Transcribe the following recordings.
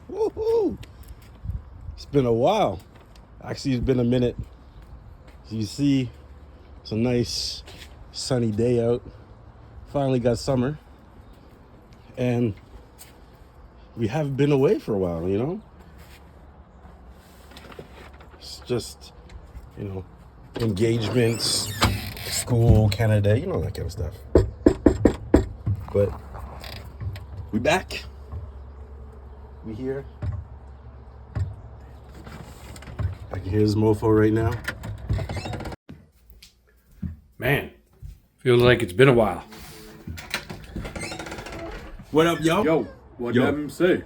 Woo-hoo. It's been a while. Actually, it's been a minute. As you see, it's a nice sunny day out. Finally got summer. And we haven't been away for a while, you know? It's just, engagements, school, Canada, that kind of stuff. But we back. We here. I can hear this mofo right now. Man, feels like it's been a while. What up, yo? Yo, what Yo. them say?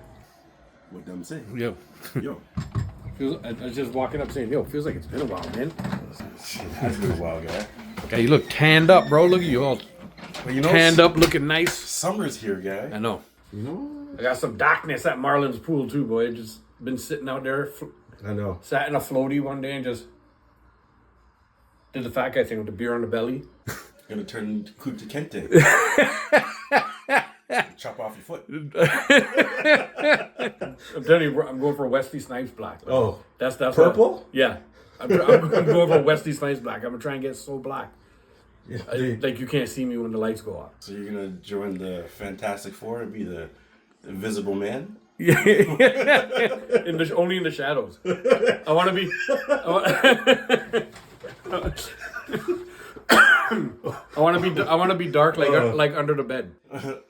What them say? Yo. Yo. I was just walking up saying, yo, feels like it's been a while, man. Shit, has been a while, guy. Yeah, you look tanned up, bro. Look at you all Well, tanned up, looking nice. Summer's here, guy. I know. You know? I got some darkness at Marlin's pool, too, boy. Just been sitting out there, I know. sat in a floaty one day and just did the fat guy thing with the beer on the belly. Gonna turn into Kunta Kinte. Chop off your foot. I'm telling you, bro, I'm going for Wesley Snipes black. Oh. That's Purple? what- yeah. I'm going for Wesley Snipes black. I'm gonna try and get so black. Yeah, Like you can't see me when the lights go off. so you're gonna join the Fantastic Four and be the Invisible Man? Yeah, only in the shadows. I want to be. I want to be dark like under the bed.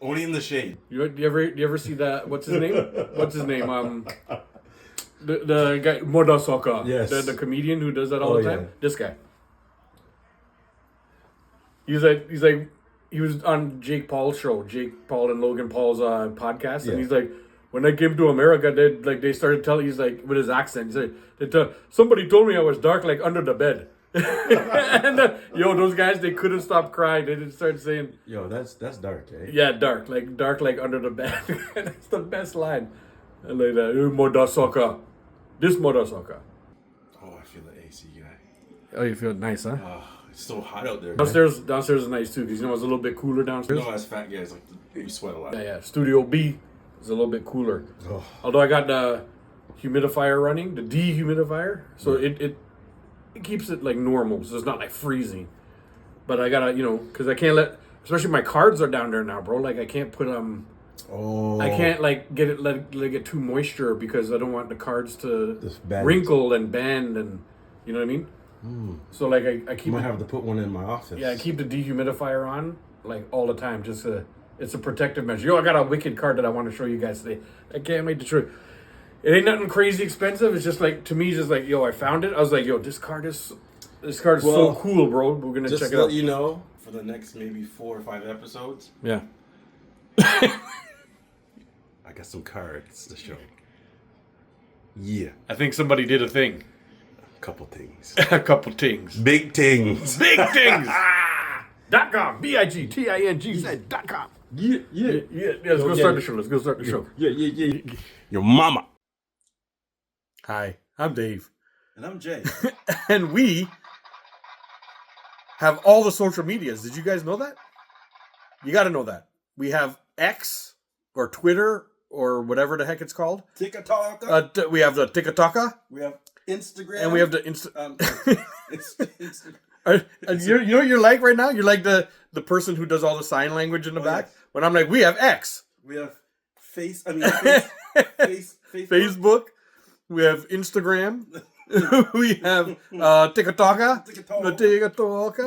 Only in the shade. You ever see that? What's his name? The guy Modasoka. Yes. The comedian who does that all the time. Yeah. This guy. He was on Jake Paul's show, Jake Paul and Logan Paul's podcast, Yeah. and he's like, when I came to America, they started telling, he's like, with his accent, he's like, somebody told me I was dark like under the bed. And those guys, they couldn't stop crying. They just started saying, Yo, that's dark, eh? yeah, dark like under the bed. That's the best line. And like that, Modasoka. This Modasoka. Oh, I feel the AC, guy. Oh, you feel nice, huh? Oh, it's so hot out there. Guy. Downstairs is nice too, because it's a little bit cooler downstairs. As fat guys, we sweat a lot. Yeah. Studio B is a little bit cooler. Oh. Although I got the humidifier running, the dehumidifier, so it keeps it like normal, so it's not like freezing. But I gotta, because I can't especially my cards are down there now, bro. Like I can't put Oh. I can't let it get too moisture because I don't want the cards to Just bend. wrinkle and bend and you know what I mean. So like I keep I might have to put one in my office. I keep the dehumidifier on like all the time. Just it's a protective measure. Yo, I got a wicked card that I want to show you guys today. I can't wait to show you. It ain't nothing crazy expensive. It's just like, to me, just like, yo, I found it. I was like, yo, this card is so cool, bro. We're gonna Just check to it let out. you know, for the next maybe 4 or 5 episodes, Yeah. I got some cards to show. Yeah, I think somebody did a thing. a couple things. A couple things. Big things. Big things. .com. BIGTINGZ.com. Yeah. Let's go start the show. Let's go start the show. Yeah. Your mama. Hi, I'm Dave. And I'm Jay. And we have all the social medias. Did you guys know that? You got to know that. We have X or Twitter or whatever the heck it's called. TikTok. We have the TikTok. We have Instagram. And we have the Instagram. you know what you're like right now? You're like the person who does all the sign language in the back. Yes. When I'm like, we have X. We have Facebook. Facebook. We have Instagram. We have TikTok. TikTok.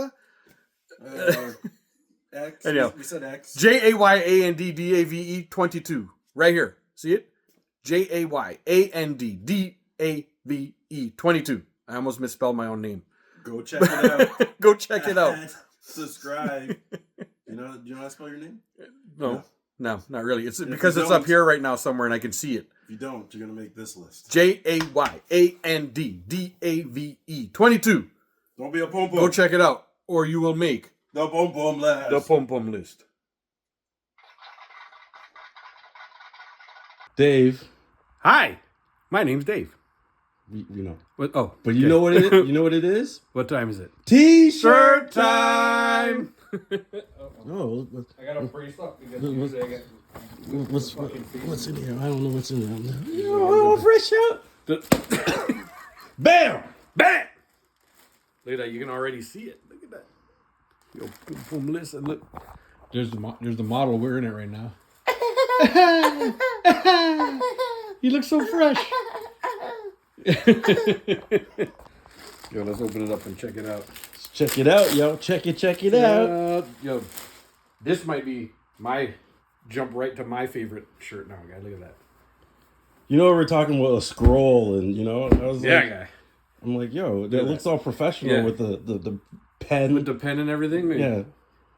X. Anyhow. We said X. JAYANDDAVE 22. Right here. See it? JAYANDDAVE 22. I almost misspelled my own name. Go check it out. Go check it out. Subscribe. You know how to spell your name? No, not really. It's because it's up here right now somewhere and I can see it. If you don't, you're gonna make this list. JAYANDDAVE 22. Don't be a pom pom. Go check it out, or you will make the pom pom list. the pom pom list. Dave. Hi, my name's Dave. You know. What? Oh, But you know what it is? You know what it is? What time is it? T-shirt time. time. No. I gotta brace up because Let's- usually I get What's in here? I don't know what's in there. Oh, fresh out. Bam! Bam! Look at that. You can already see it. Look at that. Yo, boom, listen, look. There's the model wearing it right now. You look so fresh. Yo, let's open it up and check it out. Check it out, yo. Check it out. Yo, this might be my jump right to my favorite shirt now, guy. Look at that. You know, we're talking about a scroll, and I was like, guy. I'm like, yo, that looks all professional with the pen. With the pen and everything. Yeah.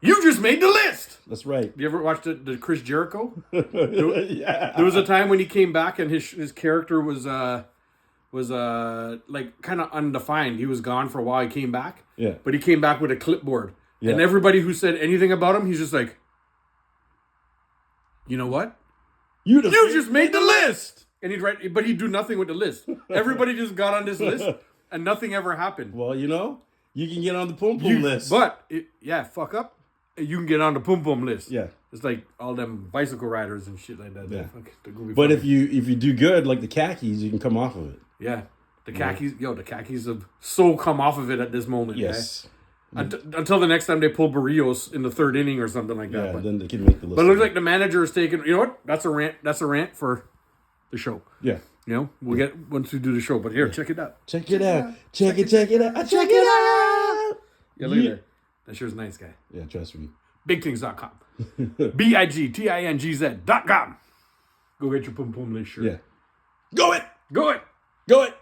You just made the list. That's right. You ever watched the Chris Jericho? Yeah. There was a time when he came back and his character was like kind of undefined. He was gone for a while. He came back. Yeah. But he came back with a clipboard. Yeah. And everybody who said anything about him, he's just like, you know what? You just made the list. And he'd write, but he'd do nothing with the list. Everybody just got on this list and nothing ever happened. Well, you can get on the Pum Pum list. But, fuck up. You can get on the Pum Pum list. Yeah. It's like all them bicycle riders and shit like that. Yeah. But if you do good, like the khakis, you can come off of it. Yeah. The khakis, the khakis have so come off of it at this moment. Yes. Until the next time they pull Barrios in the third inning or something like that. Yeah, But then they can make the list. it looks like the manager is taking, you know what? That's a rant for the show. Yeah. We'll get once we do the show. But here, check it out. Check it out. Check it out. Check it out. Yeah, look at that. That sure's nice, guy. Yeah, trust me. BigTings.com. BIGTINGZ.com. Go get your Pum Pum list shirt. Yeah. Go it. Go it. Go it.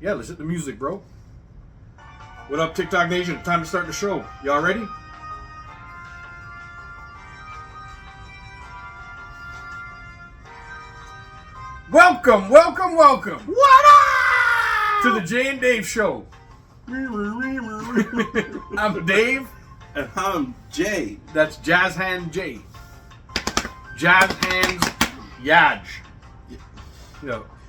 Yeah, let's hit the music, bro. What up, TikTok Nation? Time to start the show. Y'all ready? Welcome. What up? To the Jay and Dave Show. I'm Dave. And I'm Jay. That's Jazz Hand Jay. Jazz Hands Yaj.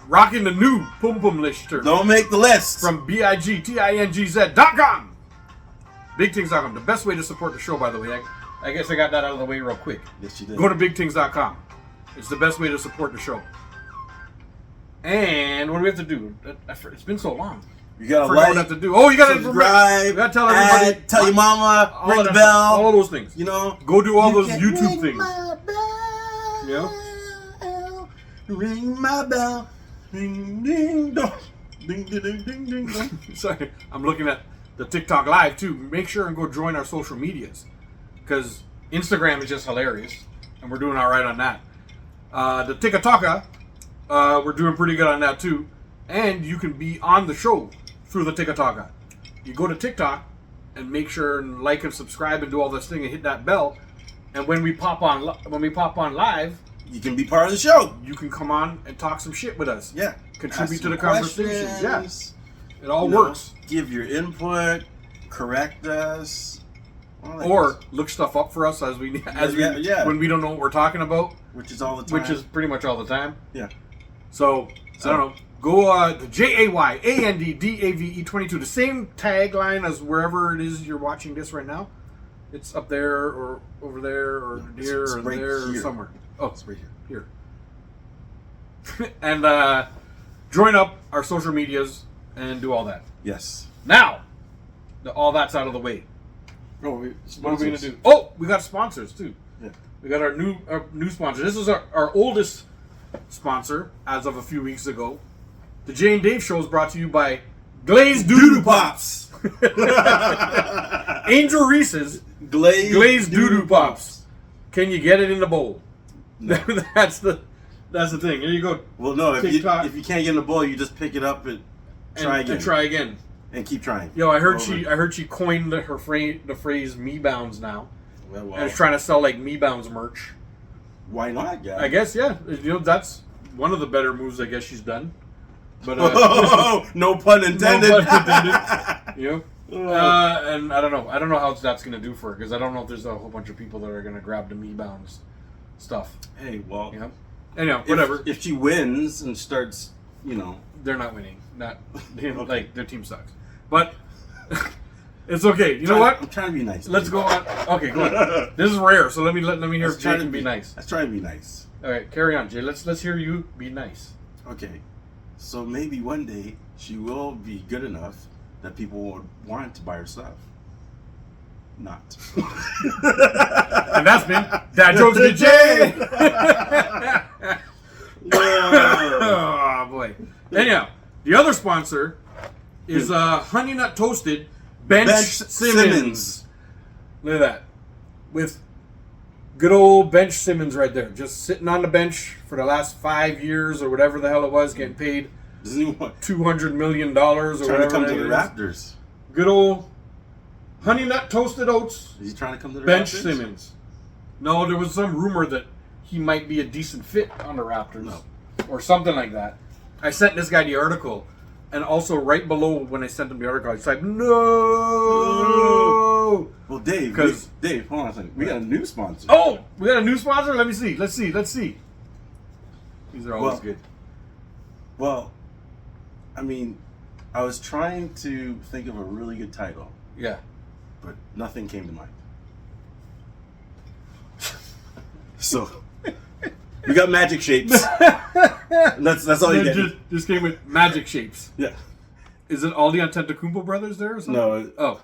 Rocking the new Pum Pum list shirt. Don't make the list. From BIGTINGZ.com. BigTings.com. The best way to support the show, by the way. I guess I got that out of the way real quick. Yes, you did. Go to BigTings.com. It's the best way to support the show. And what do we have to do? It's been so long. You gotta Forgot what I have to do. Oh, you gotta subscribe. You gotta tell everybody. Tell your mama. Ring the bell. All of those things. Go do all those YouTube things. Ring my bell. Ding ding dong. Ding ding ding ding ding dong. Sorry, I'm looking at the TikTok live too. Make sure and go join our social medias, because Instagram is just hilarious, and we're doing all right on that. The TikToka, we're doing pretty good on that too, and you can be on the show through the TikToka. You go to TikTok and make sure and like and subscribe and do all this thing and hit that bell, and when we pop on live. You can be part of the show. You can come on and talk some shit with us. Yeah. Contribute to the conversation. Yeah. It all You works. Give your input, correct us, or look stuff up for us when we don't know what we're talking about. Which is all the time. Which is pretty much all the time. Yeah. So I don't know. Go to JAYANDDAVE22. The same tagline as wherever it is you're watching this right now. It's up there or over there or here or right there here. or somewhere. Oh, It's right here. And join up our social medias and do all that. Yes. Now, all that's out of the way. Oh, What are we gonna do? Oh, we got sponsors too. Yeah. We got our new sponsor. This is our oldest sponsor as of a few weeks ago. The Jay and Dave Show is brought to you by Glazed Doodoo Pops. Angel Reese's Glazed Doodoo Pops. Can you get it in the bowl? No. That's the thing. Here you go. Well, no. If you TikTok. can't get in the bowl, you just pick it up and try again. And try again. And keep trying. Yo, I heard she coined the phrase "me bounds" now, Well, and is trying to sell like me bounds merch. why not, guys? I guess yeah. You know, that's one of the better moves I guess she's done. But no pun intended. No pun intended. You know, and I don't know how that's gonna do for her because I don't know if there's a whole bunch of people that are gonna grab the me bounds stuff. Hey, well, You know, anyhow, whatever. If she wins and starts, you know, They're not winning. Not like their team sucks, but it's okay. You know what? I'm trying to be nice. Let's go on. Okay, go on. This is rare, so let me hear if Jay can be nice. Let's try to be nice. All right, carry on, Jay. Let's hear you be nice. Okay, so maybe one day she will be good enough that people will want to buy her stuff. Not. And that's been Dad Jokes with Jay. Oh boy. Anyhow, the other sponsor is Honey Nut Toasted Bench Simmons. Look at that. With good old Bench Simmons right there. Just sitting on the bench for the last 5 years or whatever the hell it was, getting paid Doesn't he want $200 million or trying whatever. to come to that the is. Raptors? Good old Honey Nut Toasted Oats Is he trying to come to the Bench Raptors? Simmons. No, there was some rumor that he might be a decent fit on the Raptors. No. Or something like that. I sent this guy the article. And also right below when I sent him the article, I said, no! Well, Dave, Because- Dave, hold on a second. We got a new sponsor. Oh! We got a new sponsor? Let me see. Let's see. These are always Well- good. Well, I mean, I was trying to think of a really good title, Yeah. but nothing came to mind. So, we got magic shapes. That's all you get. Just came with magic shapes. Yeah. Is it all the Antetokounmpo brothers there or something? No. Oh.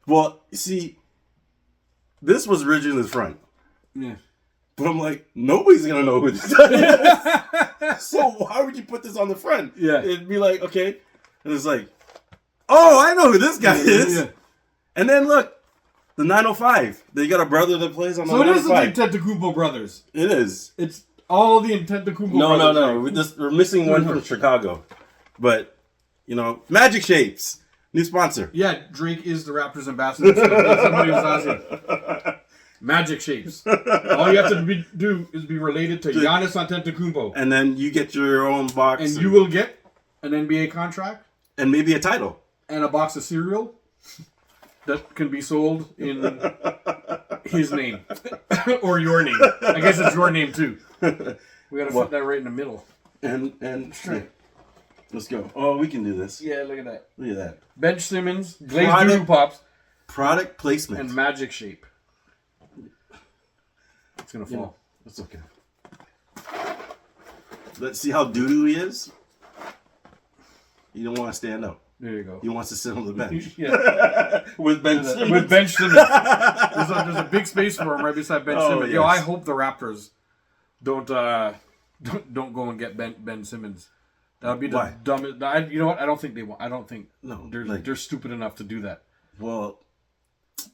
Well, see, this was originally the front. Yeah. But I'm like, nobody's going to know who this guy is. So why would you put this on the front? Yeah. It'd be like, okay. And it's like, oh, I know who this guy is. Yeah. And then look, the 905. They got a brother that plays on the So it is the 905. Antetokounmpo brothers. It is. It's all the Antetokounmpo brothers. No. We're missing one from Chicago. But, you know, Magic Shapes. New sponsor. Yeah, Drake is the Raptors ambassador. So if somebody was asking. Magic Shapes. All you have to do is be related to Giannis Antetokounmpo. And then you get your own box. And you will get an NBA contract And maybe a title. and a box of cereal that can be sold in his name. Or your name. I guess it's your name too. We gotta put that right in the middle. And yeah. Let's go. Oh, we can do this. Yeah, look at that. Look at that. Bench Simmons, Glazed Product- Doodoo Pops, Product placement. and Magic Shape. It's gonna fall. That's okay. Let's see how doo-doo he is. He don't want to stand up. There you go. He wants to sit on the bench. Yeah. With Ben Simmons. With Bench Simmons. There's a big space for him right beside Ben Oh, Simmons. Yo, yes. I hope the Raptors don't go and get Ben Simmons. That would be the Why? dumbest. You know what? I don't think they want. I don't think No, they're stupid enough to do that. Well,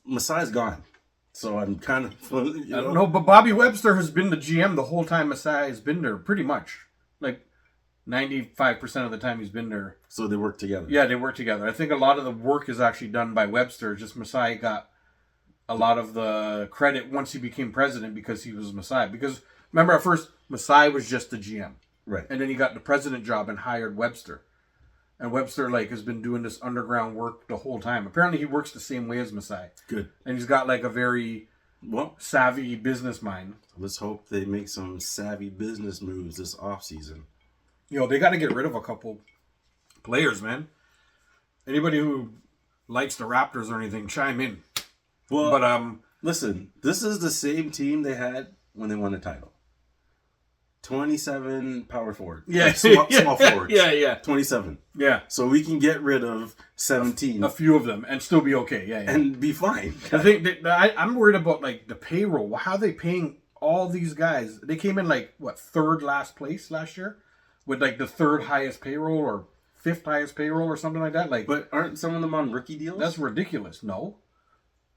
Masai's gone. So I'm kind of, you know. I don't know, but Bobby Webster has been the GM the whole time Masai has been there, pretty much. Like 95% of the time he's been there. So they work together. Yeah, they work together. I think a lot of the work is actually done by Webster. Just Masai got a lot of the credit once he became president because he was Masai. Because remember, at first Masai was just the GM, Right. and then he got the president job and hired Webster. And Webster has been doing this underground work the whole time. Apparently, he works the same way as Masai, Good. and he's got a very Well, savvy business mind. let's hope they make some savvy business moves this offseason. They got to get rid of a couple players, man. Anybody who likes the Raptors or anything, chime in. Well, But listen, this is the same team they had when they won the title. 27 power forward. yeah, Like small forwards. yeah. 27. Yeah, So we can get rid of 17 a few of them and still be okay. Yeah. and be fine. I think I'm worried about the payroll. How are they paying all these guys. They came in like what, third last place last year, with like the third highest payroll or fifth highest payroll or something like that. Like, But aren't some of them on rookie deals? that's ridiculous. No,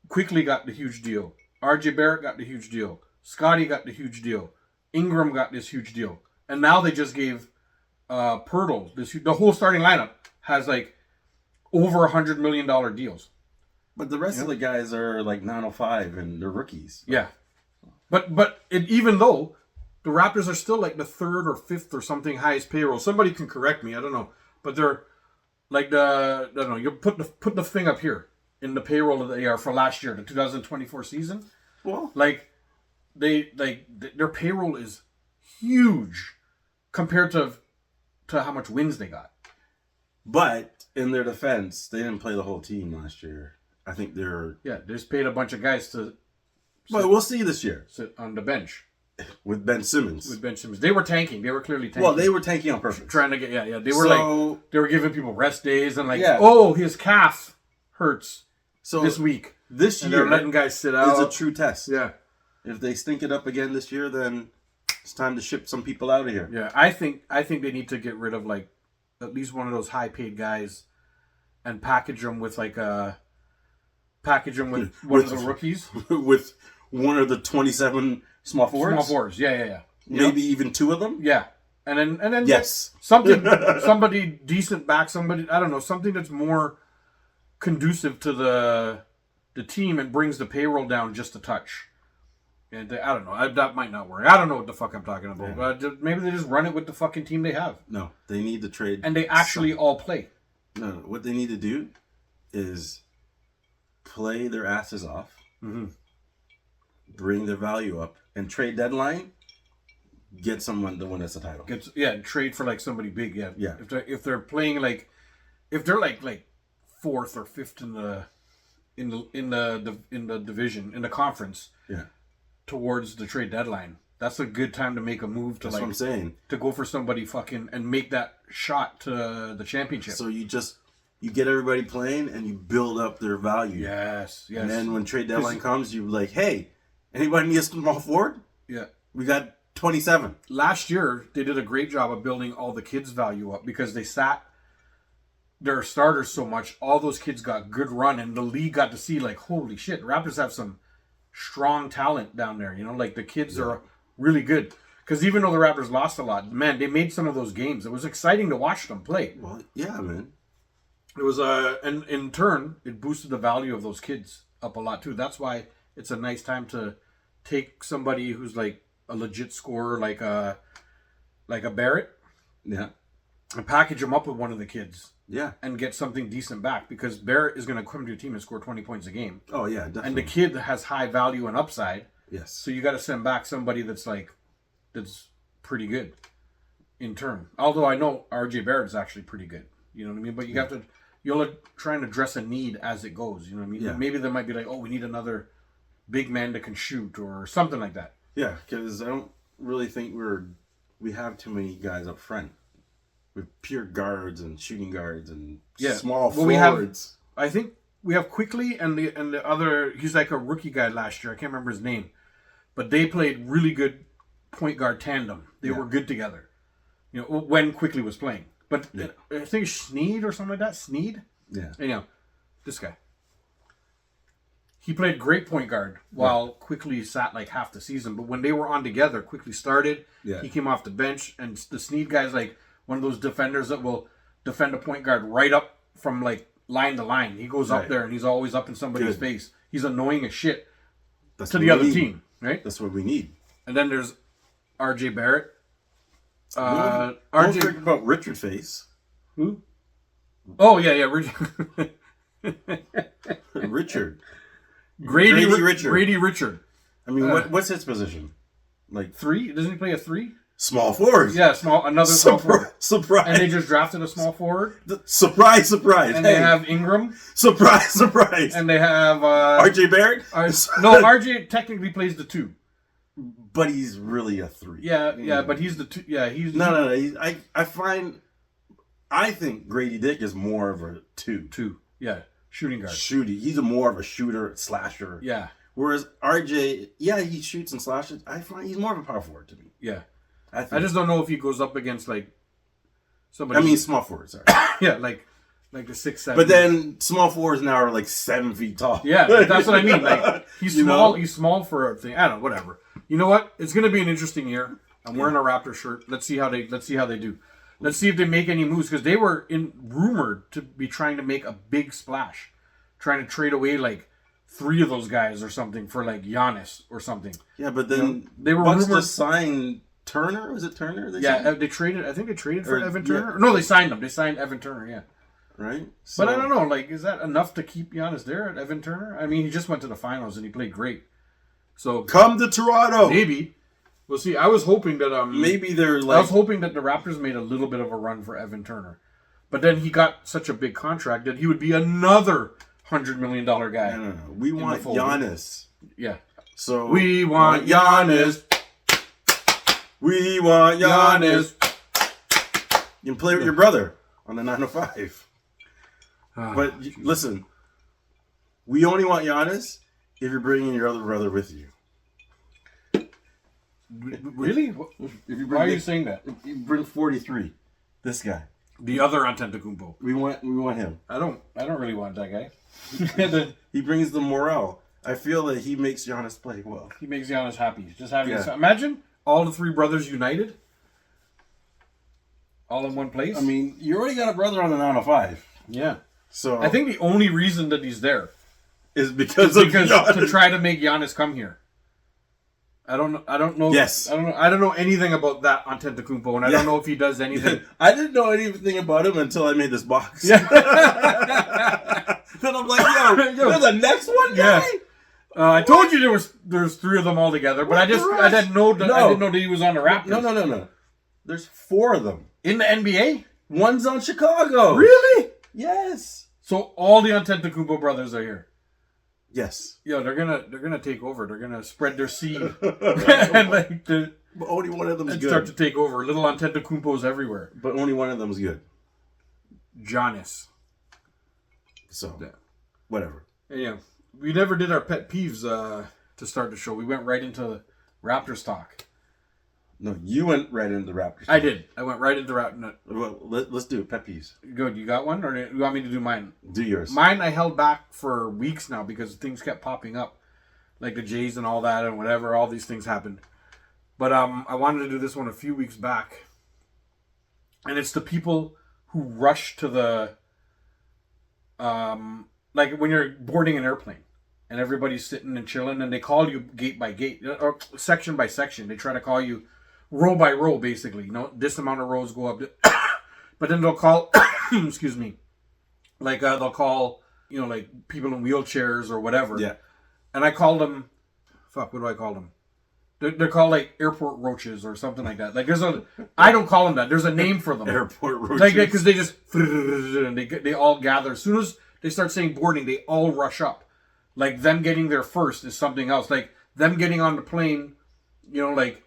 Quickly got the huge deal. RJ Barrett got the huge deal. Scotty got the huge deal. Ingram got this huge deal. And now they just gave Pirtle the whole starting lineup has like over $100 million deals. But the rest of the guys are like 905 and they're rookies. Yeah, but even though the Raptors are still like the third or fifth or something highest payroll, somebody can correct me. I don't know, but they're like I don't know. You put the thing up here in the payroll that they are for last year, the 2024 season. Well, Like their payroll is huge compared to how much wins they got. but in their defense, they didn't play the whole team last year. I think they're... Yeah, they just paid a bunch of guys to But we'll see this year sit on the bench with Ben Simmons. with Ben Simmons. They were tanking. They were clearly tanking. Well, they were tanking on purpose. trying to get They were So- they were giving people rest days and like, Yeah. oh, his calf hurts So this week. this And year they're letting guys sit is out. a true test. Yeah, If they stink it up again this year, then it's time to ship some people out of here. yeah. I think they need to get rid of like at least one of those high paid guys and package them with like one of the rookies. With one of the 27 small forwards. Small forwards. Yeah. Maybe even two of them. Yeah. And then Yes. somebody decent back, somebody, I don't know, something that's more conducive to the team and brings the payroll down just a touch. And I don't know, that might not work. I don't know what the fuck I'm talking about. Maybe they just run it with the fucking team they have. No, they need to trade. And they actually all play. No, what they need to do is play their asses off, bring their value up, and trade deadline, get someone to win us a title. Trade for like somebody big. Yeah. Yeah. If they're playing like, if they're like fourth or fifth in the division, in the conference, Yeah. towards the trade deadline, that's a good time to make a move to That's what I'm saying. to go for somebody fucking and make that shot to the championship. So you get everybody playing and you build up their value. Yes. And then when trade deadline comes, you're like, hey, anybody need a small forward? Yeah. We got 27. Last year, they did a great job of building all the kids' value up because they sat their starters so much. All those kids got good run, and the league got to see, like, holy shit, Raptors have some strong talent down there. You know, like, the kids are really good. Because even though the Raptors lost a lot, man, they made some of those games. It was exciting to watch them play. Well, yeah, man. It was and in turn, it boosted the value of those kids up a lot too. That's why it's a nice time to take somebody who's like a legit scorer, like a Barrett, Yeah. and package him up with one of the kids Yeah. and get something decent back, because Barrett is going to come to your team and score 20 points a game, Oh, yeah, definitely. and the kid has high value and upside. Yes. So you got to send back somebody that's pretty good in turn. Although I know RJ Barrett is actually pretty good. You know what I mean? But you're trying to address a need as it goes. You know what I mean? Yeah. Maybe there might be like, oh, we need another big man that can shoot or something like that. Yeah, because I don't really think we have too many guys up front with pure guards and shooting guards and small forwards. I think we have Quickly and the other. He's like a rookie guy last year. I can't remember his name, but they played really good point guard tandem. They were good together. You know, when Quickly was playing. But I think it's Sneed or something like that. Sneed. Yeah. You know, this guy. He played great point guard while Quickly sat like half the season. But when they were on together, Quickly started. Yeah. He came off the bench, and the Sneed guy's like one of those defenders that will defend a point guard right up from like line to line. He goes up there and he's always up in somebody's face. He's annoying as shit to the other team, right? That's what we need. And then there's RJ Barrett. Don't RJ forget about Richard Face. who? Oh yeah, Richard. Richard. Grady Richard. Grady Richard. I mean, what's his position? Like 3? Doesn't he play a 3? small forwards. Yeah, another small forward. Surprise. And they just drafted a small forward. Surprise. And they have Ingram. Surprise. And they have RJ Barrett? no, RJ technically plays the 2. But he's really a 3. Yeah, but he's the 2. Yeah, he's No. I think Grady Dick is more of a 2. 2. Yeah, shooting guard. Shooting. He's more of a shooter, slasher. Yeah. Whereas RJ, yeah, he shoots and slashes. I find he's more of a power forward to me. Yeah. I think. I just don't know if he goes up against like somebody. I mean, small forward. Sorry. yeah, like the 6'7". But then small forwards now are like 7 feet tall. Yeah, that's what I mean. Like he's small. He's small for a thing. I don't know. Whatever. You know what? It's going to be an interesting year. I'm wearing a Raptor shirt. Let's see how they do. Let's see if they make any moves because they were rumored to be trying to make a big splash, trying to trade away like 3 of those guys or something for like Giannis or something. Yeah, but then they were Bucks rumored to sign Turner. Was it Turner? They traded. I think they traded for Evan Turner. Yeah. No, they signed him. They signed Evan Turner. Yeah. Right. So, but I don't know. Like, is that enough to keep Giannis there at Evan Turner? I mean, he just went to the finals and he played great. So come to Toronto. Maybe. We'll see. I was hoping that maybe they're like. I was hoping that the Raptors made a little bit of a run for Evan Turner, but then he got such a big contract that he would be another $100 million guy. No. We want Giannis. Yeah. So we want Giannis. We want Giannis. You can play with your brother on the 905. But listen, we only want Giannis if you're bringing your other brother with you. Really? Why are you saying that? If you bring 43, this guy, the other Antetokounmpo. We want him. I don't really want that guy. He brings the morale. I feel that he makes Giannis play well. He makes Giannis happy. Just having imagine all the 3 brothers united, all in one place. I mean, you already got a brother on the 905. Yeah. So I think the only reason that he's there is because to try to make Giannis come here. I don't know. Yes. I don't know anything about that Antetokounmpo, and I don't know if he does anything. I didn't know anything about him until I made this box. Yeah. Then I'm like, yo, there's a next one guy. Yeah. I told you there's 3 of them all together, but I didn't know that he was on the Raptors. No. There's 4 of them in the NBA. One's on Chicago. Really? Yes. So all the Antetokounmpo brothers are here. Yes. Yeah, they're gonna take over. They're gonna spread their seed, and but only one of them is good. Start to take over. Little Antetokounmpos everywhere. But only one of them is good. Giannis. So, whatever. Yeah, we never did our pet peeves to start the show. We went right into Raptors talk. No, you went right into the Raptors talk. I did. I went right into Raptors. Well, let's do it. Pet peeves. Good. You got one, or do you want me to do mine? Do yours. Mine I held back for weeks now because things kept popping up, like the Jays and all that and whatever. All these things happened, but I wanted to do this one a few weeks back, and it's the people who rush to the, like when you're boarding an airplane, and everybody's sitting and chilling, and they call you gate by gate or section by section. They try to call you row by row, basically. You know, this amount of rows go up. But then they'll call, excuse me, like they'll call, like people in wheelchairs or whatever. Yeah. And I call them, what do I call them? They're called like airport roaches or something like that. Like I don't call them that. There's a name for them. Airport roaches. Like because they just, and they all gather. As soon as they start saying boarding, they all rush up. Like them getting there first is something else. Like them getting on the plane, like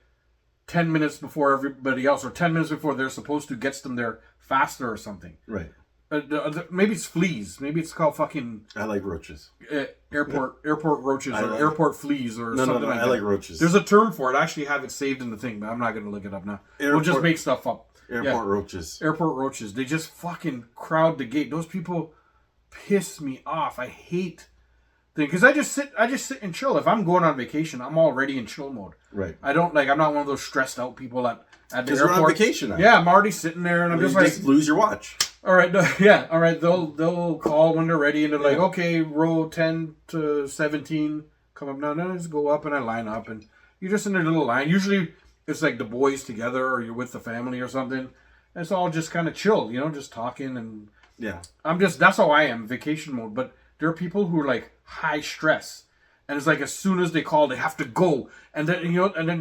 10 minutes before everybody else, or 10 minutes before they're supposed to, gets them there faster or something. Right. Maybe it's fleas. Maybe it's called fucking... I like roaches. Airport roaches or airport fleas or something like that. I like roaches. There's a term for it. I actually have it saved in the thing, but I'm not going to look it up now. We'll just make stuff up. Airport roaches. Airport roaches. They just fucking crowd the gate. Those people piss me off. I hate... Because I just sit and chill. If I'm going on vacation, I'm already in chill mode. Right. I'm not one of those stressed out people at the airport. Because we're on vacation now. Yeah, I'm already sitting there and I'm just like... lose your watch. All right, all right. They'll call when they're ready and they're like, okay, row 10 to 17, come up now. No, just go up and I line up and you're just in a little line. Usually it's like the boys together or you're with the family or something. And it's all just kind of chill, just talking and... Yeah. That's how I am, vacation mode. But there are people who are like high stress, and it's like as soon as they call, they have to go, and then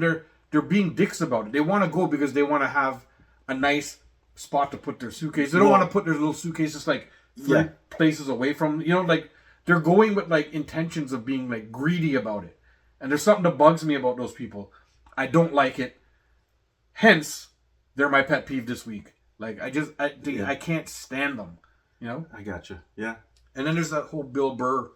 they're being dicks about it. They want to go because they want to have a nice spot to put their suitcase. They don't want to put their little suitcases like 3 places away from. Like they're going with like intentions of being like greedy about it, and there's something that bugs me about those people. I don't like it. Hence, they're my pet peeve this week. Like I can't stand them. I gotcha. Yeah. And then there's that whole Bill Burr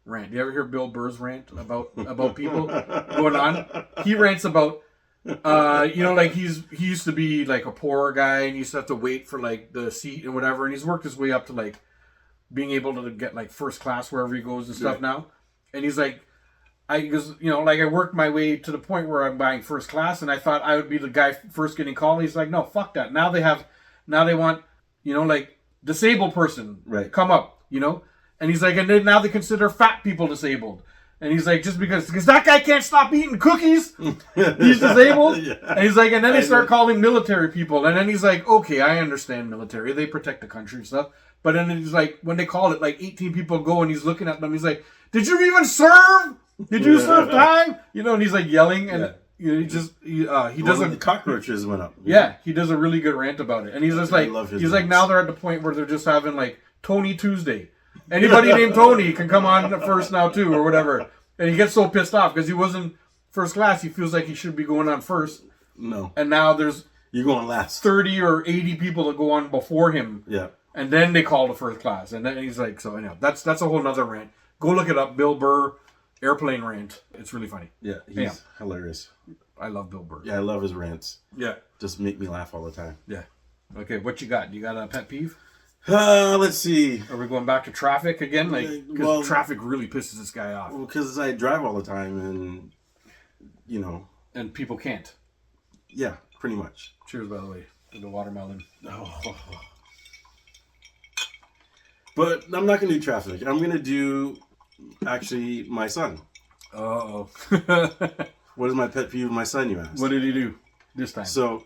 rant. You ever hear Bill Burr's rant about people going on? He rants about, like he used to be like a poor guy and he used to have to wait for like the seat and whatever, and he's worked his way up to like being able to get like first class wherever he goes and stuff now. And he's like, I worked my way to the point where I'm buying first class, and I thought I would be the guy first getting called. He's like, no, fuck that. Now they want, like disabled person come up, and he's like, and then now they consider fat people disabled. And he's like, just because that guy can't stop eating cookies, he's disabled. And he's like, and then they start calling military people. And then he's like, okay, I understand military. They protect the country and stuff. But then he's like, when they call it, like 18 people go, and he's looking at them. He's like, did you even serve? Did you serve time? And he's like yelling, and he doesn't. The cockroaches went up. Yeah, he does a really good rant about it, and he's just like, like now they're at the point where they're just having like Tony Tuesday. Anybody named Tony can come on first now too, or whatever. And he gets so pissed off because he wasn't first class. He feels like he should be going on first. No. And now you're going last. 30 or 80 people that go on before him. Yeah. And then they call the first class, and then he's like, so anyhow, that's a whole nother rant. Go look it up, Bill Burr. Airplane rant. It's really funny. Yeah, he's hilarious. I love Bill Burr. Yeah, I love his rants. Yeah. Just make me laugh all the time. Yeah. Okay, what you got? You got a pet peeve? Let's see. Are we going back to traffic again? Because traffic really pisses this guy off. Well, because I drive all the time and, And people can't. Yeah, pretty much. Cheers, by the way, to the watermelon. Oh. But I'm not going to do traffic. I'm going to do... Actually, my son. Uh-oh. What is my pet peeve of my son, you asked? What did he do this time? So,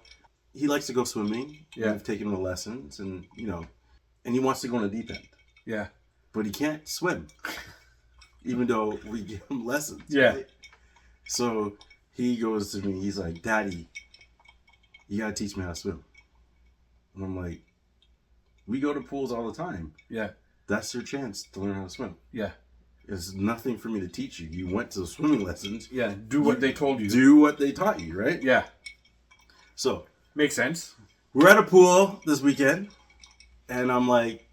he likes to go swimming. Yeah. I've taken him to lessons, and, and he wants to go in the deep end. Yeah. But he can't swim, even though we give him lessons. Yeah. Right? So, he goes to me, he's like, Daddy, you got to teach me how to swim. And I'm like, we go to pools all the time. Yeah. That's your chance to learn how to swim. Yeah. There's nothing for me to teach you. You went to the swimming lessons. Yeah, do what they told you. Do what they taught you, right? Yeah. So. Makes sense. We're at a pool this weekend, and I'm like,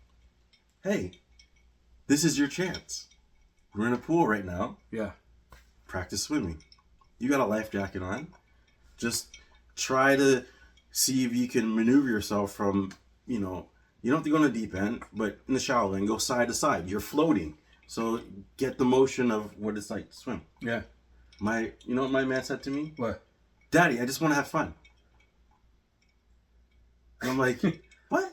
hey, this is your chance. We're in a pool right now. Yeah. Practice swimming. You got a life jacket on. Just try to see if you can maneuver yourself from, you don't have to go in the deep end, but in the shallow end, go side to side. You're floating. So get the motion of what it's like to swim. Yeah. You know what my man said to me? What? Daddy, I just want to have fun. And I'm like, what?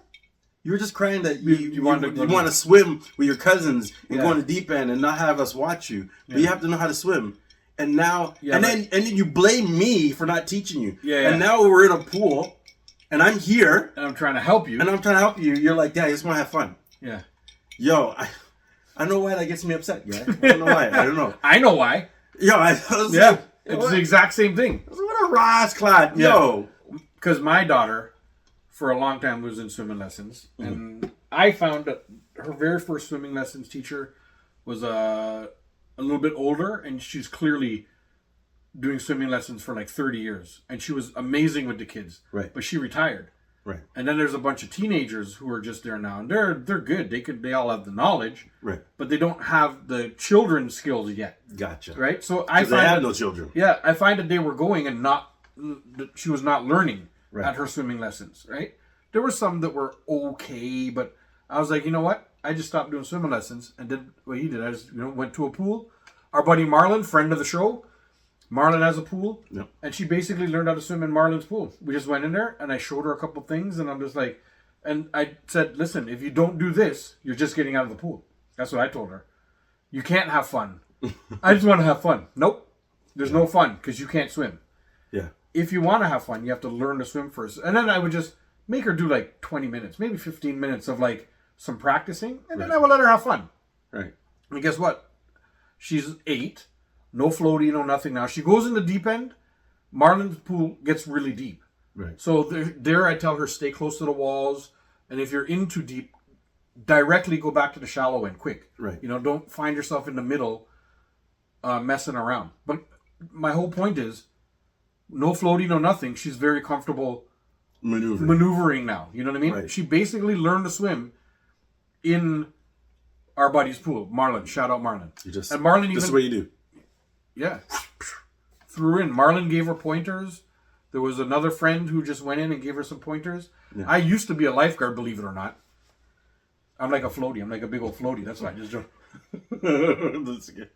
You were just crying that you want to swim with your cousins and go in the deep end and not have us watch you. But you have to know how to swim. And now, then you blame me for not teaching you. Yeah. And now we're in a pool, and I'm here. And I'm trying to help you. You're like, Dad, I just want to have fun. Yeah. Yo, I don't know why that gets me upset, yeah? I don't know why. I don't know. I know why. Yo, it's the exact same thing. What a rascal. Yo. Because my daughter, for a long time, was in swimming lessons. Mm-hmm. And I found that her very first swimming lessons teacher was a little bit older. And she's clearly doing swimming lessons for like 30 years. And she was amazing with the kids. Right. But she retired. Right. And then there's a bunch of teenagers who are just there now, and they're good. They all have the knowledge, right? But they don't have the children's skills yet. Gotcha. Right. So they have no children. Yeah, I find that they were going and she was not learning at her swimming lessons. Right. There were some that were okay, but I was like, you know what? I just stopped doing swimming lessons and did what he did. I just went to a pool. Our buddy Marlon, friend of the show. Marlon has a pool, and she basically learned how to swim in Marlon's pool. We just went in there, and I showed her a couple things, and I'm just like, and I said, listen, if you don't do this, you're just getting out of the pool. That's what I told her. You can't have fun. I just want to have fun. Nope. There's no fun, because you can't swim. Yeah. If you want to have fun, you have to learn to swim first. And then I would just make her do like 20 minutes, maybe 15 minutes of like some practicing, and then I would let her have fun. Right. And guess what? She's 8. No floaty, no nothing now. She goes in the deep end. Marlon's pool gets really deep. Right. So there I tell her, stay close to the walls. And if you're in too deep, directly go back to the shallow end quick. Right. Don't find yourself in the middle messing around. But my whole point is, no floaty, no nothing. She's very comfortable maneuvering now. You know what I mean? Right. She basically learned to swim in our buddy's pool. Marlon, shout out Marlon. You just and Marlon this is even what you do. yeah threw her in. Marlon gave her pointers. There was another friend who just went in and gave her some pointers. Yeah. I used to be a lifeguard, believe it or not. I'm like a floaty. I'm like a big old floaty. That's why I just jump. That's good.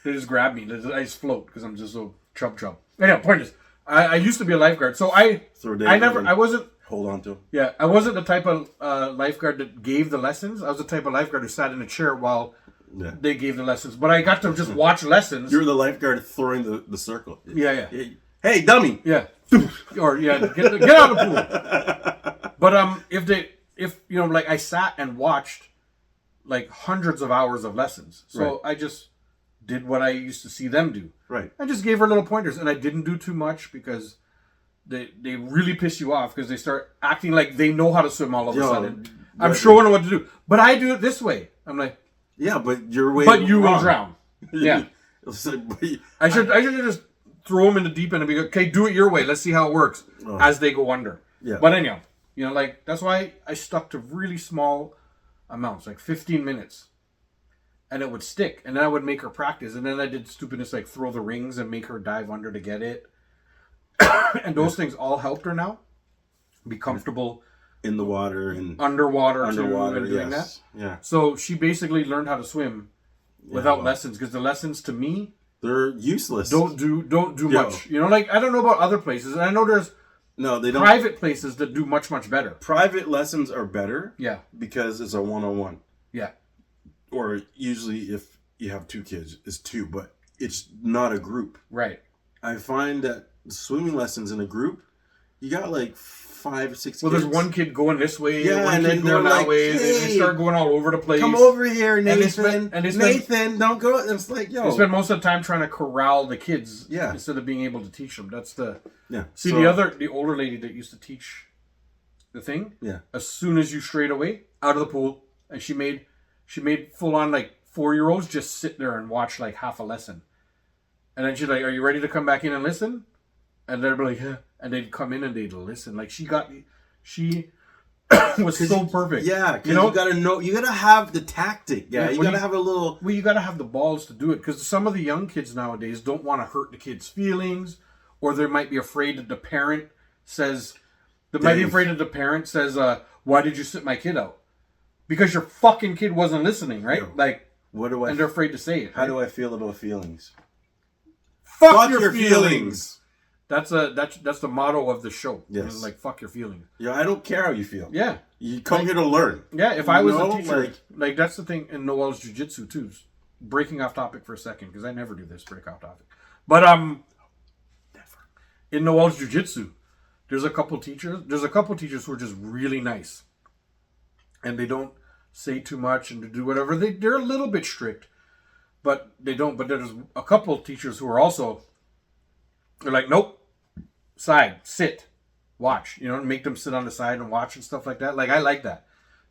They just grab me. I just float because I'm just so chub. Anyhow, point is, I used to be a lifeguard, so I wasn't. Hold on to him. Yeah, I wasn't the type of lifeguard that gave the lessons. I was the type of lifeguard who sat in a chair while they gave the lessons. But I got to just watch lessons. You're the lifeguard throwing the circle. Yeah. Hey, dummy. Yeah. Or get out of the pool. But if you know, like I sat and watched like hundreds of hours of lessons. So I just did what I used to see them do. Right. I just gave her little pointers, and I didn't do too much because they really piss you off because they start acting like they know how to swim all of a sudden. I'm showing them what to do, but I do it this way. I'm like, yeah, but your way. But you wrong. will drown. Yeah. I should just throw them in the deep end and be like, okay, do it your way. Let's see how it works as they go under. Yeah. But anyhow, you know, like that's why I stuck to really small amounts, like 15 minutes. And it would stick. And then I would make her practice. And then I did stupidness like throw the rings and make her dive under to get it. And those things all helped her now be comfortable in the water and underwater and doing that. Yeah. So she basically learned how to swim without lessons, because the lessons to me, they're useless. Don't do much. You know, like I don't know about other places. And I know there's they don't. Private places that do much better. Private lessons are better. Yeah. Because it's a one-on-one. Yeah. Or usually if you have two kids, it's two, but it's not a group. Right. I find that swimming lessons in a group, you got like 5 or 6 kids. Well, there's one kid going this way, yeah, one and kid then they're going that like, way. hey, They start going all over the place. Come over here, Nathan. And they spend, Nathan, don't go. It's like, yo. They spend most of the time trying to corral the kids instead of being able to teach them. That's the... Yeah. See, the older lady that used to teach the thing, as soon as you strayed away, out of the pool, and she made full on like 4-year-olds just sit there and watch like half a lesson. And then she's like, are you ready to come back in and listen? And they'd be like, yeah. And they'd come in and they'd listen. Like she was so perfect. Yeah, because you gotta know, you gotta have the tactic. Yeah, you gotta have a little... Well, you gotta have the balls to do it, because some of the young kids nowadays don't want to hurt the kids' feelings, or they might be afraid that the parent says, why did you sit my kid out? Because your fucking kid wasn't listening, right? Like, and they're afraid to say it. How do I feel about feelings? Fuck your feelings. That's the motto of the show. Yes. Like, fuck your feelings. Yeah, I don't care how you feel. Yeah. You come here to learn. Yeah, if I was a teacher, like that's the thing in Noel's Jiu-Jitsu too. Breaking off topic for a second, because I never do this, break off topic. But never. In Noel's Jiu-Jitsu, there's a couple teachers who are just really nice. And they don't say too much and they do whatever. They're a little bit strict, but they don't. But there's a couple teachers who are also, they're like, nope, side, sit, watch. You know, make them sit on the side and watch and stuff like that. Like, I like that.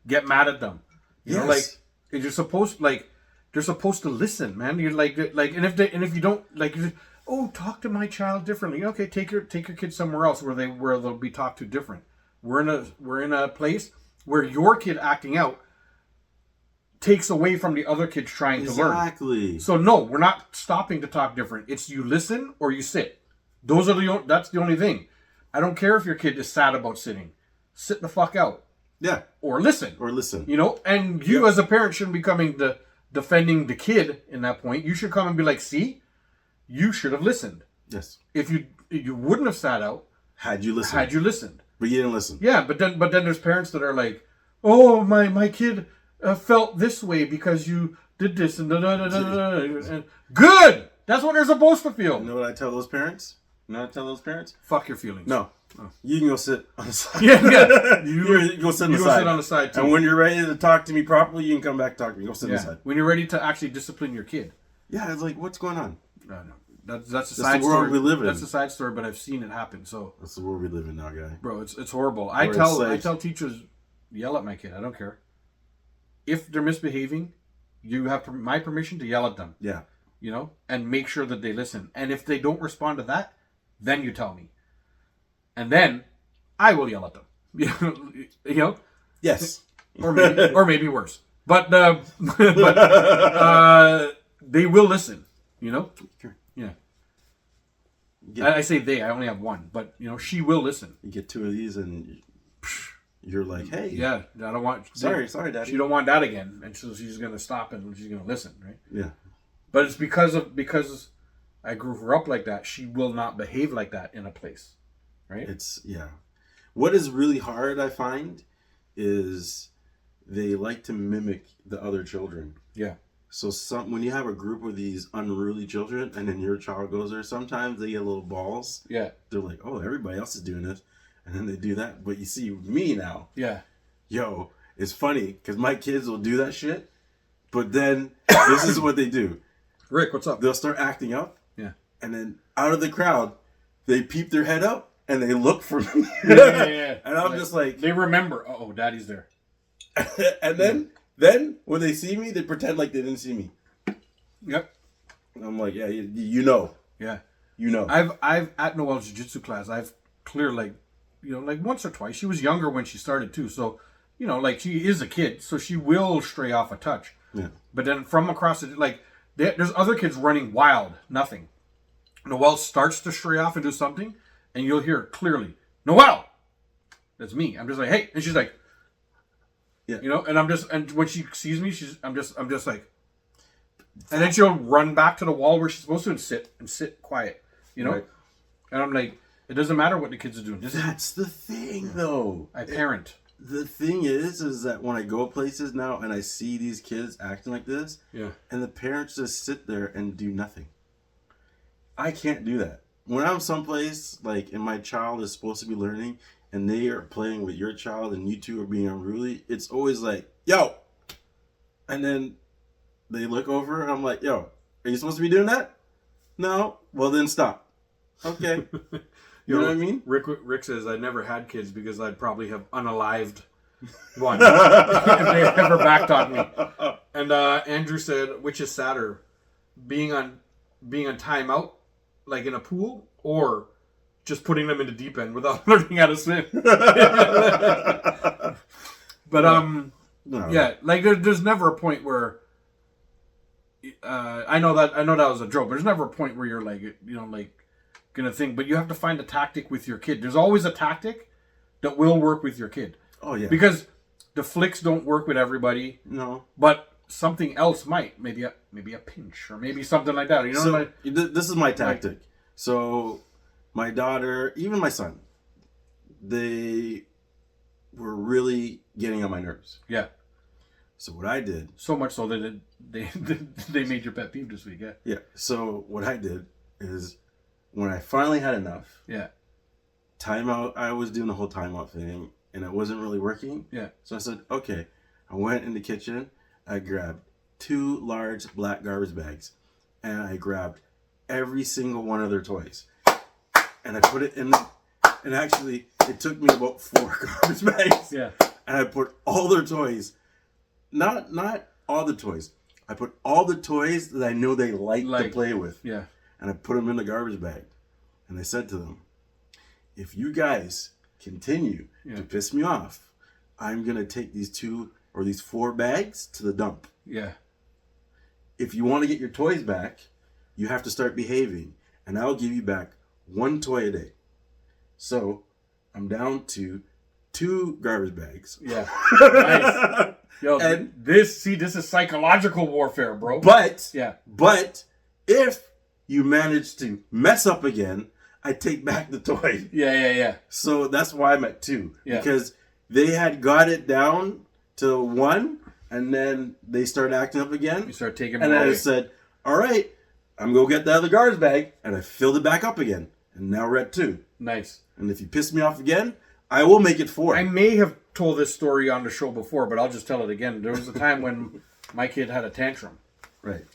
Get mad at them. You know, like, you're supposed, like, they're supposed to listen, man. You're like, and if you don't, like, you just, talk to my child differently. Okay, take your kid somewhere else where they'll be talked to different. We're in a place where your kid acting out takes away from the other kids trying to learn. Exactly. So no, we're not stopping to talk different. It's you listen or you sit. That's the only thing. I don't care if your kid is sad about sitting. Sit the fuck out. Yeah. Or listen. You know, and you as a parent shouldn't be coming to defending the kid in that point. You should come and be like, see, you should have listened. Yes. If you wouldn't have sat out had you listened. But you didn't listen. Yeah, but then there's parents that are like, oh, my kid felt this way because you did this and and good. That's what they're supposed to feel. You know what I tell those parents? Fuck your feelings. No. You can go sit on the side. Yeah. You go sit on the side. Go sit on the side too. And when you're ready to talk to me properly, you can come back and talk to me. Go sit on the side. When you're ready to actually discipline your kid. Yeah, it's like, what's going on? No. That's a side story. We live in. That's a side story, but I've seen it happen. So that's the world we live in now, guy. Bro, it's horrible. I tell teachers, yell at my kid. I don't care. If they're misbehaving, you have my permission to yell at them. Yeah. You know, and make sure that they listen. And if they don't respond to that, then you tell me. And then I will yell at them. You know? Yes. or maybe worse. But they will listen. You know. Sure. Yeah. Yeah. I say they. I only have one, but she will listen. You get 2 of these, and you're like, hey, Yeah, I don't want. sorry, Daddy. She don't want that again, and so she's gonna stop and she's gonna listen, right? Yeah. But it's because I grew her up like that. She will not behave like that in a place, right? What is really hard, I find, is they like to mimic the other children. Yeah. So when you have a group of these unruly children, and then your child goes there, sometimes they get little balls. Yeah. They're like, oh, everybody else is doing this, and then they do that. But you see me now. Yeah. Yo, it's funny because my kids will do that shit, but then this is what they do. Rick, what's up? They'll start acting up. Yeah. And then out of the crowd, they peep their head up and they look for me. Yeah. And I'm just like, they remember. Oh, Daddy's there. and then when they see me, they pretend like they didn't see me. Yep. And I'm like, yeah, you know. Yeah. You know. I've at Noel's jiu-jitsu class, I've cleared like once or twice. She was younger when she started too, so she is a kid, so she will stray off a touch. Yeah. But then from across it, there's other kids running wild, nothing. Noel starts to stray off and do something, and you'll hear clearly, Noel! That's me. I'm just like, hey, and she's like, yeah, and when she sees me, I'm just like, and then she'll run back to the wall where she's supposed to and sit quiet, Right. And I'm like, it doesn't matter what the kids are doing. That's the thing, though. I parent. The thing is that when I go places now and I see these kids acting like this, Yeah, and the parents just sit there and do nothing. I can't do that. When I'm someplace and my child is supposed to be learning and they are playing with your child and you two are being unruly, it's always like, yo! And then they look over and I'm like, yo, are you supposed to be doing that? No? Well, then stop. Okay. You know what I mean? Rick says, I never had kids because I'd probably have unalived one if they ever backed on me. And Andrew said, which is sadder, being on timeout, like in a pool, or just putting them in the deep end without learning how to swim. But No. yeah, there's never a point where I know that was a joke, but there's never a point where you're gonna think, but you have to find a tactic with your kid. There's always a tactic that will work with your kid. Oh, yeah. Because the flicks don't work with everybody. No. But something else might. Maybe a pinch or maybe something like that. This is my tactic. So my daughter, even my son, they were really getting on my nerves. Yeah. So what I did. So much so that they made your pet peeve this week, yeah. Yeah. So what I did is when I finally had enough. Yeah. Timeout. I was doing the whole timeout thing and it wasn't really working. Yeah. So I said, okay. I went in the kitchen. I grabbed 2 large black garbage bags and I grabbed every single one of their toys. And I put it in, and actually it took me about 4 garbage bags. Yeah. And I put all their toys, not all the toys. I put all the toys that I know they like to play with. Yeah. And I put them in the garbage bag. And I said to them, if you guys continue to piss me off, I'm going to take these 2 or these 4 bags to the dump. Yeah. If you want to get your toys back, you have to start behaving. And I'll give you back 1 toy a day. So I'm down to 2 garbage bags. Yeah. Nice. Yo, and this is psychological warfare, bro. But yeah. If you manage to mess up again, I take back the toy. Yeah. So that's why I'm at 2. Yeah. Because they had got it down to 1, and then they started acting up again. You start taking and then I said, all right, I'm going to get the other garbage bag. And I filled it back up again. And now we're at 2. Nice. And if you piss me off again, I will make it 4. I may have told this story on the show before, but I'll just tell it again. There was a time when my kid had a tantrum. Right.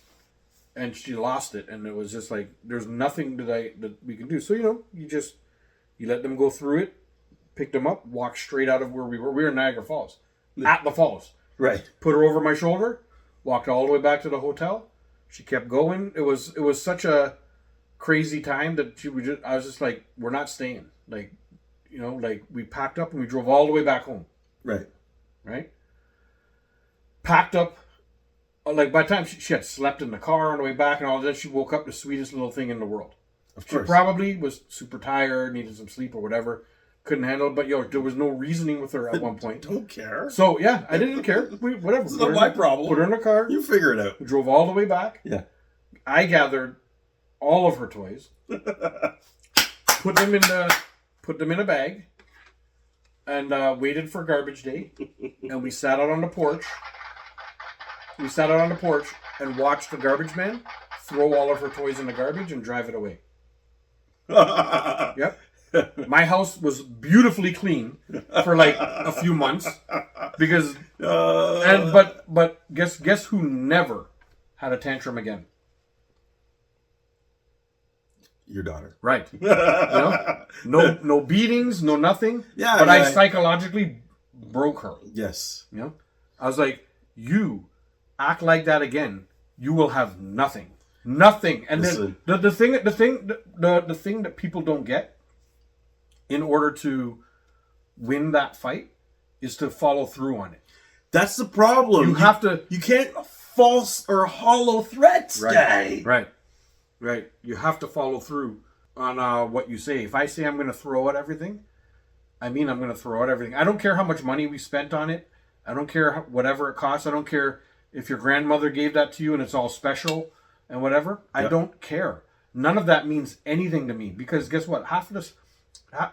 And she lost it, and it was just like, there's nothing that we can do. So, you let them go through it, pick them up, walk straight out of where we were. We were in Niagara Falls. At the falls. Right. Put her over my shoulder, walked all the way back to the hotel. She kept going. It was such a crazy time that I was just like, we're not staying. We packed up and we drove all the way back home. Right. Right? packed up. Like by the time she had slept in the car on the way back and all that, she woke up the sweetest little thing in the world. Of She course. probably was super tired, needed some sleep or whatever, couldn't handle it. But there was no reasoning with her at one point. Don't care. So yeah, I didn't care. Whatever. It's not my problem. Put her in the car. You figure it out. We drove all the way back. Yeah. I gathered all of her toys, put them in a bag, and waited for garbage day. And we sat out on the porch. We sat out on the porch and watched the garbage man throw all of her toys in the garbage and drive it away. Yep. My house was beautifully clean for like a few months because but guess who never had a tantrum again? Your daughter. Right. No beatings, no nothing. Yeah, But yeah. I psychologically broke her. Yes. I was like, you act like that again, you will have nothing. Nothing. And Listen. then the thing that people don't get in order to win that fight is to follow through on it. That's the problem. You have to. You can't false or hollow threats, guy. Right. You have to follow through on what you say. If I say I'm going to throw out everything, I mean I'm going to throw out everything. I don't care how much money we spent on it. I don't care whatever it costs. I don't care if your grandmother gave that to you and it's all special and whatever. I don't care. None of that means anything to me because guess what?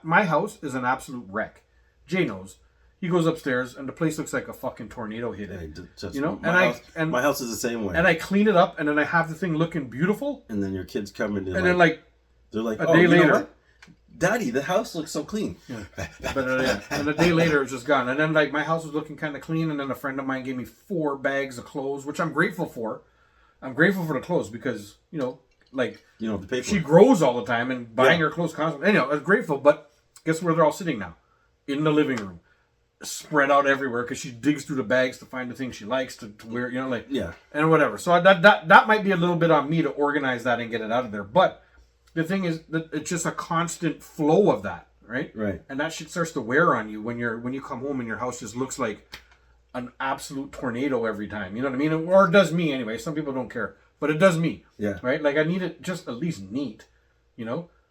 My house is an absolute wreck. Jay knows. He goes upstairs and the place looks like a fucking tornado hit it. My house is the same way. And I clean it up and then I have the thing looking beautiful. And then your kids come in And then they're like, a day later, what? Daddy, the house looks so clean. and a day later it's just gone. And then my house was looking kind of clean. And then a friend of mine gave me 4 bags of clothes, which I'm grateful for. I'm grateful for the clothes because the paper. she grows all the time and buying her clothes constantly. Anyhow, I was grateful, but guess where they're all sitting now? In the living room, spread out everywhere because she digs through the bags to find the things she likes to wear. And whatever. So that might be a little bit on me to organize that and get it out of there, but. The thing is that it's just a constant flow of that, right? Right. And that shit starts to wear on you when you come home and your house just looks like an absolute tornado every time. You know what I mean? Or it does me anyway. Some people don't care, but it does me. Yeah. Right? Like I need it just at least neat.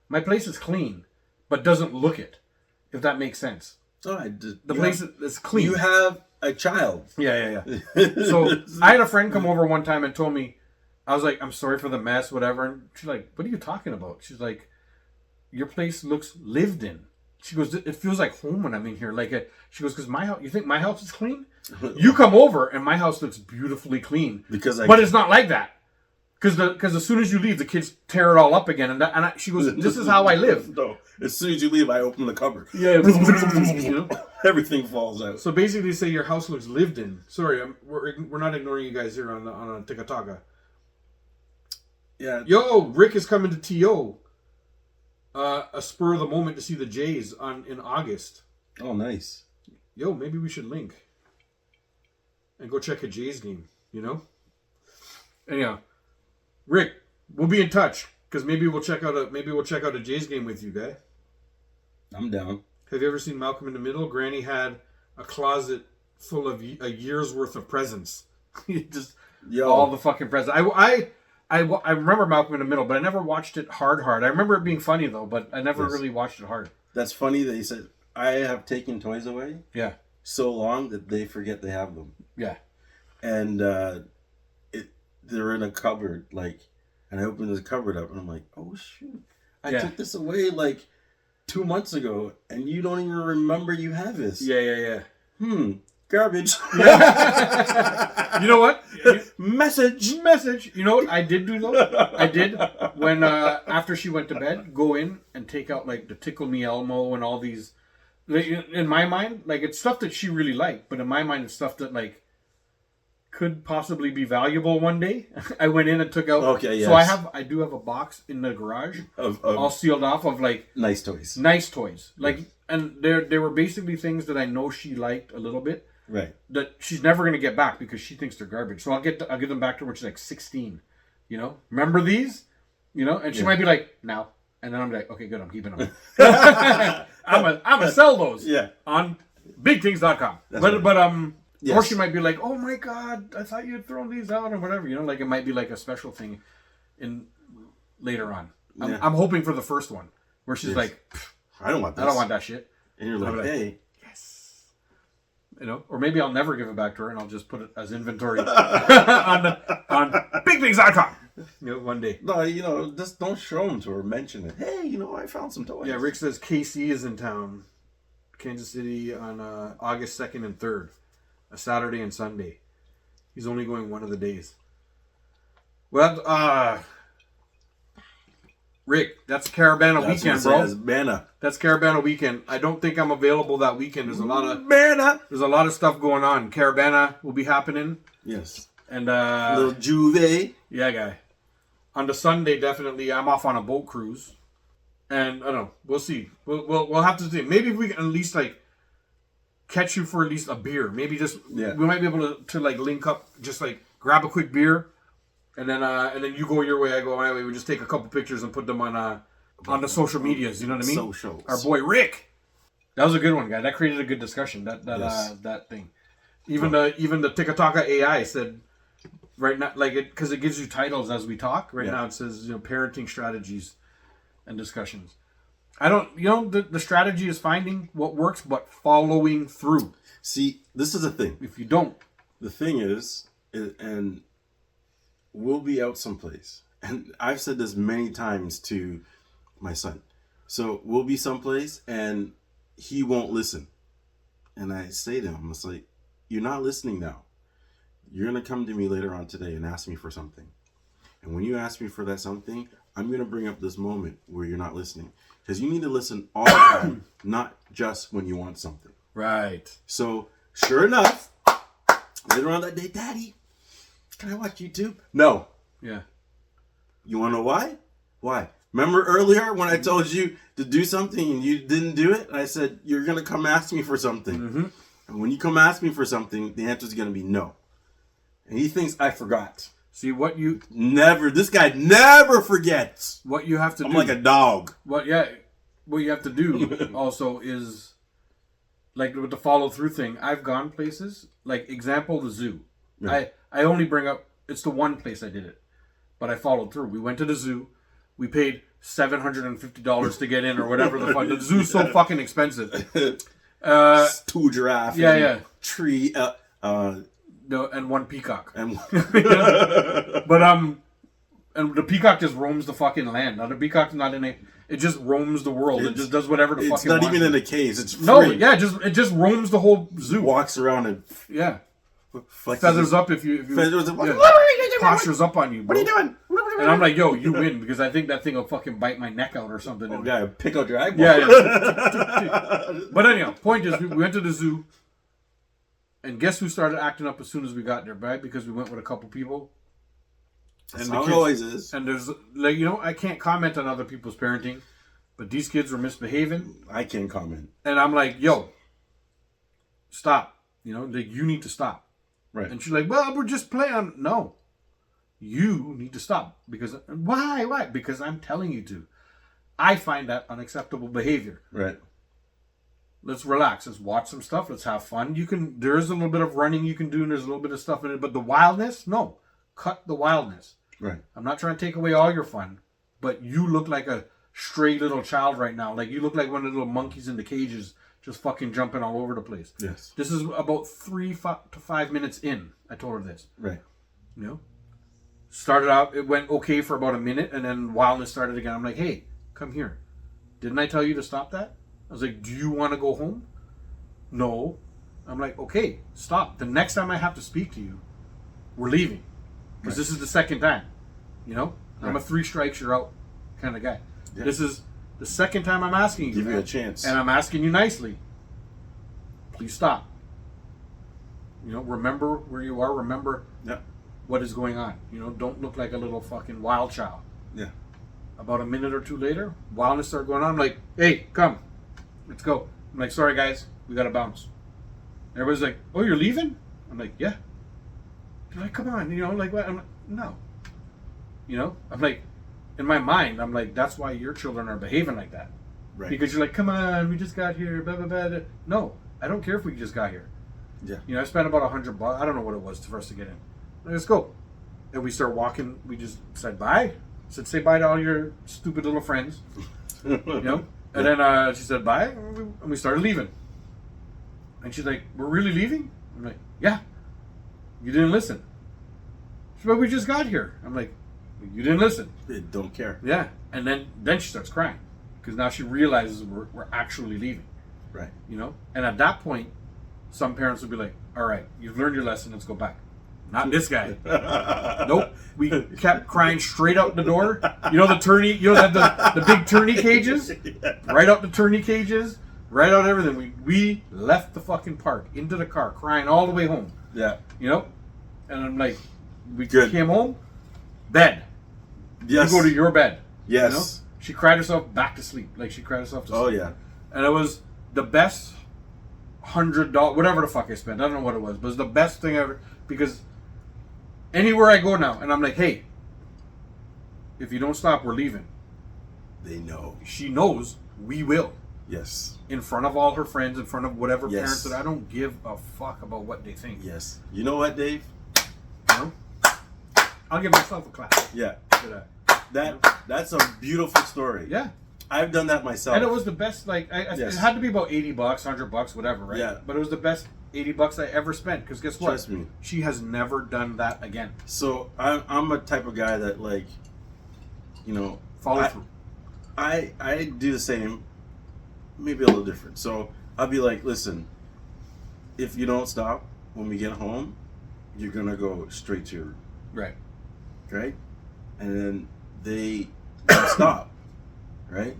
My place is clean, but doesn't look it. If that makes sense. The place is clean. You have a child. Yeah. So I had a friend come over one time and told me. I was like, I'm sorry for the mess, whatever. And she's like, what are you talking about? She's like, your place looks lived in. She goes, it feels like home when I'm in here. She goes, because my house, you think my house is clean? You come over and my house looks beautifully clean. But it's not like that. Because as soon as you leave, the kids tear it all up again. She goes, this is how I live. No, as soon as you leave, I open the cupboard. Yeah. Everything falls out. So basically say your house looks lived in. Sorry, we're not ignoring you guys here on a Tikataka. Yeah. Yo, Rick is coming to TO. A spur of the moment to see the Jays in August. Oh, nice. Yo, maybe we should link and go check a Jays game. Anyhow, Rick, we'll be in touch because maybe we'll check out a Jays game with you, guy. I'm down. Have you ever seen Malcolm in the Middle? Granny had a closet full of a year's worth of presents. Just all the fucking presents. I remember Malcolm in the Middle, but I never watched it hard. I remember it being funny, though, but I never really watched it hard. That's funny that you said, I have taken toys away so long that they forget they have them. Yeah. And they're in a cupboard, and I opened the cupboard up, and I'm like, oh, shoot. I took this away, 2 months ago, and you don't even remember you have this. Yeah. Garbage. You know what? Message. You know what I did do though? I did when after she went to bed, go in and take out the Tickle Me Elmo and all these. In my mind, it's stuff that she really liked, but in my mind, it's stuff that could possibly be valuable one day. I went in and took out. Okay, yes. So I do have a box in the garage of all sealed off of nice toys. Nice toys, and they were basically things that I know she liked a little bit. Right. That she's never going to get back because she thinks they're garbage. So I'll give them back to her when she's 16. Remember these? And she might be like, no. And then I'm like, okay, good, I'm keeping them. I'm gonna sell those. Yeah. On bigthings.com. Yes. Or she might be like, "Oh my God, I thought you had thrown these out," or whatever. You know, like it might be like a special thing in later on. I'm hoping for the first one where she's like, I don't want this. I don't want that shit. And you're like, hey. Yes. You know, or maybe I'll never give it back to her and I'll just put it as inventory on BigBigs.com. You know, one day. No, you know, just don't show them to her. Mention it. Hey, you know, I found some toys. Yeah, Rick says KC is in town, Kansas City, on August 2nd and 3rd, a Saturday and Sunday. He's only going one of the days. Well, Rick, that's Caravana weekend, bro. That's Caravana weekend. I don't think I'm available that weekend. There's a lot of stuff going on. Caravana will be happening. Yes. And little Juve. Yeah, guy. On the Sunday, definitely, I'm off on a boat cruise, and I don't know. We'll see. We'll have to see. Maybe if we can at least like catch you for at least a beer. Maybe just we might be able to like link up, just like grab a quick beer, and then you go your way, I go my way. We just take a couple pictures and put them on the social medias. You know what I mean? Socials. Our boy Rick. That was a good one, guy. That created a good discussion. That thing. Even the Tikataka AI said. Right now, like it, because it gives you titles as we talk. Right now, it says parenting strategies and discussions. I don't, the strategy is finding what works, but following through. See, this is the thing. If you don't, the thing is, and we'll be out someplace, and I've said this many times to my son. So we'll be someplace, and he won't listen, and I say to him, "It's like you're not listening now. You're going to come to me later on today and ask me for something. And when you ask me for that something, I'm going to bring up this moment where you're not listening. Because you need to listen all the time, not just when you want something." Right. So, sure enough, later on that day, "Daddy, can I watch YouTube?" No. Yeah. You want to know why? Why? Remember earlier when I told you to do something and you didn't do it? And I said, you're going to come ask me for something. Mm-hmm. And when you come ask me for something, the answer is going to be no. And he thinks I forgot. See This guy never forgets. What you have to do. I'm like a dog. What you have to do also is, like with the follow through thing, I've gone places, like example, the zoo. Yeah. I only bring up, it's the one place I did it, but I followed through. We went to the zoo. We paid $750 to get in or whatever the fuck. The zoo's so fucking expensive. 2 giraffe. Yeah. Tree. No, and 1 peacock. And but and the peacock just roams the fucking land. Now the peacock's not in it just roams the world. It just does whatever the fuck it wants. It's not even in a cage. It's free. No, yeah, it just roams the whole zoo. Walks around and feathers up if you feathers up. Postures up on you, bro. What are you doing? And I'm like, yo, you win because I think that thing will fucking bite my neck out or something. Oh, yeah, pick out your eyeball. Yeah. But anyhow, point is, we went to the zoo. And guess who started acting up as soon as we got there, right? Because we went with a couple people. That's how it always is. And there's, like, I can't comment on other people's parenting, but these kids were misbehaving. I can't comment. And I'm like, yo, stop. Like, you need to stop. Right. And she's like, well, we're just playing. No. You need to stop. Because, why? Why? Because I'm telling you to. I find that unacceptable behavior. Right. Let's relax. Let's watch some stuff. Let's have fun. There's a little bit of running you can do, and there's a little bit of stuff in it. But the wildness, no. Cut the wildness. Right. I'm not trying to take away all your fun, but you look like a stray little child right now. Like you look like one of the little monkeys in the cages, just fucking jumping all over the place. Yes. This is about 3 to 5 minutes in. I told her this. Right. Started out, it went okay for about a minute, and then wildness started again. I'm like, hey, come here. Didn't I tell you to stop that? I was like, do you want to go home? No. I'm like, okay, stop. The next time I have to speak to you, we're leaving. Because this is the second time. I'm a 3 strikes, you're out kind of guy. Yeah. This is the second time I'm asking you. Give you a chance. And I'm asking you nicely. Please stop. Remember where you are. Remember what is going on. Don't look like a little fucking wild child. Yeah. About a minute or two later, wildness started going on. I'm like, hey, come. Let's go. I'm like, sorry guys, we gotta bounce. Everybody's like, oh, you're leaving? I'm like, yeah. They're like, come on, like what? I'm like, no. I'm like, in my mind, I'm like, that's why your children are behaving like that. Right. Because you're like, come on, we just got here, blah, blah, blah. No, I don't care if we just got here. Yeah. You know, I spent about $100. I don't know what it was for us to get in. Let's go. And we start walking. We just said bye. Said say bye to all your stupid little friends. You know. And then she said bye, and we started leaving. And she's like, "We're really leaving?" I'm like, "Yeah." You didn't listen. She's like, "But we just got here." I'm like, "You didn't listen." They don't care. Yeah. And then she starts crying because now she realizes we're actually leaving. Right. You know. And at that point, some parents would be like, "All right, you've learned your lesson. Let's go back." Not this guy. Nope. We kept crying straight out the door. You know the tourney. You know the big tourney cages. Right out the tourney cages. Right out everything. We left the fucking park into the car, crying all the way home. Yeah. You know. And I'm like, we Good. came home. Bed. Yes. You go to your bed. Yes. You know? She cried herself back to sleep. Like she cried herself to sleep. Oh yeah. And it was the best $100, whatever the fuck I spent. I don't know what it was, but it was the best thing ever because anywhere I go now, and I'm like, hey, if you don't stop, we're leaving. They know. She knows we will. Yes. In front of all her friends, in front of whatever Yes. parents that I don't give a fuck about what they think. Yes. You know what, Dave? You know? I'll give myself a clap Yeah. for that. That's a beautiful story. Yeah. I've done that myself. And it was the best, like, Yes. it had to be about $80, $100, whatever, right? Yeah. But it was the best $80 I ever spent, because guess what? Trust me. She has never done that again. So I'm a type of guy that, like, you know, Follow through. I do the same, maybe a little different. So I'll be like, listen, if you don't stop when we get home, you're gonna go straight to your room, Right. right? And then they don't stop, right?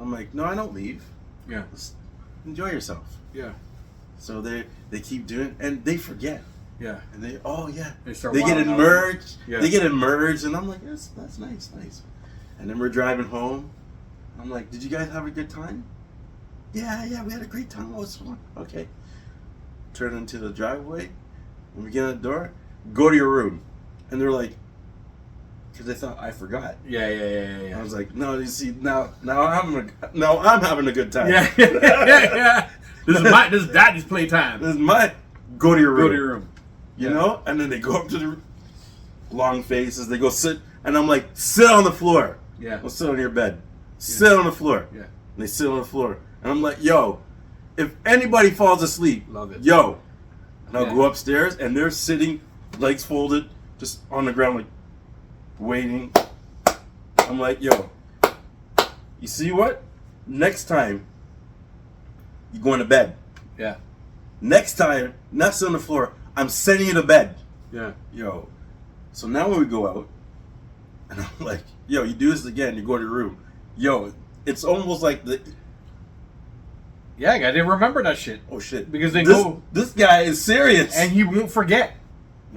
I'm like, no, I don't leave. Yeah. Just enjoy yourself. Yeah. So they keep doing, and they forget, Yeah. and they oh yeah, They start they get wilding out. immersed. Yeah. They get immersed, and I'm like, yes, that's nice. And then we're driving home. I'm like, did you guys have a good time? Yeah, we had a great time. Oh, it's fun. Okay. Turn into the driveway. When we get in the door, go to your room. And they're like, because they thought I forgot. Yeah. I was like, no, you see, now I'm having a good time. Yeah. This is daddy's playtime. This is my go to your room. Go to your room. You know? And then they go up to the long faces. They go sit, and I'm like, sit on the floor. Yeah. Don't sit on your bed. Sit on the floor. Yeah. And they sit on the floor. And I'm like, yo, if anybody falls asleep, Love it. yo. And I'll Yeah. go upstairs, and they're sitting, legs folded, just on the ground, like, waiting. I'm like, yo, you see what? Next time, you're going to bed. Yeah. Next time, not sit on the floor, I'm sending you to bed. Yeah. Yo. So now when we go out, and I'm like, yo, you do this again, you go to your room. Yo, it's almost like the Yeah, I didn't remember that shit. oh shit. Because they this, know, this guy is serious. and he won't forget.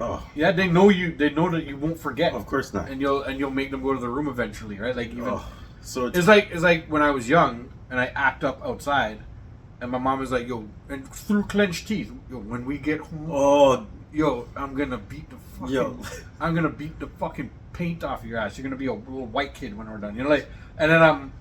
oh, Yeah, they know you. They know that you won't forget, of course not. and you'll make them go to the room eventually, right? Like even Oh, so it's like when I was young and I act up outside, and my mom was like, "Yo," and through clenched teeth, "Yo, when we get home, oh, yo, I'm gonna beat the fucking, Yo. I'm gonna beat the fucking paint off your ass. You're gonna be a little white kid when we're done." You know, like, and then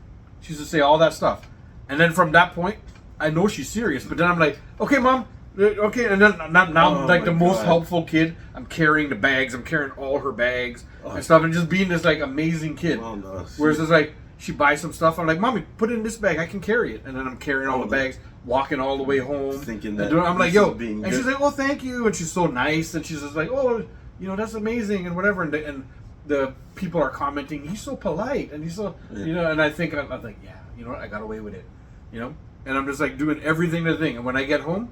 she used to say all that stuff, and then from that point, I know she's serious. But then I'm like, "Okay, mom." Okay, and then now Oh I'm like the my most God. helpful kid. I'm carrying the bags. I'm carrying all her bags Oh. and stuff, and just being this like amazing kid. well, no. Whereas it's like she buys some stuff. I'm like, "Mommy, put it in this bag. I can carry it." And then I'm carrying all Oh, the bags, walking all the way home. Thinking and that I'm like, this "Yo," is being and good. she's like, "Oh, thank you." And she's so nice, and she's just like, "Oh, you know, that's amazing," and whatever. And the people are commenting, "He's so polite," and he's so, Yeah. you know. And I think I'm like, yeah, you know what? I got away with it, you know. And I'm just like doing everything to the thing. And when I get home,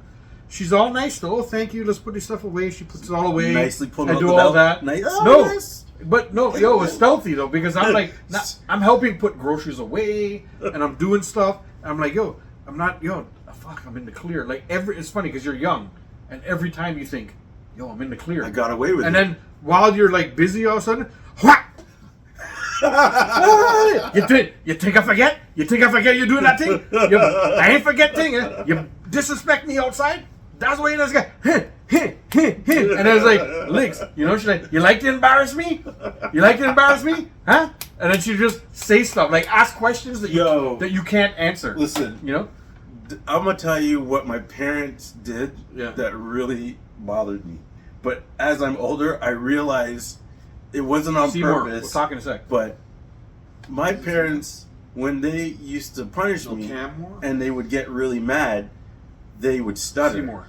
she's all nice though. "Oh, thank you. Let's put this stuff away." She puts it all away. Nicely put I out do the all belt. that. Nice. Oh, No, nice. but no, yo, it's stealthy though because I'm like, I'm helping put groceries away and I'm doing stuff. And I'm like, yo, I'm not, yo, fuck, I'm in the clear. Like it's funny because you're young, and every time you think, yo, I'm in the clear. I got away with and it. then while you're like busy, all of a sudden, whack! You think I forget? You think I forget you doing that thing? I ain't forgetting. You disrespect me outside? That's why you know this guy. And I was like, Licks, you know, she's like, "You like to embarrass me? You like to embarrass me? Huh?" And then she just say stuff, like ask questions that Yo. you can't answer. Listen. You know? I'm gonna tell you what my parents did Yeah. that really bothered me. But as I'm older, I realize it wasn't on Seymour, purpose. we'll talk in a sec. But my parents, when they used to punish me Cammore? and they would get really mad, they would stutter. Seymour.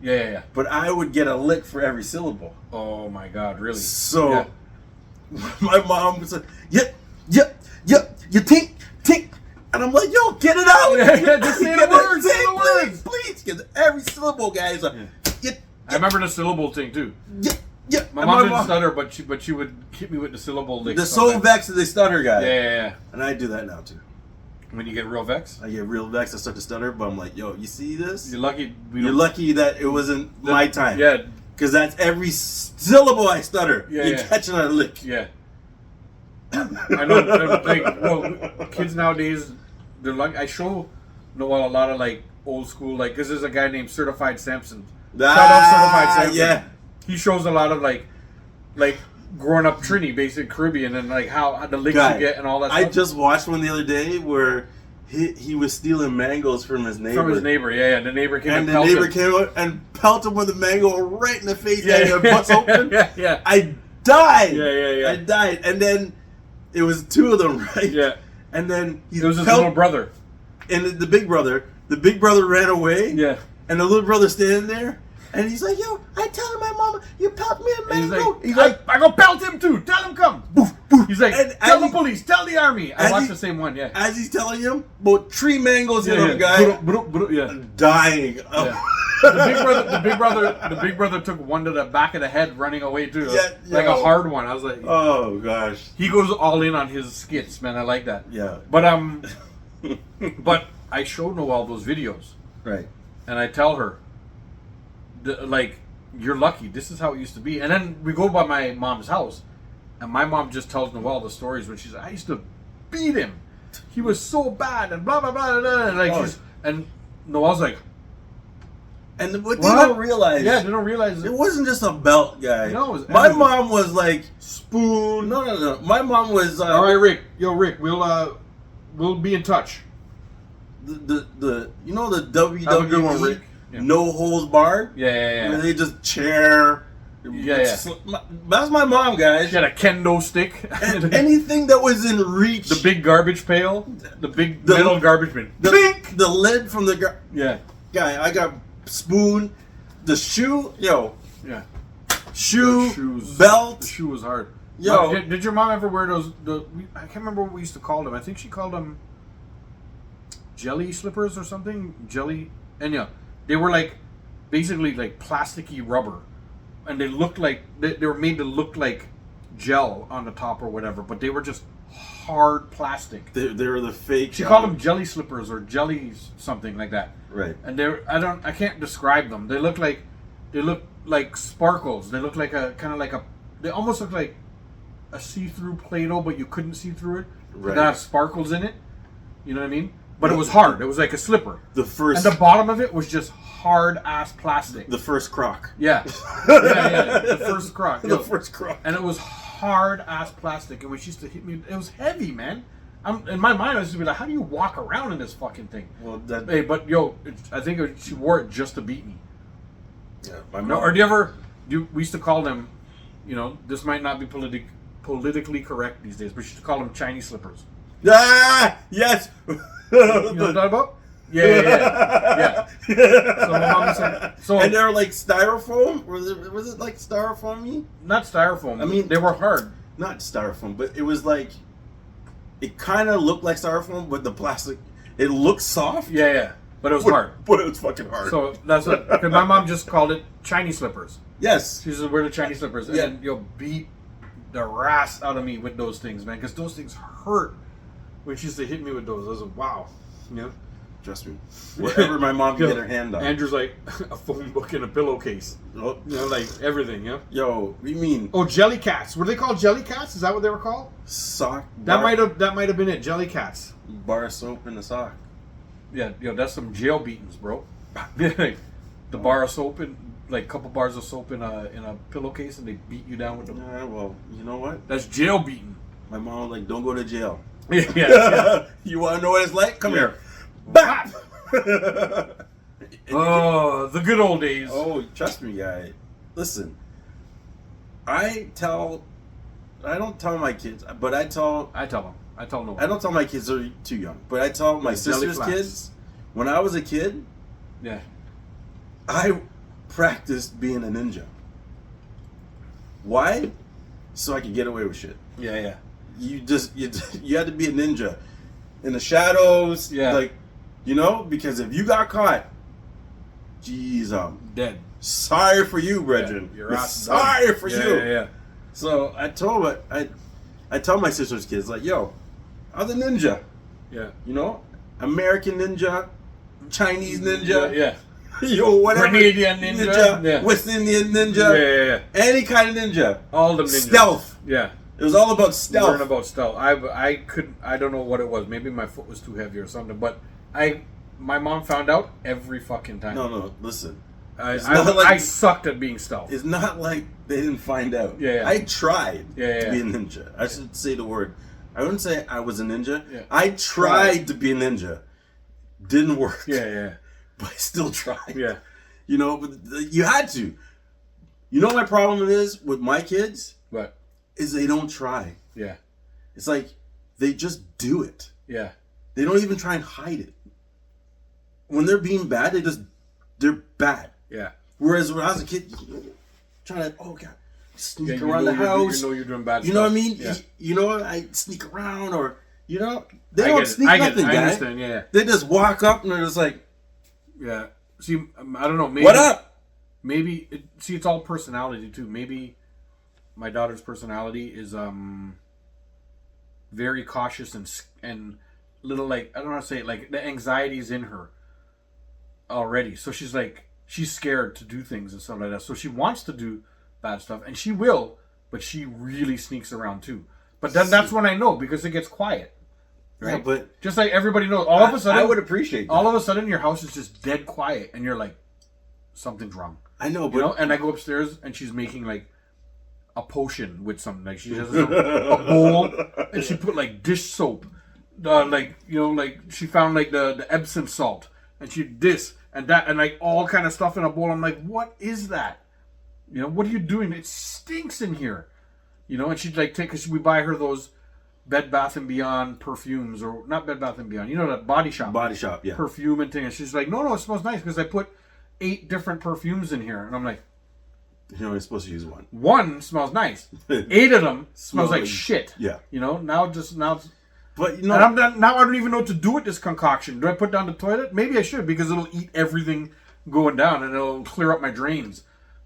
Yeah. But I would get a lick for every syllable. Oh my God, really? So Yeah. my mom was like, yep, you tink. And I'm like, yo, get it out. Yeah, just say the words, say the please, words. please. Because every syllable, guys, I remember the syllable thing too. yeah. My And mom didn't stutter, but she would hit me with the syllable. Like, The so vexed that they stutter guy. Yeah. And I do that now too. When you get real vexed, I get real vexed. I start to stutter, but I'm like, yo, you see this? you're lucky. You're lucky that it wasn't my time. Yeah, Because that's every syllable I stutter. Yeah, You're yeah. catching a lick. yeah. I know. Like, kids nowadays, they're like. I show Noel a lot of like old school, like, because there's a guy named Certified Samson. Shout out Certified Samson. Yeah. He shows a lot of like growing up Trini, basic Caribbean, and like how the licks Guy, you get and all that. I stuff. just watched one the other day where he was stealing mangoes from his neighbor. From his neighbor, yeah. The neighbor came And the pelted neighbor him. came up and pelted him with a mango right in the face. Yeah, Yeah, bust open. yeah. I died. Yeah. I died. And then it was two of them, right? Yeah. And then he It was his little brother. And the big brother ran away. Yeah. And the little brother standing there. And he's like, yo, I tell my mama, you pelt me a And mango. he's like, I go pelt him too. Tell him come. boof, boof. He's like, And tell as the he- police, tell the army. I as watched he- the same one, yeah. As he's telling him, about 3 mangoes in him, guy. Yeah. Dying. Yeah. The big brother took one to the back of the head running away too. Yeah, Like yo. a hard one. I was like, Oh, gosh. he goes all in on his skits, man. I like that. Yeah. But but I showed Noelle those videos, Right. and I tell her, like, you're lucky. This is how it used to be. And then we go by my mom's house, and my mom just tells Noelle the stories when she's like, I used to beat him. He was so bad, and blah blah blah blah. blah. And like, Oh. and Noelle's like, And what they what? don't realize, Yeah, they don't realize it wasn't just a belt, guy. No, it was my everything. mom was like, spoon. No. My mom was All right, Rick. Yo, Rick, we'll be in touch. the you know the Have a good one, WWE Rick. Yeah. no holds barred. Yeah. Where they just chair. Yeah. That's my mom, guys. She had a kendo stick. And anything that was in reach. The big garbage pail. The big The- metal garbage bin. the lid from the Yeah. guy. I got spoon. The shoe, Yeah. shoe, The shoes. belt. The shoe was hard. Yo. Did your mom ever wear those? I can't remember what we used to call them. I think she called them jelly slippers or something. Jelly, and yeah, they were like basically like plasticky rubber, and they looked like they were made to look like gel on the top or whatever, but they were just hard plastic. They were the fake. She called them jelly slippers or jellies, something like that. Right. And they're I can't describe them. They look like sparkles. They look like they almost look like a see-through Play-Doh, but you couldn't see through it. Right. It had sparkles in it. You know what I mean? But it was hard. It was like a slipper. The first. And the bottom of it was just hard ass plastic. The first croc. Yeah. Yeah. The first croc. The Yo. first croc. And it was hard ass plastic. And when she used to hit me, it was heavy, man. In my mind, I used to be like, how do you walk around in this fucking thing? Well, that. Hey, but yo, I think she wore it just to beat me. Yeah, my No, mom. or do you ever? We used to call them. You know, this might not be politically correct these days, but we used to call them Chinese slippers. Ah, yes. You know what I'm talking about? Yeah. So my mom used to, And they were like styrofoam. Was it like styrofoamy? not styrofoam. I mean- they were hard. Not styrofoam, but it was like. It kind of looked like styrofoam, but the plastic. It looked soft. Yeah. But it was hard. But it was fucking hard. So that's what. Because my mom just called it Chinese slippers. yes. She said, "Wear the Chinese slippers," and Yeah. then you'll beat the ras out of me with those things, man. Because those things hurt. When she used to hit me with those, I was like, "Wow," you know. Trust me. Wherever my mom can get her hand on. Andrew's like a phone book and a pillowcase. Oh, You know, like everything, yeah. yo, we mean Oh, jelly cats. Were they called jelly cats? Is that what they were called? sock. That might have been it. Jelly cats. bar soap in the sock. Yeah, that's some jail beatings, bro. The bar of soap and like a couple bars of soap in a pillowcase, and they beat you down with them. Yeah, well, you know what? That's jail beating. My mom was like, "Don't go to jail." Yeah. You want to know what it's like? Come Yeah. here. Bap. Oh, the good old days. Oh, trust me, guy. Listen, I don't tell my kids, but I tell them. I tell no one. I don't tell my kids they're too young, but I tell my sister's flats. kids. When I was a kid, Yeah. I practiced being a ninja. Why? So I could get away with shit. Yeah. You had to be a ninja in the shadows. Yeah. Like, because if you got caught, geez, Dead. sorry for you, brethren. Yeah, you're sorry for you. Yeah. So I told I tell my sister's kids, like, yo, I'm the ninja. Yeah. American ninja, Chinese ninja, Yeah. whatever. Canadian ninja. Yeah. West Indian ninja. Yeah. Any kind of ninja. All the ninjas. Stealth. Yeah. It was all about stealth. Learn about stealth. I don't know what it was. Maybe my foot was too heavy or something. But my mom found out every fucking time. No, listen. I sucked at being stealth. It's not like they didn't find out. Yeah. I tried Yeah. to be a ninja. I should say the word. I wouldn't say I was a ninja. Yeah. I tried to be a ninja. Didn't work. Yeah. But I still tried. Yeah. But you had to. My problem is with my kids But is they don't try. yeah. It's like they just do it. Yeah. They don't even try and hide it. When they're being bad, they're bad. Yeah. Whereas when I was a kid, trying to sneak Yeah, around the house. You're doing bad You know what I stuff. mean? Yeah. I sneak around or they I don't get it. sneak I get it. nothing, I guy. understand. Yeah. They just walk up and they're just like, Yeah. See, I don't know. Maybe, "What up?" Maybe it's all personality too. Maybe my daughter's personality is very cautious and little, like, I don't know how to say it, like the anxiety is in her already. So she's scared to do things and stuff like that. So she wants to do bad stuff and she will, but she really sneaks around too. But then that's when I know, because it gets quiet. Right? Yeah, but just like everybody knows, all of a sudden I would appreciate that. all of a sudden your house is just dead quiet and you're like, something's wrong. I know, but And I go upstairs and she's making like a potion with something. Like she has a bowl and she put like dish soap. Like she found like the Epsom salt and she this and that and like all kind of stuff in a bowl. I'm like, what is that? What are you doing? It stinks in here. And she'd like because we buy her those Bed Bath & Beyond perfumes, or not Bed Bath & Beyond, that Body Shop yeah. perfume and thing. And she's like, no, it smells nice because I put 8 different perfumes in here. And I'm like, You're only supposed to use one. One smells nice. 8 of them smells like Like- shit. Yeah. Now. But And I'm not, now I don't even know what to do with this concoction. Do I put down the toilet? Maybe I should, because it'll eat everything going down and it'll clear up my drains.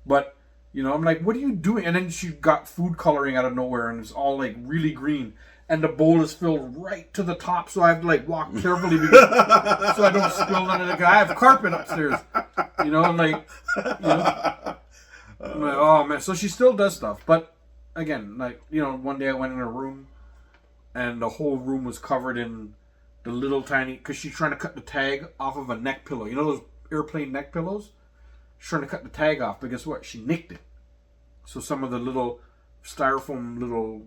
But I'm like, what are you doing? And then she got food coloring out of nowhere and it's all like really green. And the bowl is filled right to the top, so I have to like walk carefully so I don't spill none of it. I have carpet upstairs, I'm like, oh man. So she still does stuff, but again, like one day I went in her room, and the whole room was covered in the little tiny, because she's trying to cut the tag off of a neck pillow. Those airplane neck pillows? She's trying to cut the tag off, but guess what? She nicked it. So some of the little styrofoam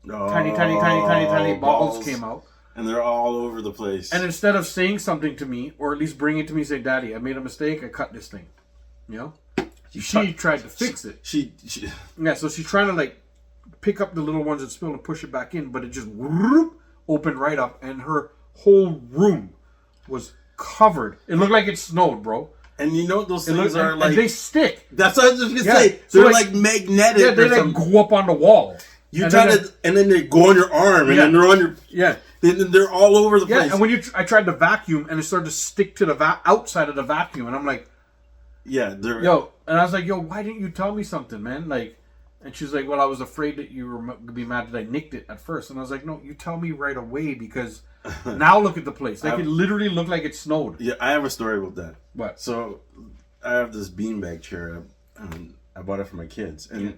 tiny balls came out. And they're all over the place. And instead of saying something to me, or at least bring it to me, say, Daddy, I made a mistake, I cut this thing. She tried to fix it. She Yeah, so she's trying to like pick up the little ones that spill and push it back in, but it just whoop, opened right up, and her whole room was covered. It looked like it snowed, bro. And those things are and like, they stick. that's what I was just gonna Yeah. say. So They're like- like magnetic. Yeah, they or like something. go up on the wall. You And try then to, and then they go on your arm, and Yeah. then they're on your. Yeah. Then they're all over the Yeah, place. and when I tried to vacuum, and it started to stick to the outside of the vacuum, and I'm like, yeah, they're. yo, and I was like, yo, why didn't you tell me something, man? Like, and she's like, well, I was afraid that you were gonna be mad that I nicked it at first, and I was like, no, you tell me right away, because now look at the place. Like, it literally looked like it snowed. Yeah, I have a story about that. What? So, I have this beanbag chair. I bought it for my kids, and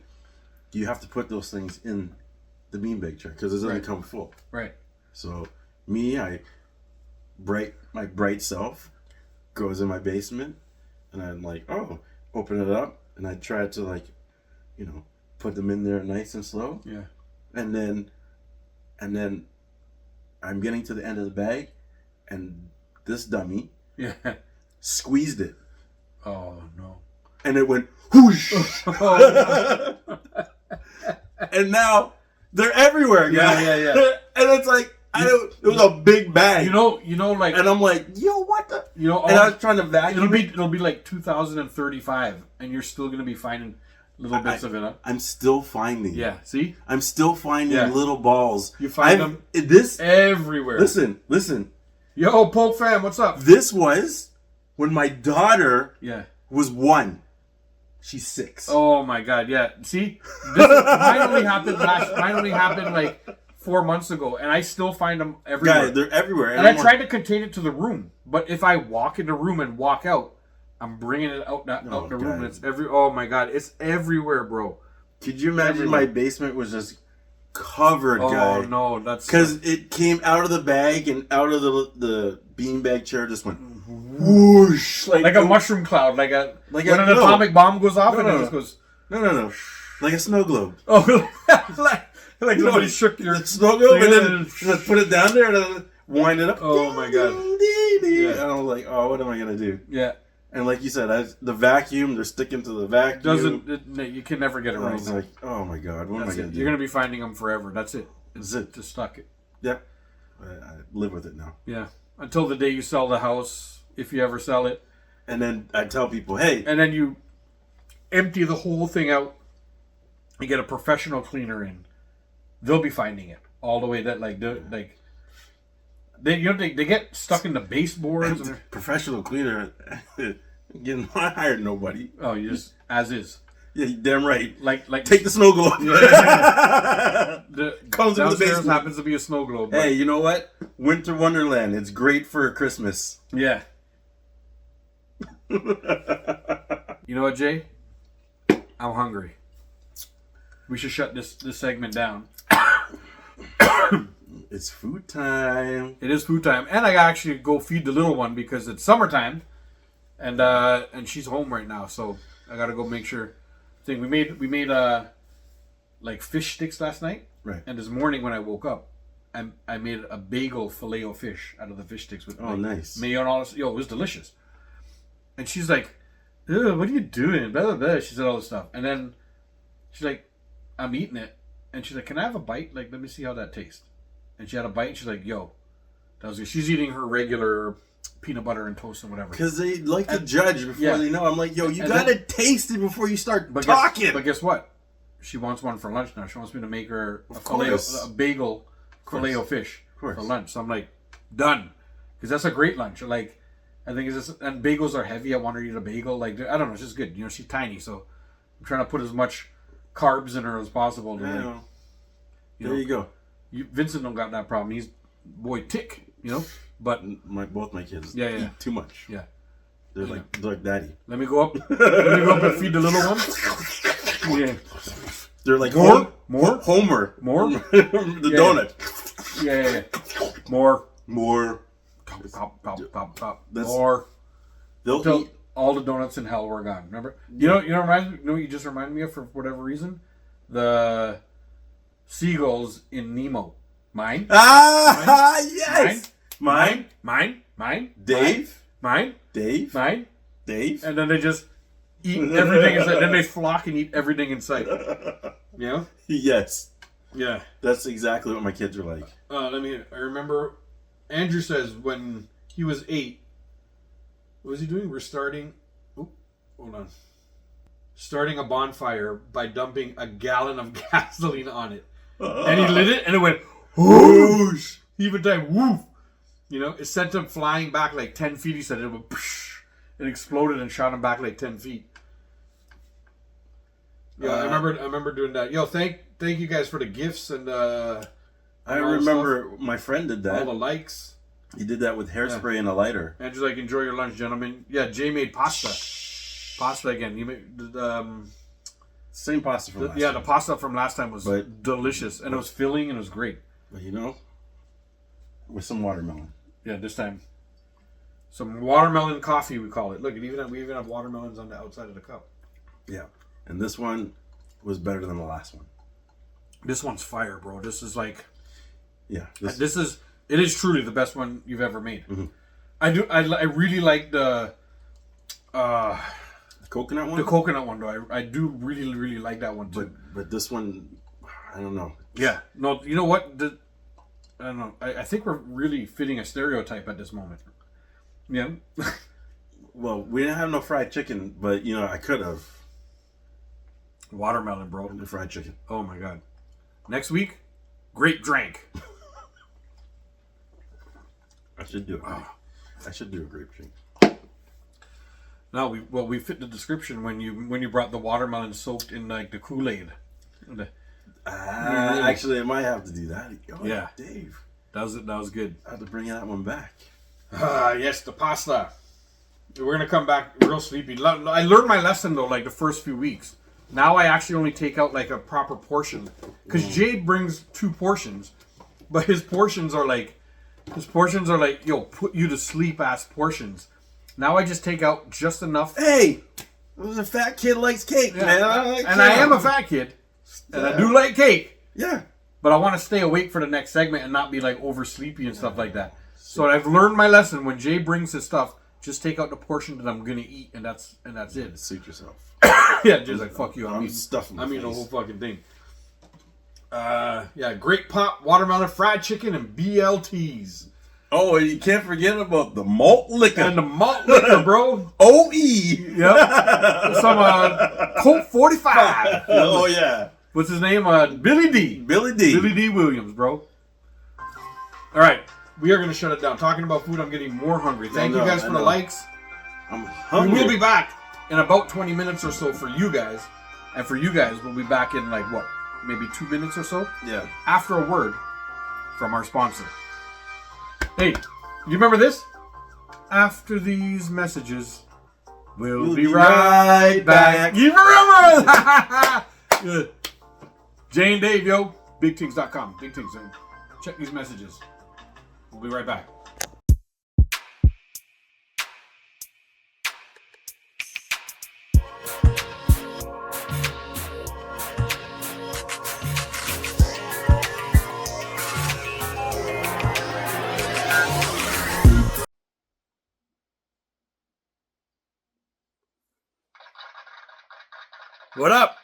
you have to put those things in the beanbag chair because it doesn't Right. come full. Right. So, my bright self goes in my basement, and I'm like, oh, open it up, and I try to like, put them in there nice and slow, Yeah. and then I'm getting to the end of the bag, and this dummy Yeah. squeezed it, Oh no. and it went whoosh. Oh, And now they're everywhere, guys. Yeah. And it's like it was a big bang. You know, like, and I'm like, yo, what the? all, And I was trying to vacuum. it'll be like 2035, and you're still gonna be finding little bits of it. Huh? I'm still finding. Yeah. See, I'm still finding Yeah. little balls. You find them This everywhere. listen. Yo, Poke fam, what's up? This was when my daughter Yeah. was 1. She's 6. Oh my God. Yeah. See, mine only happened like 4 months ago, and I still find them everywhere. Guys, they're everywhere. And I tried to contain it to the room, but if I walk in the room and walk out, I'm bringing it out the room. God. And it's oh my God, it's everywhere, bro. Could you imagine my basement was just covered, Oh guy? no, that's Because it came out of the bag and out of the beanbag chair, just went whoosh, like a mushroom cloud, like when an no. atomic bomb goes off and no, it no. just goes. No, like a snow globe. Oh, like somebody shook your Snow globe, and then just put it down there and then wind it up. Oh my God. Yeah. And I was like, oh, what am I gonna do? Yeah, And like you said, the vacuum, they're sticking to the vacuum. you can never get it And I right. was like, oh my God, what am I gonna do? You're gonna be finding them forever. That's it. That's it. Just stuck it. Yeah, I live with it now. Yeah, until the day you sell the house, if you ever sell it. And then I tell people, hey, And then you empty the whole thing out. You get a professional cleaner in. They'll be finding it all the way. That they get stuck in the baseboards. And professional cleaner, getting I hired nobody. oh, you just as is. Yeah, you're damn right. Like Take the snow globe. the Comes in the downstairs basement. happens to be a snow globe. but- Hey, you know what? Winter Wonderland. It's great for Christmas. Yeah. You know what, Jay? I'm hungry. We should shut this segment down. It's food time. It is food time, and I gotta actually go feed the little one because it's summertime, and she's home right now, so I gotta go make sure. Thing we made like fish sticks last night, Right. and this morning when I woke up, I made a bagel filet o fish out of the fish sticks with Nice. mayo and all this. Yo, it was delicious. And she's like, "Ew, what are you doing?" Blah blah blah. She said all this stuff, and then she's like, "I'm eating it," and she's like, "Can I have a bite? Like, let me see how that tastes." And she had a bite, and she's like, "Yo, that was good." She's eating her regular peanut butter and toast and whatever. Because they like to judge before they know. I'm like, yo, you And gotta taste it before you start talking. But guess what? She wants one for lunch now. She wants me to make her course. a bagel filet o fish course. for lunch. So I'm like, done, because that's a great lunch. Like, I think it's just, and bagels are heavy. I want her to eat a bagel. Like, I don't know, it's just good. You know, she's tiny, so I'm trying to put as much carbs in her as possible. To Yeah, like, there you go. Vincent don't got that problem. He's boy tick, you know. But Both my kids Yeah. eat too much. yeah, They're like daddy. let me go up. Let me go up and feed the little one. Yeah, They're like More? Homer. More? The donut. yeah. More. More. Pop. That's- More. They'll Till eat. all the donuts in hell were gone. Remember? You know what you just reminded me of for whatever reason? The seagulls in Nemo. Mine. Ah, yes. Mine. Dave. Mine. Dave. And then they just eat everything inside. Then they flock and eat everything in sight. Yeah? Yes. Yeah. That's exactly what my kids are like. I remember Andrew says when he was 8, what was he doing? We're starting. Hold on. Starting a bonfire by dumping a gallon of gasoline on it. And he lit it and it went whoosh. Even time, woof. You know, it sent him flying back like 10 feet. He said it went psh. It exploded and shot him back like 10 feet. Yeah, I remember doing that. Yo, thank you guys for the gifts and I remember my friend did all that. the likes. He did that with hairspray and a lighter. Andrew's like, enjoy your lunch, gentlemen. Yeah, Jay made pasta. Pasta again. You made Same pasta from last the time. pasta from last time was delicious and it was filling and it was great. But you know, with some watermelon. Yeah, this time some watermelon coffee we call it. Look, we even have watermelons on the outside of the cup. Yeah. And this one was better than the last one. This one's fire, bro. This is like Yeah. it is truly the best one you've ever made. Mm-hmm. I do. I really like the Coconut one. the coconut one though. I do really like that one too. But this one, I don't know. Yeah. No, you know what? I don't know. I think we're really fitting a stereotype at this moment. Yeah. Well, we didn't have no fried chicken, but you know I could have. Watermelon, bro. The fried chicken. Oh my god. Next week, grape drink. I should do it. I should do a grape drink. No, we fit the description when you brought the watermelon soaked in like the Kool-Aid. Actually, I might have to do that. Oh, Yeah. Dave. That was good. I have to bring that one back. Yes, the pasta. We're gonna come back real sleepy. I learned my lesson though, like the first few weeks. Now I actually only take out like a proper portion, because Jade brings 2 portions, but his portions are like yo, put you to sleep ass portions. Now I just take out just enough. Hey, who's a fat kid likes cake, man? I am a fat kid, and I do like cake. Yeah. But I want to stay awake for the next segment and not be like oversleepy and stuff like that. So I've learned my lesson. When Jay brings his stuff, just take out the portion that I'm gonna eat, and that's it. Suit yourself. Yeah, just like fuck you. I'm stuffing my I mean the face. whole fucking thing. Yeah, Great Pop, watermelon fried chicken, and BLTs. Oh, and you can't forget about the malt liquor. And the malt liquor, bro. OE. Yep. Some Colt 45. Oh, yeah. What's his name? Billy D. Billy D. Billy D. Williams, bro. All right, we are gonna shut it down. Talking about food, I'm getting more hungry. Thank you guys for the likes. I'm hungry. We will be back in about 20 minutes or so for you guys, and for you guys, we'll be back in like what, maybe 2 minutes or so. Yeah. After a word from our sponsor. Hey, you remember this? After these messages, we'll be right back. You remember? Good. Jay and Dave, yo. BigTings.com. Big Tings. Check these messages. We'll be right back. What up?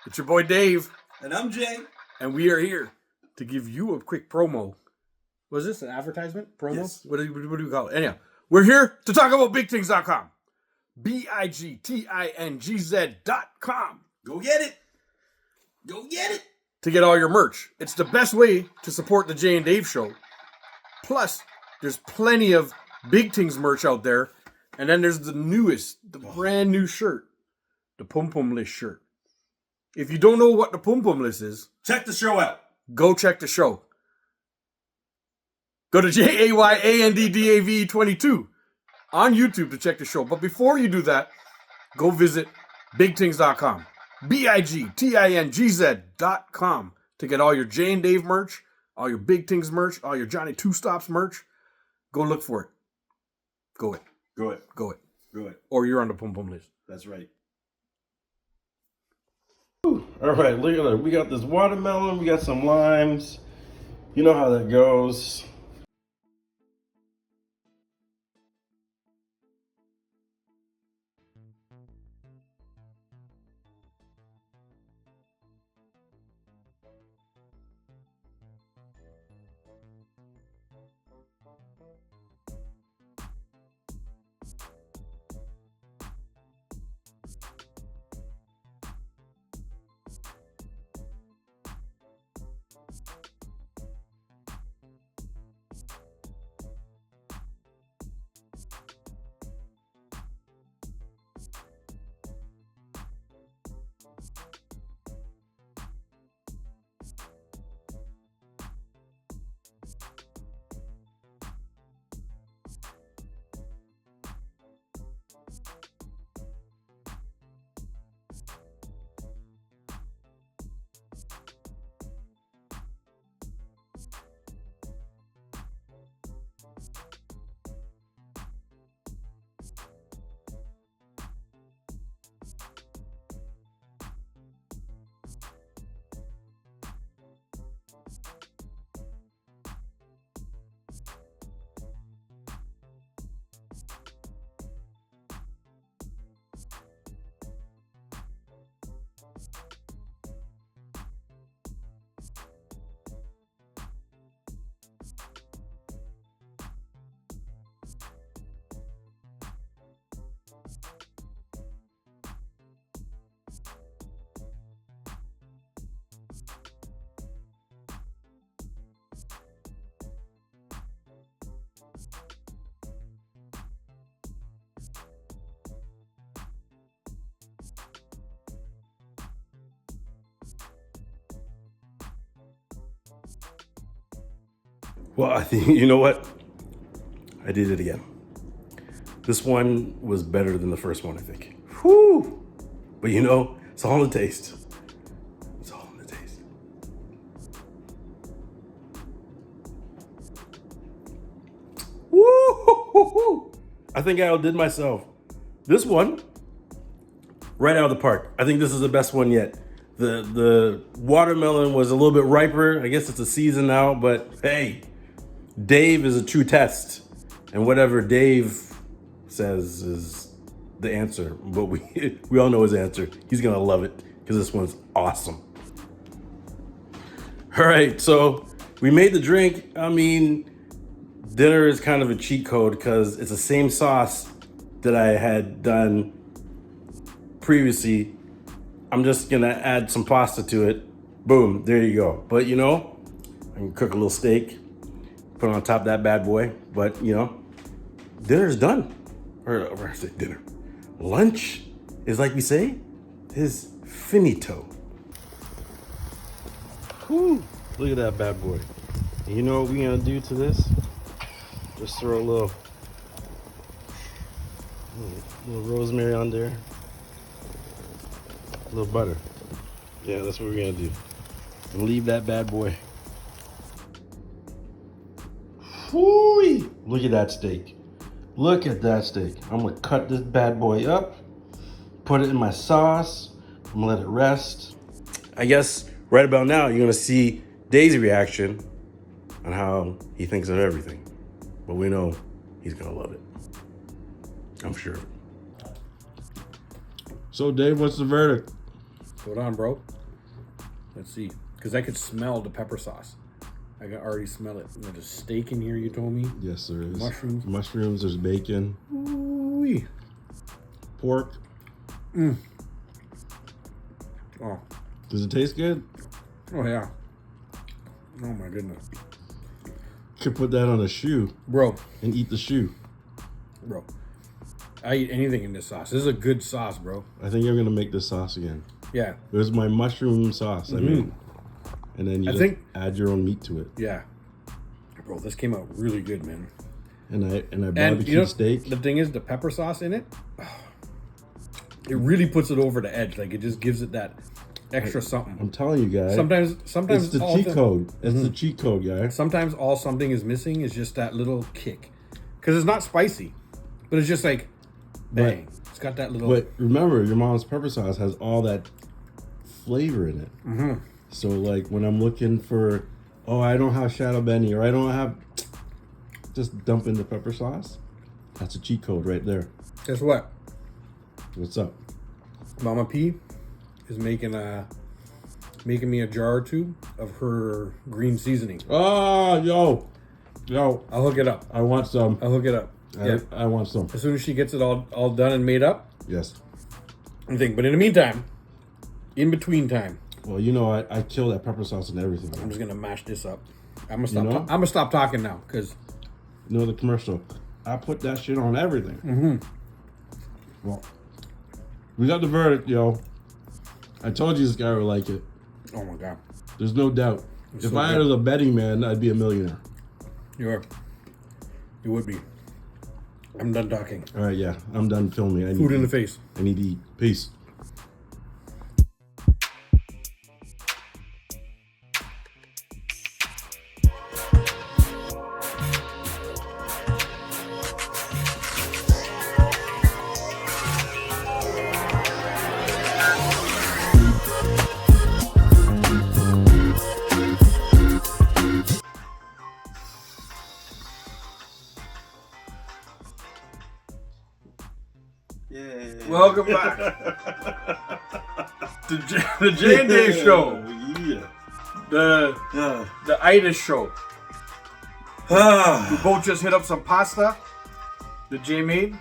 It's your boy Dave, And I'm Jay. and we are here to give you a quick promo. Was this an advertisement? Promo? Yes. What do you call it? Anyhow, we're here to talk about BigTings.com. BigTingz.com. Go get it. Go get it. To get all your merch. It's the best way to support the Jay and Dave show. Plus, there's plenty of Big Tings merch out there. And then there's the brand new shirt. The Pum Pum List shirt. If you don't know what the Pum Pum List is, Check the show out. go check the show. Go to JAYANDDAV 22 on YouTube to check the show. But before you do that, go visit BigTings.com. BigTingz.com to get all your Jay and Dave merch, all your Big Tings merch, all your Johnny Two Stops merch. Go look for it. Go it. Go it. Go it. Go it. Or you're on the Pum Pum List. That's right. All right, look at that. We got this watermelon. We got some limes. You know how that goes. Well, I think, you know what? I did it again. This one was better than the first one, I think. Whew! But you know, it's all in the taste. It's all in the taste. Woo! I think I outdid myself. This one, right out of the park. I think this is the best one yet. The watermelon was a little bit riper. I guess it's a season now, but hey, Dave is a true test. And whatever Dave says is the answer. But we all know his answer. He's gonna love it because this one's awesome. All right, so we made the drink. I mean, dinner is kind of a cheat code because it's the same sauce that I had done previously. I'm just gonna add some pasta to it. Boom, there you go. But you know, I can cook a little steak, put it on top of that bad boy. But you know, dinner's done. Or I say dinner. Lunch is, like we say, is finito. Whew, look at that bad boy. And you know what we're gonna do to this? Just throw a little rosemary on there. A little butter. Yeah, that's what we're gonna do. And leave that bad boy. Whoo! Look at that steak. Look at that steak. I'm gonna cut this bad boy up, put it in my sauce. I'm gonna let it rest. I guess right about now you're gonna see Dave's reaction on how he thinks of everything. But we know he's gonna love it. I'm sure. So Dave, what's the verdict? Hold on, bro. Let's see. Because I could smell the pepper sauce. I can already smell it. There's a steak in here, you told me. Yes, there is. Mushrooms. Mushrooms, there's bacon. Ooh-wee. Pork. Oh. Does it taste good? Oh, yeah. Oh, my goodness. Could put that on a shoe. Bro. And eat the shoe. Bro. I eat anything in this sauce. This is a good sauce, bro. I think you're gonna make this sauce again. Yeah. It was my mushroom sauce I made. And then you add your own meat to it. Yeah. Bro, this came out really good, man. And I barbecue steak. The thing is, the pepper sauce in it, it really puts it over the edge. Like, it just gives it that extra something. I'm telling you guys. Sometimes it's the cheat code. It's the cheat code, guys. Sometimes all something is missing is just that little kick. Because it's not spicy, but it's just like, bang. It's got that little... But remember, your mom's pepper sauce has all that flavor in it. So, like, when I'm looking for, oh, I don't have Shadow Benny, or I don't have... Just dump in the pepper sauce. That's a cheat code right there. Guess what? What's up? Mama P is making me a jar or two of her green seasoning. Oh, yo. I'll hook it up. I want some. I'll hook it up. I want some. As soon as she gets it all done and made up. Yes. I think. But in the meantime, in between time. Well, you know, I kill that pepper sauce and everything. I'm just gonna mash this up. I'm gonna stop talking now because. You know the commercial. I put that shit on everything. Well, we got the verdict, yo. I told you this guy would like it. Oh my god. There's no doubt. If so I was a betting man, I'd be a millionaire. You are. You would be. I'm done talking. All right, yeah. I'm done filming. Food in the face. I need to eat. Peace. Welcome back to the Jay and Dave show. Yeah. The itis show. We both just hit up some pasta that Jay made.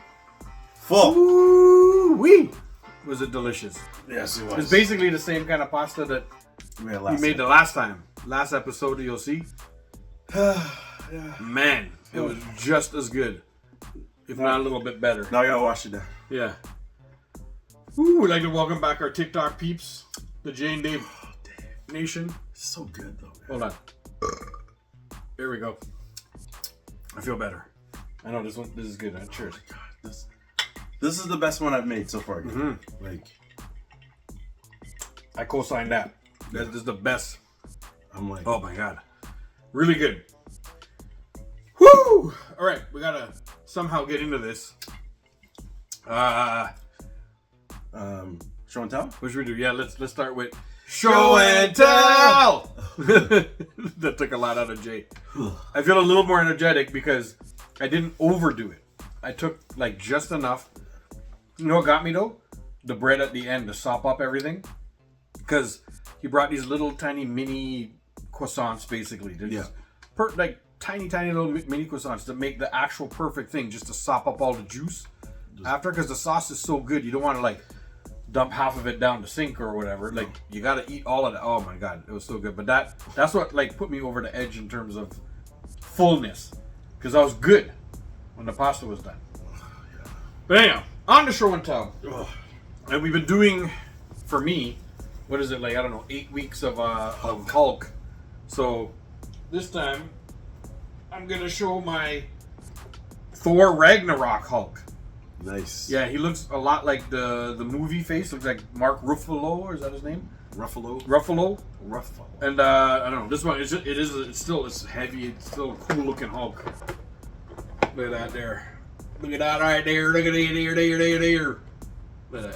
Full. Ooh-wee. Was it delicious? Yes, it was. It's basically the same kind of pasta that we made the last time. Last episode that you'll see. Man, it was just as good. If not a little bit better. Now I gotta wash it down. Yeah. Ooh, we'd like to welcome back our TikTok peeps, the Jay and Dave Nation. So good though. Hold on. Here we go. I feel better. I know this is good. Cheers. This is the best one I've made so far. Like, I co-sign that. This is the best. I'm like, Oh my god, really good. Woo! All right, we gotta somehow get into this. show and tell. What should we do? Yeah, let's start with Show and tell. That took a lot out of Jay. I feel a little more energetic because I didn't overdo it. I took like just enough. You know what got me though? The bread at the end to sop up everything. Because he brought these little tiny mini croissants basically. They're just like tiny little mini croissants to make the actual perfect thing, just to sop up all the juice after. Because the sauce is so good, you don't want to like dump half of it down the sink or whatever. Like you got to eat all of it. Oh my god, it was so good. But that's what like put me over the edge in terms of fullness, because I was good when the pasta was done. But anyhow, on to show and tell. And we've been doing, for me, what is it, like, I don't know, 8 weeks of Hulk. So this time I'm gonna show my Thor Ragnarok Hulk. Nice. Yeah, he looks a lot like the movie face. Looks like Mark Ruffalo, or is that his name? Ruffalo. And I don't know. This one it's heavy. It's still a cool looking Hulk. Look at that there. Look at that right there. Look at it there. Look at that.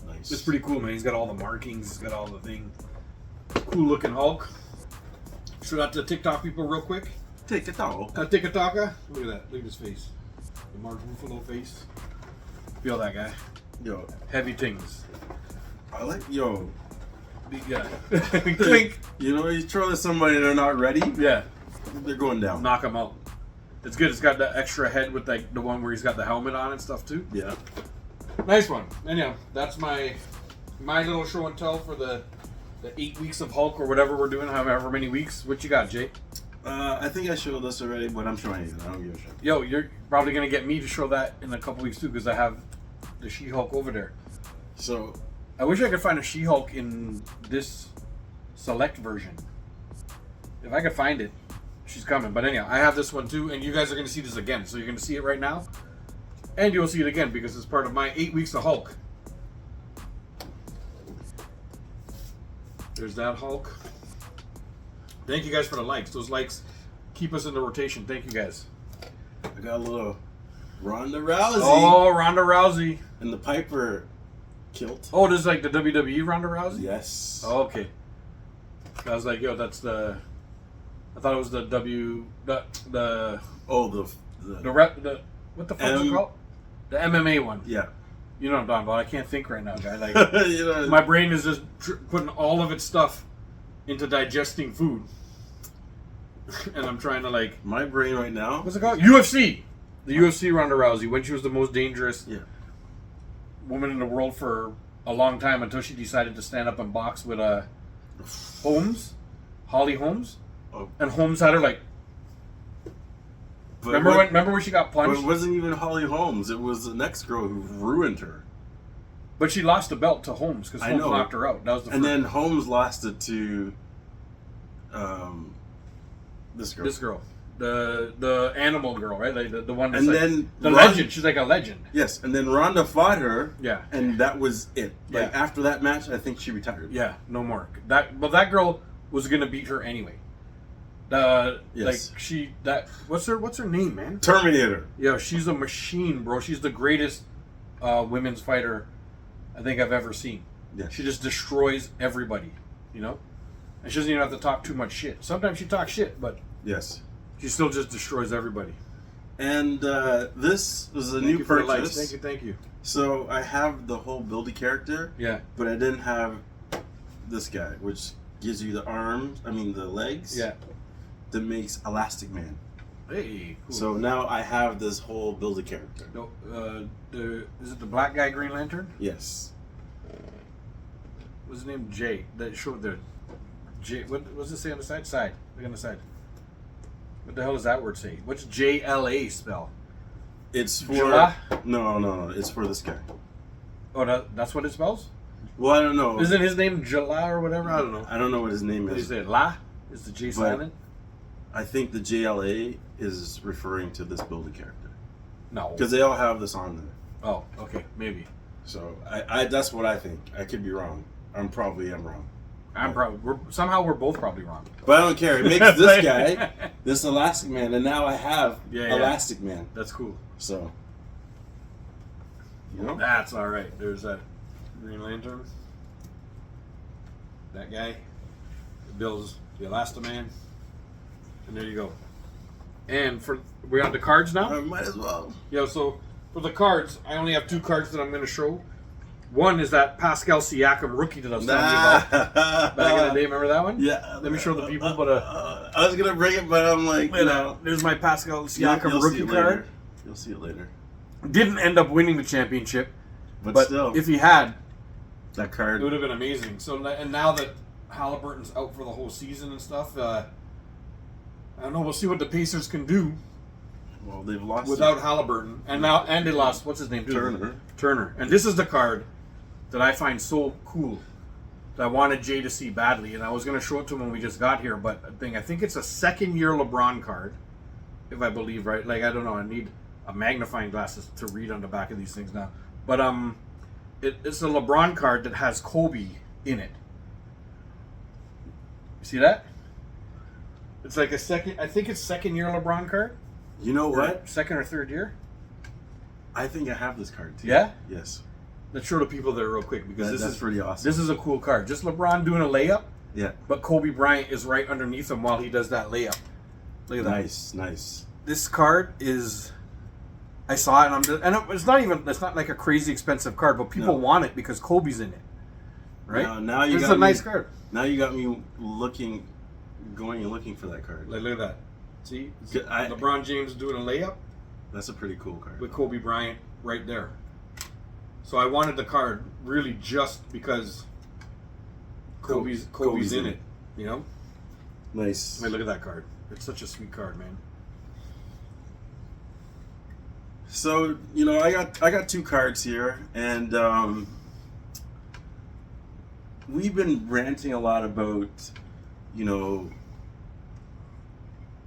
Nice. It's pretty cool, man. He's got all the markings. He's got all the thing. Cool looking Hulk. Shout out to TikTok people real quick. Take it out. TikToker. Look at that. Look at his face. The Mark Ruffalo face. Feel that guy. Yo, Heavy things. I like Yeah. Clink. You know, you throw at somebody and they're not ready, Yeah. they're going down. Knock him out. It's good. It's got the extra head with like the one where he's got the helmet on and stuff too. Yeah. Nice one. Anyhow, that's my little show and tell for the 8 weeks of Hulk or whatever we're doing, however many weeks. What you got, Jay? I think I showed this already, but I'm showing you. I don't give a shit. Yo, you're probably gonna get me to show that in a couple weeks too, because I have the She-Hulk over there. So, I wish I could find a She-Hulk in this select version. If I could find it, she's coming. But anyhow, I have this one too, and you guys are gonna see this again. So you're gonna see it right now, and you'll see it again because it's part of my 8 weeks of Hulk. There's that Hulk. Thank you guys for the likes. Those likes keep us in the rotation. Thank you guys. I got a little Ronda Rousey Oh, Ronda Rousey. in the Piper kilt. Oh, this is like the WWE Ronda Rousey? Yes. Oh, okay. I was like, yo, that's the... I thought it was the Oh, what the fuck is it called? The MMA one. Yeah. You know what I'm talking about. I can't think right now, guy. Like, You know, my brain is just putting all of its stuff into digesting food. And I'm trying to like... my brain right now. What's it called? UFC! The UFC Ronda Rousey, when she was the most dangerous woman in the world for a long time, until she decided to stand up and box with Holly Holmes. Oh. And Holmes had her like... But Remember when she got But punched? it wasn't even Holly Holmes. It was the next girl who ruined her. But she lost the belt to Holmes because I Holmes know. knocked her out. That was the And first. then Holmes lost it to this girl. This girl, the animal girl, right? Like the one that's And like, then the legend. She's like a legend. Yes, and then Ronda fought her. Yeah. And that was it. Like Yeah. after that match, I think she retired. Yeah, no more. That girl was gonna beat her anyway. Yes. Like what's her name, man? Terminator. Yeah, she's a machine, bro. She's the greatest women's fighter I think I've ever seen. Yeah. She just destroys everybody, you know? And she doesn't even have to talk too much shit. Sometimes she talks shit, but Yes. she still just destroys everybody. And this was a Thank new you for the likes. purchase. Thank you. So I have the whole buildy character, Yeah. but I didn't have this guy, which gives you the arms. I mean the legs. Yeah. That makes Elastic Man. Hey, cool. So now I have this whole buildy character. No, is it the black guy Green Lantern? Yes. What's his name? Jay. That showed the J. What does it say on the side? Side. Look on the side. What the hell does that word say? What's JLA spell? It's for Jala? no. It's for this guy. Oh, that's what it spells? Well, I don't know. Isn't his name Jala or whatever? I don't know. I don't know what his name What do you is. say? La? Is the J silent? I think the JLA is referring to this building character No. because they all have this on there. Oh, okay, maybe. So I that's what I think. I could be wrong. I'm probably wrong. I'm probably we're both probably wrong. But I don't care. It makes this guy this Elastic Man, and now I have Yeah, yeah. Elastic Man. That's cool. So you know, That's all right. There's that Green Lantern. That guy. Bill's the Elastoman. And there you go. And we're on the cards now? I might as well. Yeah, so for the cards, I only have 2 cards that I'm going to show. One is that Pascal Siakam rookie that I was telling you about back in the day. Remember that one? Yeah. Let me show the people. But I was gonna bring it, but I'm like, no. there's my Pascal You'll Siakam see rookie it card. later. You'll see it later. Didn't end up winning the championship, But, but still, if he had, that it card. would have been amazing. So and now that Halliburton's out for the whole season and stuff, I don't know. We'll see what the Pacers can do Well, they've lost without Halliburton, and they lost. What's his name? too? Turner. And this is the card that I find so cool that I wanted Jay to see badly, and I was going to show it to him when we just got here. But I think it's a second-year LeBron card, if I believe right. Like I don't know. I need a magnifying glasses to read on the back of these things now. But it's a LeBron card that has Kobe in it. You see that? It's like a second. I think it's second-year LeBron card. You know what? Second or third year? I think I have this card too. Yeah? Yes. Let's show the people there real quick because this That's is pretty awesome. this is a cool card. Just LeBron doing a layup, Yeah. but Kobe Bryant is right underneath him while he does that layup. Look at that. Nice. This card is. I saw it, and it's not like a crazy expensive card, but people No. want it because Kobe's in it, right? Now you This is got a nice me, card. Now you got me going and looking for that card. Like, look at that. See, I- LeBron James doing a layup That's a pretty cool card. with Kobe Bryant right there. So I wanted the card really just because Kobe's in it. You know. Nice. Wait, look at that card. It's such a sweet card, man. So I got 2 cards here, and we've been ranting a lot about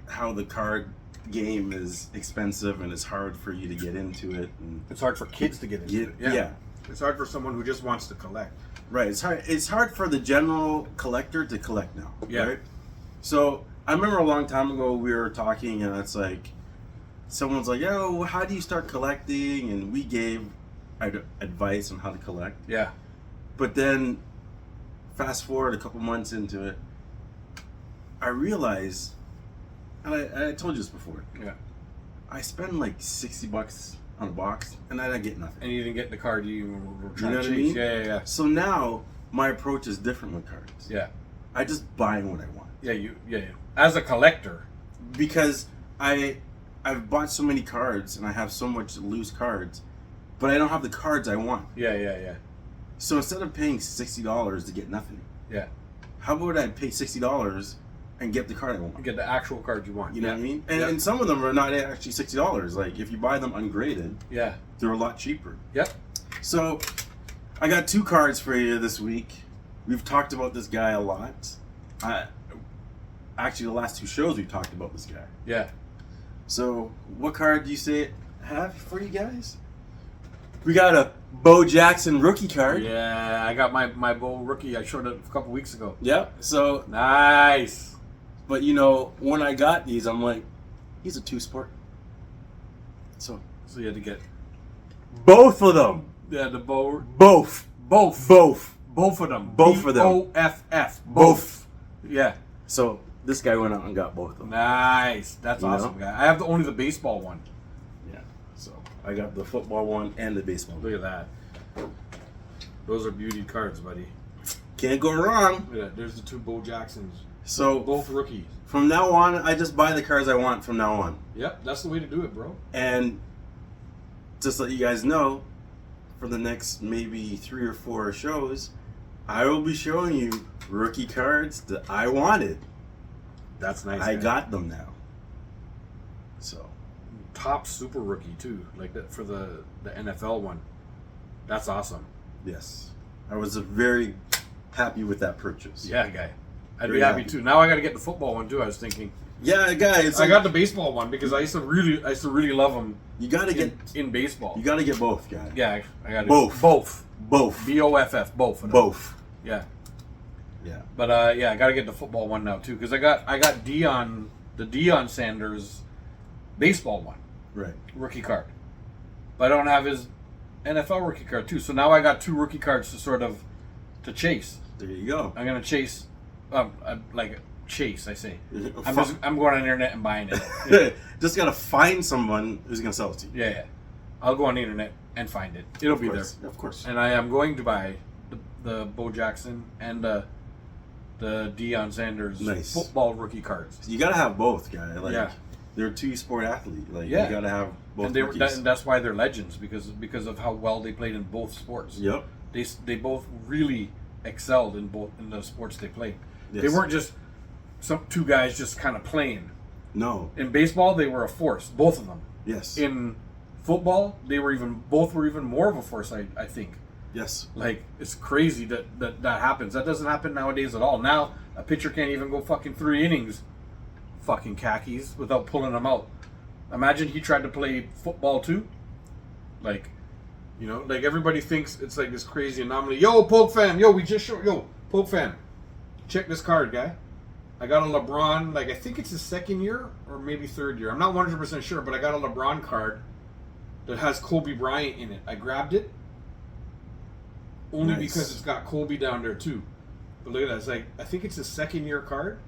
how the card game is expensive and it's hard for you to get into it. And It's hard for kids to get into it. yeah. It's hard for someone who just wants to collect. Right. It's hard for the general collector to collect now. Yeah. Right? So I remember a long time ago we were talking, and it's like someone's like, "Yo, how do you start collecting?" And we gave advice on how to collect. Yeah. But then, fast forward a couple months into it, I realized, and I told you this before, Yeah. I spend like $60 on a box, and I didn't get nothing. And you didn't get the card you were You trying know to what I chase. mean? Yeah. So now my approach is different with cards. Yeah. I just buy what I want. Yeah. As a collector. Because I've bought so many cards and I have so much loose cards, but I don't have the cards I want. Yeah. So instead of paying $60 to get nothing, Yeah. how about I pay $60 and get the card I want? You get the actual card you want. You know what I mean? And, Yeah. and some of them are not actually $60. Like if you buy them ungraded, Yeah. they're a lot cheaper. Yep. So I got 2 cards for you this week. We've talked about this guy a lot. Actually, the last 2 shows we talked about this guy. Yeah. So, what card do you say I have for you guys? We got a Bo Jackson rookie card. Yeah. I got my Bull rookie. I showed it a couple weeks ago. Yep. So, Nice. but when I got these, I'm like, he's a 2-sport. So So you had to get. both of them. Yeah, the Bull. Both. Both. Both. Both of them. Both of them. BOFF. Both. Yeah. So this guy went out and got both of them. Nice. That's You awesome, know? guy. I have only the baseball one. Yeah. So I got the football one and the baseball one. Look at that. Those are beauty cards, buddy. Can't go wrong. Look at that. There's the 2 Bo Jacksons. So Both rookies. from now on, I just buy the cards I want from now on. Yep, that's the way to do it, bro. And just to let you guys know, for the next maybe 3 or 4 shows, I will be showing you rookie cards that I wanted. That's nice. I man. got them now. So top super rookie too, like that for the NFL one. That's awesome. yes, I was very happy with that purchase. Yeah, guy. I'd Very be happy happy. too. Now I got to get the football one too. I was thinking. Yeah, guys. I got the baseball one because I used to really love them You gotta get. in baseball. You gotta get both, guy. Yeah, I got Both. Both. Both. BOFF. Both. of them. Both. Yeah. Yeah. But yeah, I got to get the football one now too because I got the Deion Sanders baseball one Right. rookie card, but I don't have his NFL rookie card too. So now I got 2 rookie cards to chase. There you go. I'm gonna chase, like chase. I say. Fuck. I'm going on the internet and buying it. Just gotta find someone who's gonna sell it to you. Yeah. I'll go on the internet and find it. It'll be there. Of course. And I am going to buy the Bo Jackson and the Deion Sanders Nice. football rookie cards. You gotta have both, guy. Like, Yeah. they're a 2-sport athlete. Like, Yeah. you gotta have both And rookies. and that's why they're legends because of how well they played in both sports. Yep. They both really excelled in the sports they played. Yes. They weren't just some 2 guys just kind of playing. No. In baseball, they were a force, both of them. Yes. In football, both were even more of a force. I think. Yes. Like, it's crazy that happens. That doesn't happen nowadays at all. Now a pitcher can't even go fucking 3 innings, fucking khakis, without pulling them out. Imagine he tried to play football too. Like, like everybody thinks it's like this crazy anomaly. Yo, Poke fam, yo, we just showed, yo, Poke fam, check this card, guy. I got a LeBron, like I think it's his 2nd year or maybe 3rd year. I'm not 100% sure, but I got a LeBron card that has Kobe Bryant in it. I grabbed it only Nice. because it's got Kobe down there too. But look at that, it's like I think it's his 2nd year card,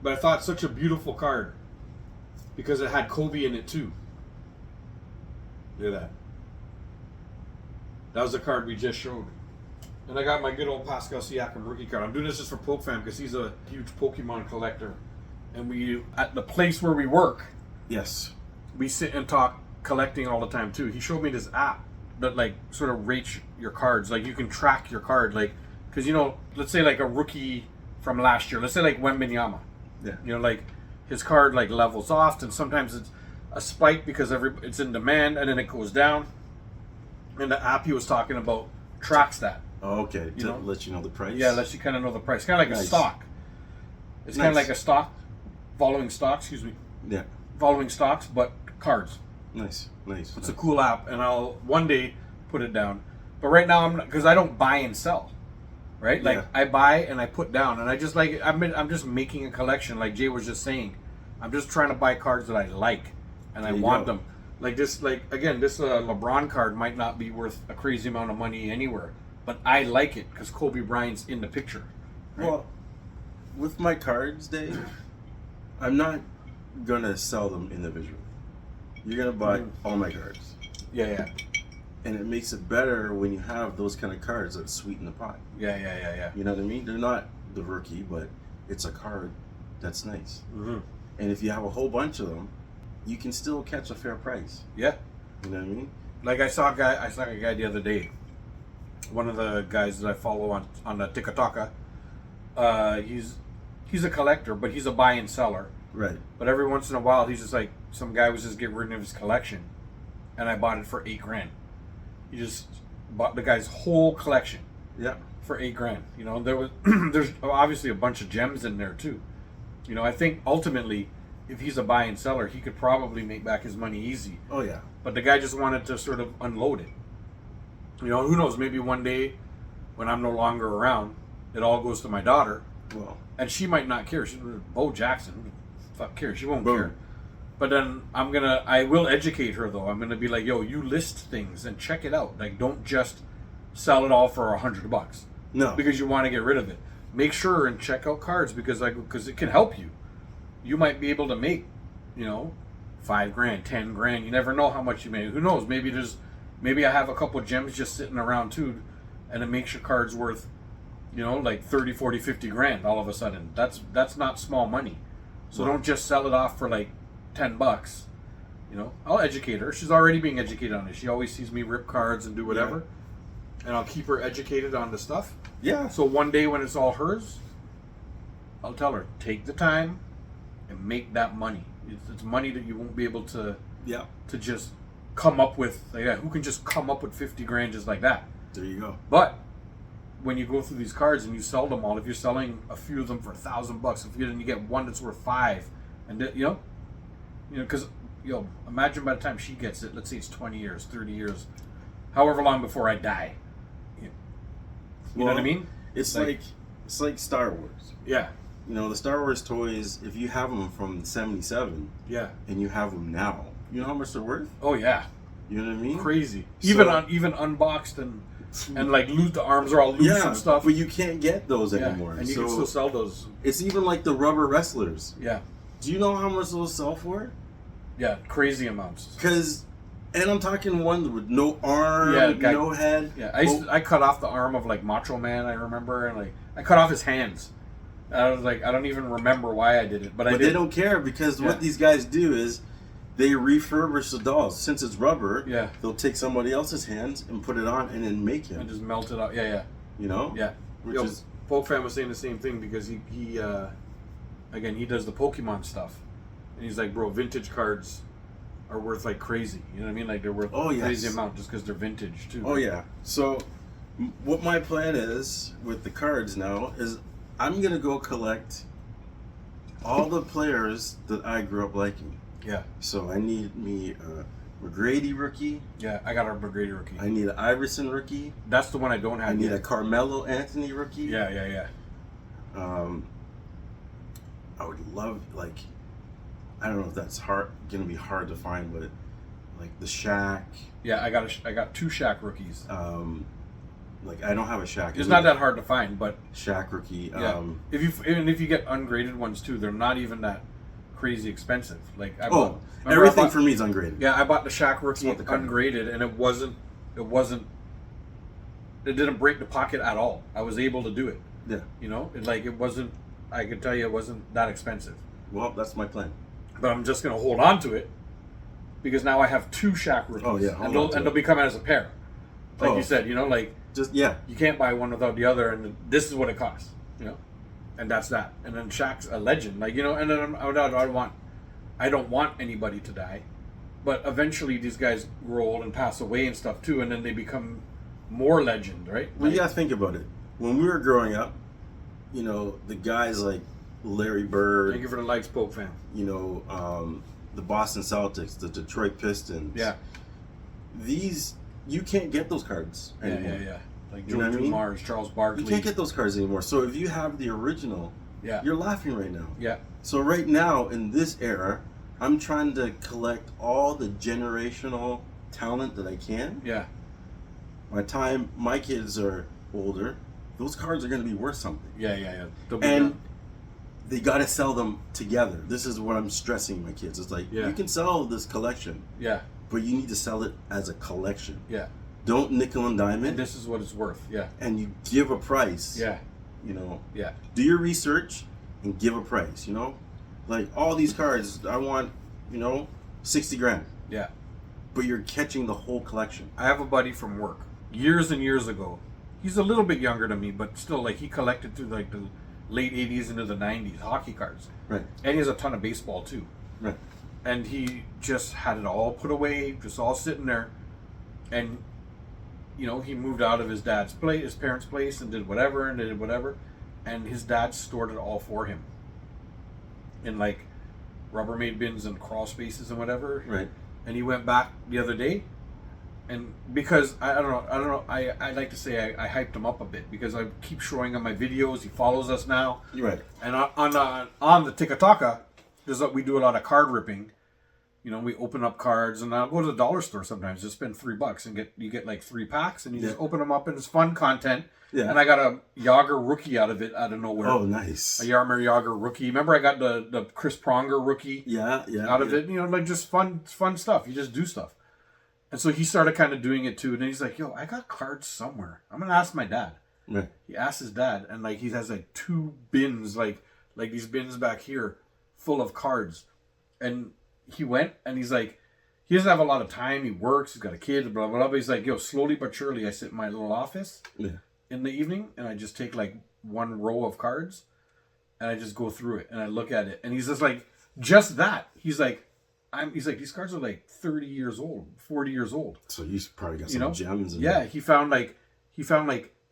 but I thought such a beautiful card because it had Kobe in it too. Look at that. That was the card we just showed. And I got my good old Pascal Siakam rookie card. I'm doing this just for Poke Fam because he's a huge Pokemon collector. And we, at the place where we work, Yes. we sit and talk collecting all the time too. He showed me this app that like sort of rates your cards. Like you can track your card. Like, because let's say like a rookie from last year. Let's say like Wembanyama. Yeah. Like his card like levels off, and sometimes it's a spike because it's in demand, and then it goes down. And the app he was talking about tracks that. Oh, okay. You To know? let you know the price. Yeah, lets you kind of know the price. Kind of like a Nice. stock. It's kind of Nice. like a stock, following stocks. Yeah. Following stocks, but cards. Nice. Nice. It's a cool app, and I'll one day put it down. But right now, I'm not, because I don't buy and sell. Right? Like Yeah. I buy and I put down, and I just like I'm just making a collection. Like Jay was just saying, I'm just trying to buy cards that I like, and I There you want go. them. Like this, like again, this LeBron card might not be worth a crazy amount of money anywhere, but I like it because Kobe Bryant's in the picture. Right? Well, with my cards, Dave, I'm not gonna sell them individually. You're gonna buy all my cards, yeah, and it makes it better when you have those kind of cards that sweeten the pot. yeah. You know what I mean? They're not the rookie, but it's a card that's nice. Mm-hmm. And if you have a whole bunch of them, you can still catch a fair price. Yeah. You know what I mean? Like I saw a guy the other day. One of the guys that I follow on the TikTok. He's a collector, but he's a buy and seller. Right. But every once in a while, he's just like, some guy was just getting rid of his collection, and I bought it for $8,000. He just bought the guy's whole collection Yeah. for $8,000. There's obviously a bunch of gems in there too. I think ultimately, if he's a buy and seller, he could probably make back his money easy. Oh yeah. But the guy just wanted to sort of unload it. Who knows? Maybe one day, when I'm no longer around, it all goes to my daughter, Well. and she might not care. She's Bo Jackson, fuck care. She won't Boom. care. But then I will educate her though. I'm gonna be like, yo, you list things and check it out. Like, don't just sell it all for $100 No. because you want to get rid of it. Make sure and check out cards because it can help you. You might be able to make, $5,000, $10,000. You never know how much you make. Who knows? Maybe I have a couple gems just sitting around too, and it makes your cards worth, like 30, 40, 50 grand all of a sudden. That's not small money. So don't just sell it off for like $10. I'll educate her. She's already being educated on it. She always sees me rip cards and do whatever, and I'll keep her educated on the stuff. Yeah. So one day when it's all hers, I'll tell her, take the time and make that money. It's money that you won't be able to Yeah. just come up with. Like, who can just come up with $50,000 just like that? There you go. But when you go through these cards and you sell them all, if you're selling a few of them for $1,000, if you get one that's worth $5, and because imagine by the time she gets it, let's say it's 20 years, 30 years, however long before I die. You know what I mean? It's like Star Wars. Yeah. You know, the Star Wars toys, if you have them from 77 Yeah. and you have them now, you know how much they're worth? Oh yeah. You know what I mean? Crazy. So- Even unboxed and like loose, the arms are all loose and stuff. but you can't get those Yeah. anymore. And you so can still sell those. it's even like the rubber wrestlers. Yeah. Do you know how much those sell for? Yeah. Crazy amounts. And I'm talking one with no arm, no head. Yeah. I cut off the arm of like Macho Man, I remember, and like I cut off his hands. I was like, I don't even remember why I did it, but I did. They don't care because what these guys do is they refurbish the dolls. Since it's rubber, they'll take somebody else's hands and put it on and then make him. And just melt it out. Yeah, yeah. You know? Yeah. Which is Folk Fan was saying the same thing because he again, he does the Pokemon stuff. And he's like, bro, vintage cards are worth like crazy. You know what I mean? Like they're worth a crazy amount just because they're vintage too. Oh yeah. So what my plan is with the cards now is I'm gonna go collect all the players that I grew up liking. Yeah. So I need me a McGrady rookie. Yeah, I got a McGrady rookie. I need an Iverson rookie. That's the one I don't have. I need yet. a Carmelo Anthony rookie. Yeah. I would love, like, I don't know if that's gonna be hard to find, but like the Shaq. Yeah, I got 2 Shaq rookies. Like I don't have a Shaq. It's not that hard to find, but Shaq rookie. yeah. If you get ungraded ones too, they're not even that crazy expensive. Like everything for me is ungraded. Yeah, I bought the Shaq rookie It's not the card. ungraded, and it didn't break the pocket at all. I was able to do it. Yeah. You know, I could tell you it wasn't that expensive. Well, that's my plan. But I'm just gonna hold on to it because now I have 2 Shaq rookies. Oh, yeah, and they'll be coming as a pair. Like you said, you know, like you can't buy one without the other, and this is what it costs, you know, and that's that. And then Shaq's a legend, like, you know, and then I don't want anybody to die, but eventually these guys grow old and pass away and stuff too, and then they become more legend, right? Well, you gotta think about it. When we were growing up, you know, the guys like Larry Bird. Thank you for the likes, Pope fan. You know, the Boston Celtics, the Detroit Pistons. Yeah. These, you can't get those cards anymore. Yeah. Like You know George what I mean? Dumars, Charles Barkley. You can't get those cards anymore. So if you have the original, you're laughing right now. Yeah. So right now, in this era, I'm trying to collect all the generational talent that I can. Yeah. By the time my kids are older, those cards are going to be worth something. Yeah. And they got to sell them together. This is what I'm stressing my kids. It's like, you can sell this collection. Yeah. But you need to sell it as a collection. Yeah. Don't nickel and dime it. And this is what it's worth. Yeah. And you give a price. Yeah. You know. Yeah. Do your research and give a price, you know? Like all these cards, I want, you know, 60 grand. Yeah. But you're catching the whole collection. I have a buddy from work years and years ago. He's a little bit younger than me, but still, like, he collected through like the late 80s into the 90s hockey cards. Right. And he has a ton of baseball too. Right. And he just had it all put away, just all sitting there. And, you know, he moved out of his parents' place, and did whatever. And his dad stored it all for him in like Rubbermaid bins and crawl spaces and whatever. Right. And he went back the other day, and because I don't know, I like to say I hyped him up a bit because I keep showing him my videos. He follows us now. You're right. And on the Tikataka, we do a lot of card ripping. You know, we open up cards, and I'll go to the dollar store sometimes, just spend $3 and you get like 3 packs, and you just open them up, and it's fun content. Yeah. And I got a Yager rookie out of nowhere. Oh, nice. A Yarmer Yager rookie. Remember, I got the Chris Pronger rookie. Yeah. Out of it, you know, like just fun stuff. You just do stuff. And so he started kind of doing it too, and then he's like, "Yo, I got cards somewhere. I'm gonna ask my dad." Right. He asked his dad, and like he has like 2 bins, like these bins back here, full of cards. And he went, and he's like, he doesn't have a lot of time. He works. He's got a kid. Blah blah blah. But he's like, "Yo, slowly but surely, I sit in my little office in the evening, and I just take like 1 row of cards, and I just go through it, and I look at it." And he's just like, just that. He's like, these cards are like 30 years old, 40 years old. So you probably got some gems. He found like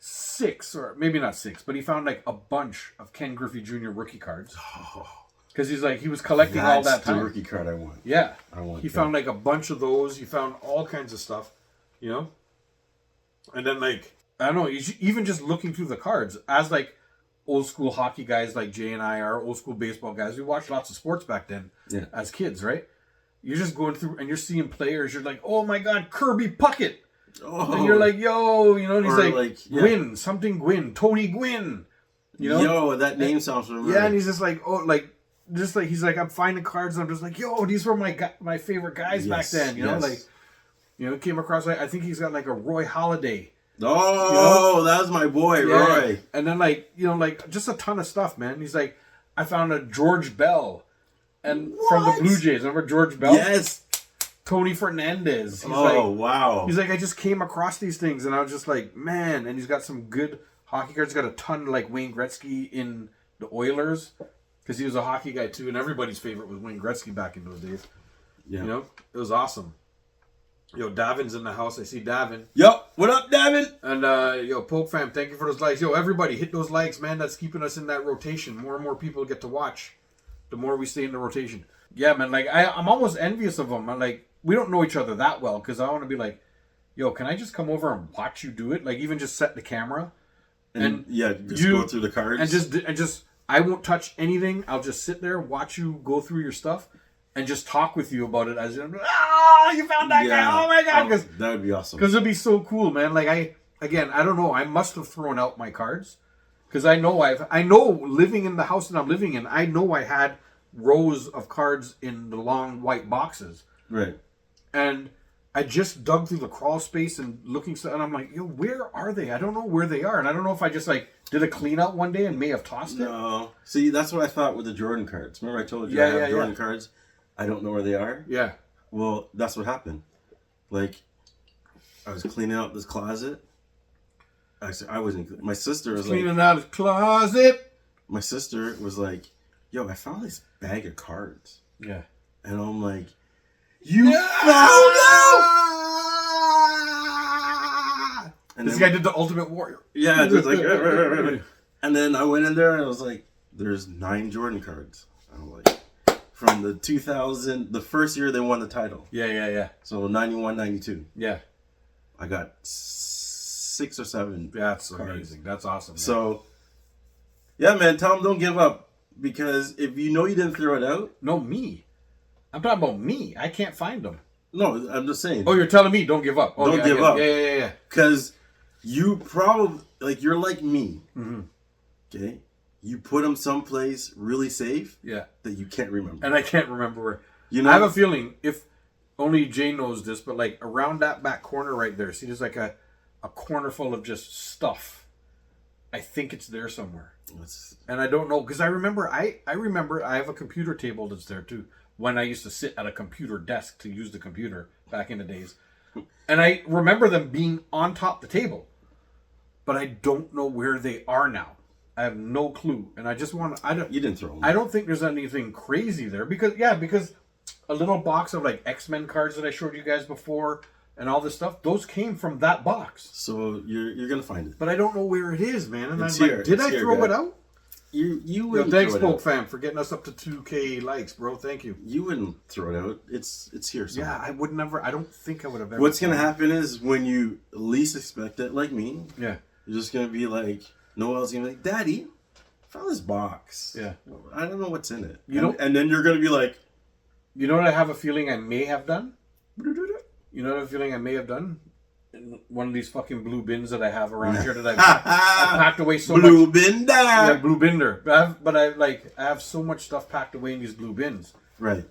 6, or maybe not 6, but he found like a bunch of Ken Griffey Jr. rookie cards. Because he's like, he was collecting all that the time. rookie card I want. Yeah. I want He that. found like a bunch of those. He found all kinds of stuff, you know? And then like, I don't know, even just looking through the cards, as like old school hockey guys like Jay and I are, old school baseball guys, we watched lots of sports back then as kids, right? You're just going through and you're seeing players, you're like, oh my God, Kirby Puckett. Oh. And you're like, yo, you know, and he's Or like Gwynn, something Gwynn, Tony Gwynn. You know? Yo, that name sounds familiar. Yeah, and he's just like, oh, like, just like, he's like, I'm finding cards, and I'm just like, yo, these were my favorite guys back then, you know, like, you know, came across, like, I think he's got like a Roy Halladay. Oh, that was my boy, Roy. And then like, you know, like just a ton of stuff, man. He's like, I found a George Bell, and from the Blue Jays. Remember George Bell? Yes. Tony Fernandez. He's wow. He's like, I just came across these things, and I was just like, man. And he's got some good hockey cards. He's got a ton like Wayne Gretzky in the Oilers, because he was a hockey guy too, and everybody's favorite was Wayne Gretzky back in those days. Yeah. You know, it was awesome. Yo, Davin's in the house. I see Davin. Yo, what up, Davin? And yo, Pope fam, thank you for those likes. Yo, everybody, hit those likes, man. That's keeping us in that rotation. More and more people get to watch, the more we stay in the rotation. Yeah, man. Like I'm almost envious of them. I'm like, we don't know each other that well, because I want to be like, yo, can I just come over and watch you do it? Like, even just set the camera, and yeah, just go through the cards, and just I won't touch anything. I'll just sit there, watch you go through your stuff, and just talk with you about it as you found that guy. Oh my God, because that would be awesome. Because it'd be so cool, man. Like I don't know. I must have thrown out my cards, because I know living in the house that I'm living in, I know I had rows of cards in the long white boxes. Right. And I just dug through the crawl space and looking, and I'm like, yo, where are they? I don't know where they are, and I don't know if I just like did a clean out one day and may have tossed it. No. See, that's what I thought with the Jordan cards. Remember I told you I have Jordan cards. I don't know where they are. Yeah. Well, that's what happened. Like, I was cleaning out this closet. Actually, I wasn't. My sister was cleaning out his closet. My sister was like, "Yo, I found this bag of cards." Yeah. And I'm like, "You found out!" And this guy did the Ultimate Warrior. Yeah, just like. And then I went in there and I was like, "There's 9 Jordan cards." I'm like, from the 2000, the first year they won the title. Yeah. So 91, 92. Yeah. I got 6 or 7. That's cards. amazing. That's awesome. Man. So, yeah, man, tell them don't give up, because if you know you didn't throw it out. No, me. I'm talking about me. I can't find them. No, I'm just saying. Oh, you're telling me don't give up. Oh, don't give up. Yeah. Because you probably, like, you're like me. Mm-hmm. Okay? You put them someplace really safe. Yeah. That you can't remember. And I can't remember where. You know? I have a feeling, if only Jay knows this, but like around that back corner right there, see, there's like a corner full of just stuff. I think it's there somewhere. And I don't know, because I remember I have a computer table that's there too, when I used to sit at a computer desk to use the computer back in the days. And I remember them being on top of the table, but I don't know where they are now. I have no clue, and I just want to. You didn't throw them. I don't think there's anything crazy there, because a little box of like X-Men cards that I showed you guys before, and all this stuff, those came from that box. So you're gonna find it, but I don't know where it is, man. And it's I'm here. like, did I throw it out? You wouldn't. Thanks, throw it Poke out. Fam, for getting us up to 2K likes, bro. Thank you. You wouldn't throw it out. It's here somewhere. Yeah, I would never. I don't think I would have ever. What's gonna happen is when you least expect it, like me. Yeah. You're just gonna be like, no one else gonna be like, "Daddy, I found this box. Yeah. I don't know what's in it." And then you're gonna be like, you know what I have a feeling I may have done? You know what I have a feeling I may have done? In one of these fucking blue bins that I have around here that I've packed away so blue much. bin there. Yeah, blue binder. But I have so much stuff packed away in these blue bins. Right.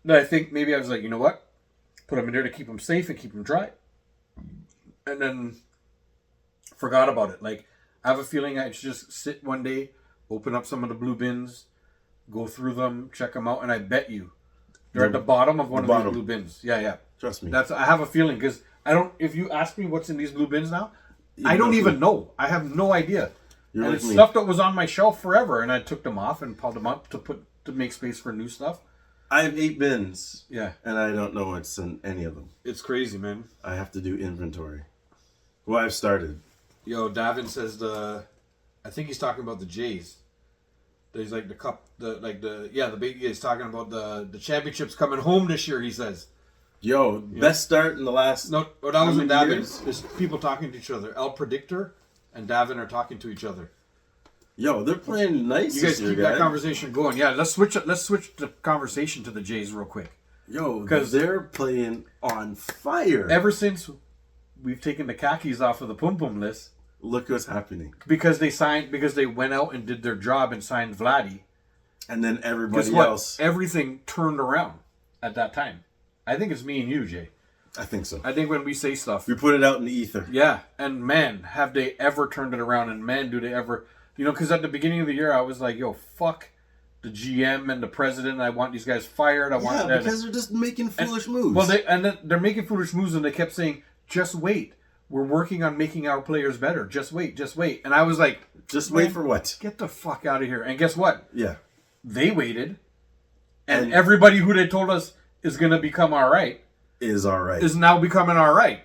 That I think maybe I was like, you know what? Put them in there to keep them safe and keep them dry. And then forgot about it. Like, I have a feeling I should just sit one day, open up some of the blue bins, go through them, check them out, and I bet you they're at the bottom of one of these blue bins. Yeah. Trust me. I have a feeling, because I don't. If you ask me what's in these blue bins now, I don't even know. I have no idea. You're and like it's me. stuff that was on my shelf forever, and I took them off and piled them up to make space for new stuff. I have 8 bins. Yeah. And I don't know what's in any of them. It's crazy, man. I have to do inventory. Well, I've started. Yo, Davin says I think he's talking about the Jays. There's like the cup, the big. He's talking about the championships coming home this year. He says. Yo, best start in the last. No, that was with many Davin. years? There's people talking to each other. El Predictor and Davin are talking to each other. Yo, they're playing nice. You guys this year, keep that conversation going. Yeah, let's switch the conversation to the Jays real quick. Yo, because they're playing on fire. Ever since we've taken the khakis off of the Pum Pum list, Look what's happening. because they went out and did their job and signed Vladdy. And then Guess everybody what? else. Everything turned around at that time. I think it's me and you, Jay. I think so. I think when we say stuff, We put it out in the ether. yeah, and man, have they ever turned it around? And man, do they ever, because at the beginning of the year, I was like, yo, fuck the GM and the president. I want these guys fired. I want Yeah, that. because they're just making foolish moves. Well, they're making foolish moves, and they kept saying, just wait. We're working on making our players better. Just wait, just wait. And I was like, just wait for what? get the fuck out of here. And guess what? Yeah. They waited, and And- everybody who they told us is going to become all right Is all right. is now becoming all right.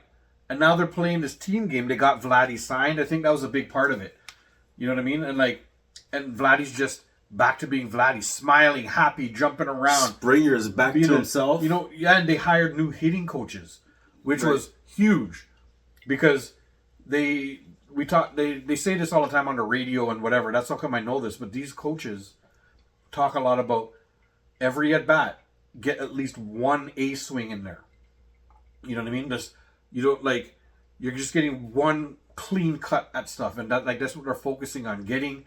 And now they're playing this team game. They got Vladdy signed. I think that was a big part of it. You know what I mean? And Vladdy's just back to being Vladdy, smiling, happy, jumping around. Springer is back to himself. And they hired new hitting coaches, which Right. was huge because they say this all the time on the radio and whatever. That's how come I know this. But these coaches talk a lot about every at bat, get at least one A swing in there. You know what I mean? You're just getting one clean cut at stuff, and that's what they're focusing on, getting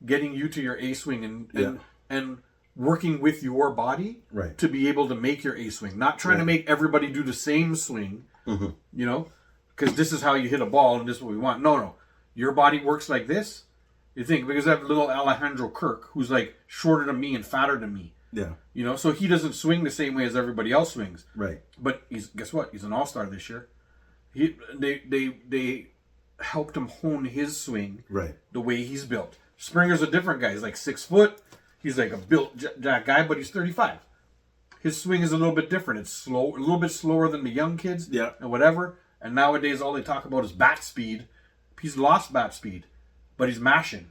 you to your A swing and working with your body Right. to be able to make your A swing, not trying to make everybody do the same swing. Because this is how you hit a ball and this is what we want. No, your body works like this. You think because I have little Alejandro Kirk, who's like shorter than me and fatter than me. Yeah. So he doesn't swing the same way as everybody else swings. Right. But guess what? He's an all-star this year. They helped him hone his swing Right. the way he's built. Springer's a different guy. He's like 6 foot. He's like a built jack guy, but he's 35. His swing is a little bit different. It's slow, a little bit slower than the young kids. Yeah. And whatever. And nowadays, all they talk about is bat speed. He's lost bat speed, but he's mashing.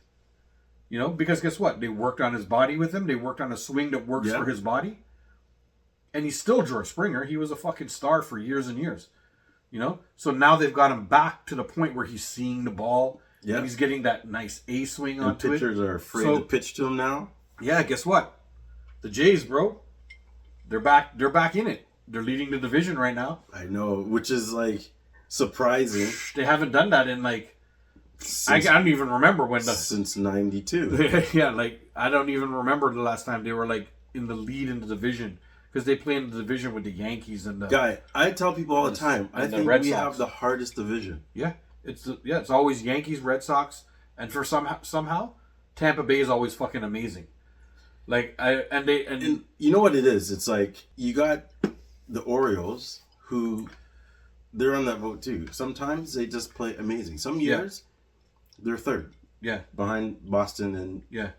Because guess what? They worked on his body with him. They worked on a swing that works for his body. And he's still George Springer. He was a fucking star for years and years. So now they've got him back to the point where he's seeing the ball. Yeah. And he's getting that nice A swing And onto it. pitchers are afraid So- to pitch to him now. Yeah, guess what? The Jays, bro. They're back in it. They're leading the division right now. I know, which is like surprising. They haven't done that in I Since, don't even remember when since '92. yeah, I don't even remember the last time they were in the lead in the division because they play in the division with the Yankees and the Guy, I tell people all the time, I and the think Red we Sox. have the hardest division. It's always Yankees, Red Sox, and for somehow Tampa Bay is always fucking amazing. And you know what it is? It's like you got the Orioles who they're on that vote too. Sometimes they just play amazing. Some years they're third yeah, behind Boston and yeah.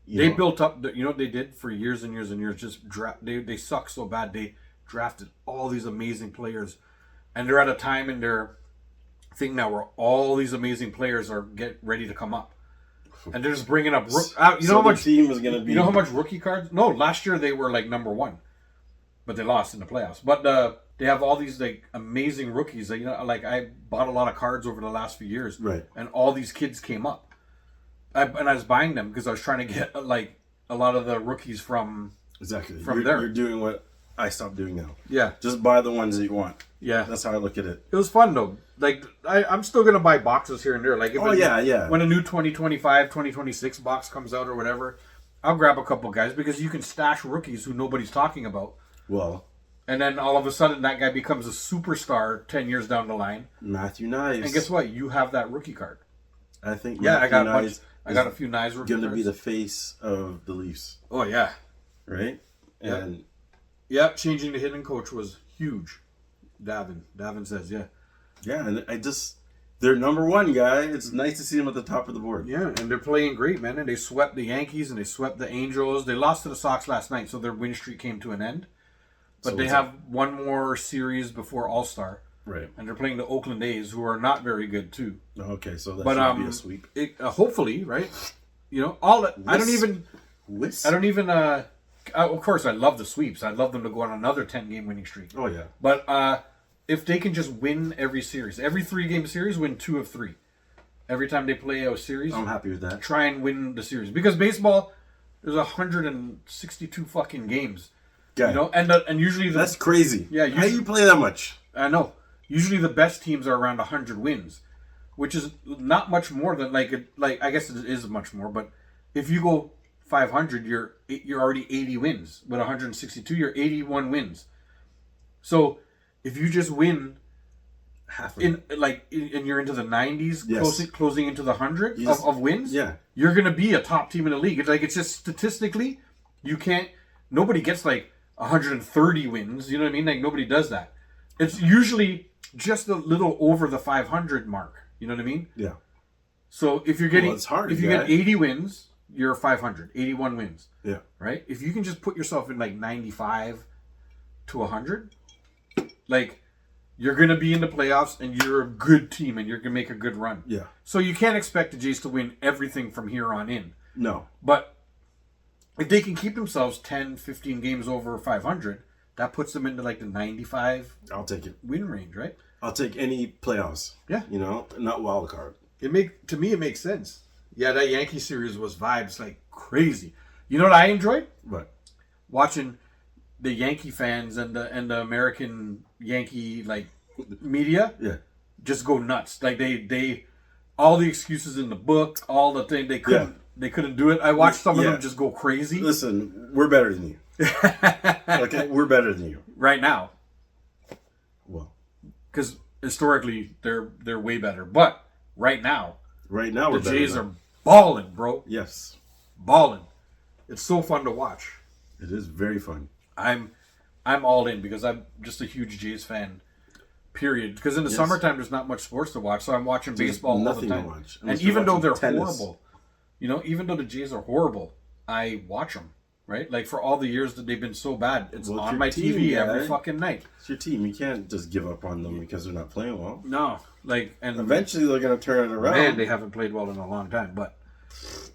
you They know, built up. You know what they did for years and years and years? Just They suck so bad. They drafted all these amazing players, and they're at a time in their thing now where all these amazing players are ready to come up, and they're just bringing up. You know how the much team is gonna be. You know how much rookie cards? No, last year they were number one, but they lost in the playoffs. But they have all these amazing rookies. I bought a lot of cards over the last few years, Right. And all these kids came up, and I was buying them because I was trying to get a lot of the rookies from exactly from you're, there. You're doing what I stopped doing now. Yeah, Just buy the ones that you want. yeah. That's how I look at it. It was fun though. I'm still gonna buy boxes here and there. Yeah. When a new 2025, 2026 box comes out or whatever, I'll grab a couple guys because you can stash rookies who nobody's talking about. Well, And then all of a sudden, that guy becomes a superstar 10 years down the line. Matthew Knives. And guess what? You have that rookie card. I think Yeah, Matthew I got Knives I got a few nice rookie going to cards. be the face of the Leafs, Oh, yeah. right? Yeah. And Yeah, changing the hitting coach was huge. Davin says, yeah. yeah, and they're number one guy. It's nice to see them at the top of the board. Yeah, and they're playing great, man. And they swept the Yankees and they swept the Angels. They lost to the Sox last night, so their win streak came to an end. But So they it's have one more series before All-Star. Right. and they're playing the Oakland A's, who are not very good too. Okay, so that But should be a sweep. Hopefully, right? You know, I don't even. Of course, I love the sweeps. I'd love them to go on another 10-game winning streak. Oh yeah. But if they can just win every series, every 3-game series, win 2 of 3. Every time they play a series, I'm happy with that. try and win the series. Because baseball, there's 162 fucking games. Yeah. You know, and usually That's crazy. Yeah, How do you play that much? I know. Usually the best teams are around 100 wins, which is not much more than like I guess it is much more, but if you go 500, you're already 80 wins. With 162, you're 81 wins. So if you just win Half of it. and you're into the 90s, Yes. closing into the 100 Yes. of wins, Yeah. you're gonna be a top team in the league. It's just statistically, you can't. Nobody gets like 130 wins. You know what I mean? Like nobody does that. It's usually just a little over the 500 mark. You know what I mean? Yeah. So if you're getting, Well, it's hard, if you guy. get 80 wins, you're 500. 81 wins, Yeah. right? If you can just put yourself in like 95 to 100, like you're gonna be in the playoffs and you're a good team and you're gonna make a good run. Yeah. So you can't expect the Jays to win everything from here on in. No. But if they can keep themselves 10, 15 games over 500, that puts them into like the 95 I'll take it. win range, right? I'll take any playoffs. Yeah. You know, not wild card. To me it makes sense. Yeah, that Yankee series was vibes like crazy. You know what I enjoyed? But Watching the Yankee fans and the American Yankee like media yeah. just go nuts. Like they all the excuses in the book, all the thing they couldn't do it. I watched some of Yeah. them just go crazy. Listen, we're better than you. Okay, we're better than you. Right now, Well, because historically they're way better. But right now, right now the we're better. Jays than are balling, bro. Yes, Balling. It's so fun to watch. it is very fun. I'm all in because I'm just a huge Jays fan. Period. Because in the Yes. summertime there's not much sports to watch, so I'm watching baseball all the nothing to time. watch, And unless you're even though watching they're tennis. horrible, you know, even though the Jays are horrible, I watch them. Right? Like for all the years that they've been so bad, it's Well, it's on your my team, TV guy. every fucking night. It's your team. You can't just give up on them because they're not playing well. No, like and Eventually, they're gonna turn it around. man, they haven't played well in a long time. But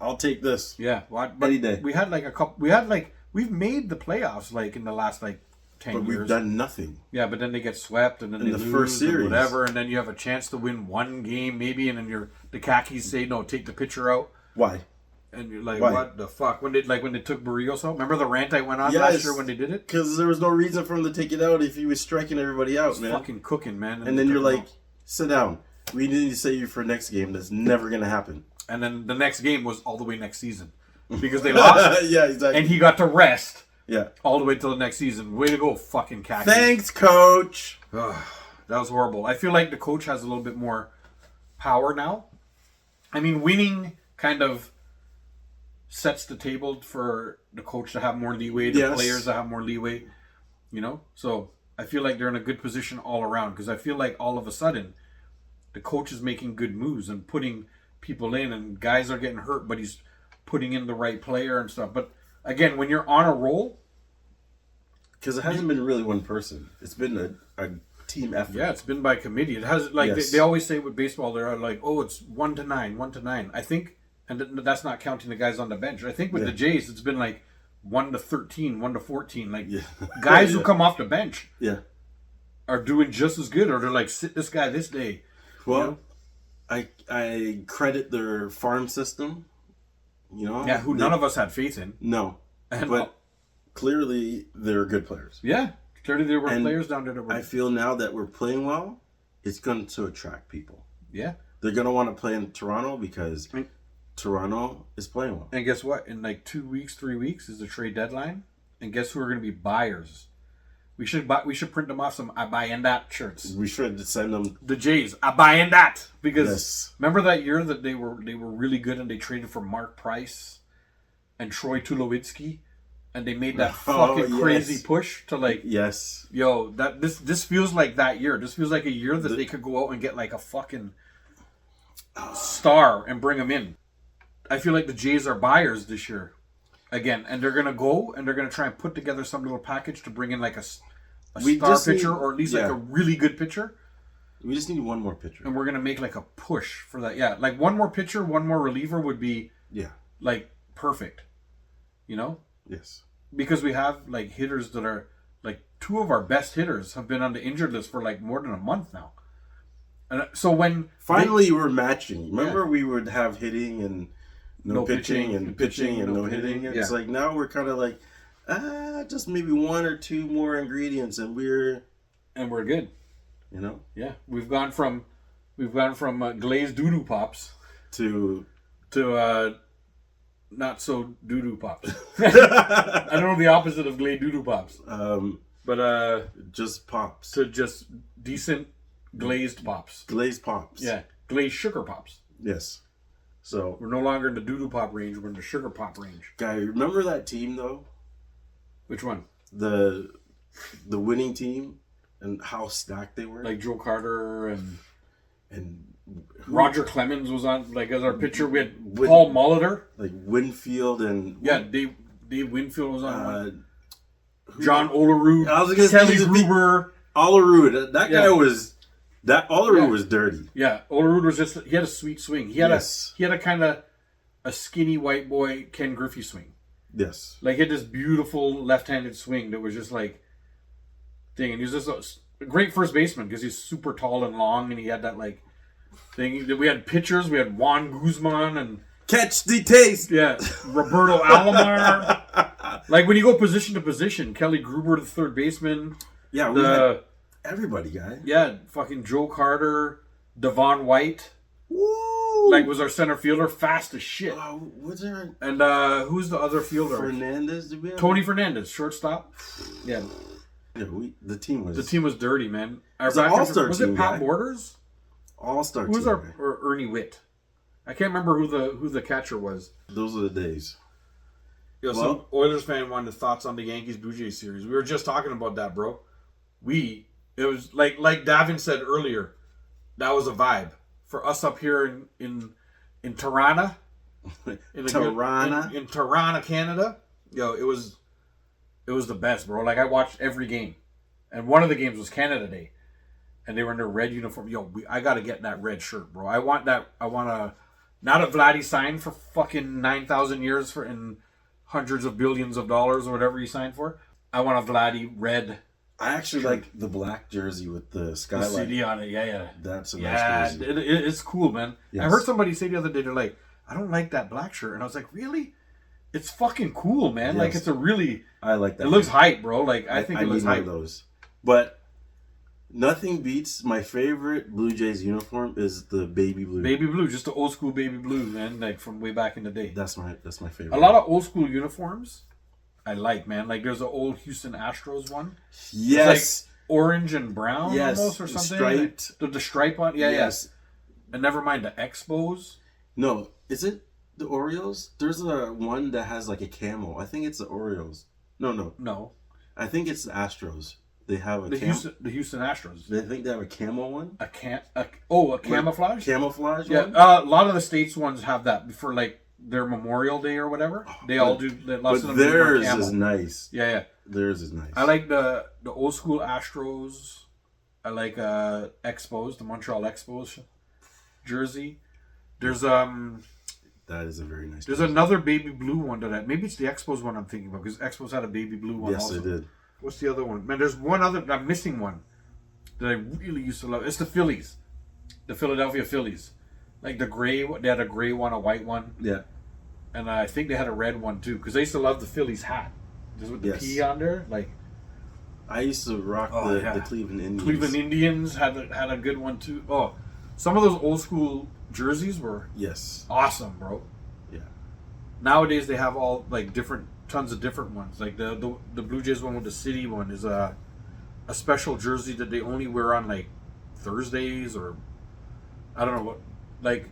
I'll take this. yeah, but Any day. we had like a couple. We had like we've made the playoffs like in the last like 10 But years. we've done nothing. Yeah, but then they get swept, and then In they the lose, first and series. whatever, and then you have a chance to win one game maybe, and then the khakis say no, take the pitcher out, Why? and you're like, Why? what the fuck? When they took Barrios out, remember the rant I went on Yes. last year when they did it? Because there was no reason for him to take it out if he was striking everybody out, man. Fucking cooking, man. And they then you're took him like, sit down. We need to save you for next game. That's never gonna happen. out. and then the next game was all the way next season because they lost, Yeah, exactly. and he got to rest yeah. all the way till the next season. Way to go, fucking khakis. Thanks, coach. That was horrible. I feel like the coach has a little bit more power now. I mean, winning kind of sets the table for the coach to have more leeway, the Yes. players to have more leeway, you know? So I feel like they're in a good position all around because I feel like all of a sudden the coach is making good moves and putting people in and guys are getting hurt, but he's putting in the right player and stuff. But again, when you're on a roll, Because it hasn't been really one person. It's been a team effort. yeah, it's been by committee. It has like Yes. they always say with baseball, they're like, oh, it's 1-9, 1-9. I think, and that's not counting the guys on the bench. I think with Yeah. the Jays, it's been like 1-13, 1-14. Like Yeah. guys who Yeah. come off the bench Yeah. are doing just as good, or they're like, sit this guy this day. Well, I credit their farm system. You know. Yeah, who none of us had faith in. No. And But clearly, they're good players. yeah, clearly there were And players down there that were. I feel now that we're playing well, it's going to attract people. Yeah, They're going to want to play in Toronto because Right. Toronto is playing well. and guess what? In like 2 weeks, 3 weeks is the trade deadline, and guess who are going to be buyers? We should print them off some "I buy in that" shirts. We should send them. The Jays, I buy in that because Yes. remember that year that they were really good and they traded for Mark Price and Troy Tulowitzki, and they made that Oh, fucking yes. crazy push to like, Yes. yo, that this feels like that year. This feels like a year that they could go out and get like a fucking star and bring him in. I feel like the Jays are buyers this year again, and they're gonna go and they're gonna try and put together some little package to bring in like a We star just pitcher need- or at least like yeah. a really good pitcher. We just need one more pitcher. and we're gonna make like a push for that. Yeah, like one more pitcher, one more reliever would be Yeah. like perfect. You know, Yes. because we have like hitters that are like two of our best hitters have been on the injured list for like more than a month now. And so when Finally, we're matching. Remember, we would have hitting and no pitching, and pitching and no hitting. It's like now we're kind of like, just maybe one or two more ingredients, and we're good. You know, Yeah, we've gone from glazed doo-doo pops to not so doo-doo pops. I don't know the opposite of glazed doo-doo pops, but just pops. to just decent glazed pops. Glazed pops. Yeah, glazed sugar pops. Yes. So, We're no longer in the doo-doo pop range. We're in the sugar pop range. guy, remember that team though? Which one? The winning team and how stacked they were. Like Joe Carter and Roger, Roger Clemens was on, like, as our pitcher. We had Win- Paul Molitor. like Winfield and Yeah, Dave Winfield was on one. who- John Olerud. I was gonna Kelly say the- Gruber. Olerud. That guy Yeah. was Olerud Yeah. was dirty. Yeah, Olerud was just, he had a sweet swing. He had Yes. a kind of a skinny white boy Ken Griffey swing. Yes. Like, he had this beautiful left-handed swing that was just like thing. And he was just a great first baseman because he's super tall and long, and he had that like thing. We had pitchers. We had Juan Guzman and Catch the taste. yeah, Roberto Alomar. Like when you go position to position, Kelly Gruber, the third baseman. Yeah, we had The everybody, guy. yeah, fucking Joe Carter, Devon White. Woo! Like was our center fielder, fast as shit. Was there And who's the other fielder? Fernandez? Did we have Tony Fernandez, shortstop. Yeah, Yeah, the team was was dirty, man. It's an all-star was team, it Pat guy. Borders? all-star. Who was team, our guy. or Ernie Witt? I can't remember who the catcher was. Those are the days. Yo, some Oilers fan wanted thoughts on the Yankees Blue Jays series. We were just talking about that, bro. It was like Davin said earlier, that was a vibe for us up here in Tirana, in Tirana, Canada. Yo, it was the best, bro. Like I watched every game, and one of the games was Canada Day, and they were in their red uniform. Yo, I got to get that red shirt, bro. I want a not a Vladdy signed for fucking 9,000 years for in hundreds of billions of dollars or whatever he signed for. I want a Vladdy red. I actually like the black jersey with the The skylight. CD on it, yeah. That's a Yeah, nice jersey. it's cool, man. Yes. I heard somebody say the other day, they're like, I don't like that black shirt. And I was like, really? It's fucking cool, man. Like, Yes. it's a really... I like that. It looks hype, bro. Like, I think it looks need one hype. of those. But nothing beats my favorite Blue Jays uniform is the baby blue. Baby blue, just the old school baby blue, man. Like, from way back in the day. That's my favorite. A lot of old school uniforms I like, man. Like, there's an old Houston Astros one. Yes. It's like orange and brown almost or something. Striped. The stripe on. Yeah, Yes. And never mind the Expos. No, is it the Orioles? There's a one that has like a camel. I think it's the Orioles. No. No. I think it's the Astros. They have a The Houston Astros. They think they have a camel one. A camouflage? Camouflage Yeah, one. a lot of the states ones have that for like their Memorial Day or whatever. They all do. Lots of them But do theirs camel. is nice. Yeah. Theirs is nice. I like the old school Astros. I like Expos, the Montreal Expos jersey. There's That is a very nice. there's another baby blue one that maybe it's the Expos one I'm thinking about because Expos had a baby blue one. Yes, also. they did. What's the other one? Man, there's one other. I'm missing one that I really used to love. It's the Phillies, the Philadelphia Phillies. Like the gray, they had a gray one, a white one, Yeah. and I think they had a red one too. Because I used to love the Phillies hat, just with the Yes. P on there. Like I used to rock the Cleveland Indians. Cleveland Indians had a good one too. Oh, some of those old school jerseys were Yes. awesome, bro. Yeah. Nowadays they have all like tons of different ones. Like the Blue Jays one with the city one is a special jersey that they only wear on like Thursdays or I don't know what. Like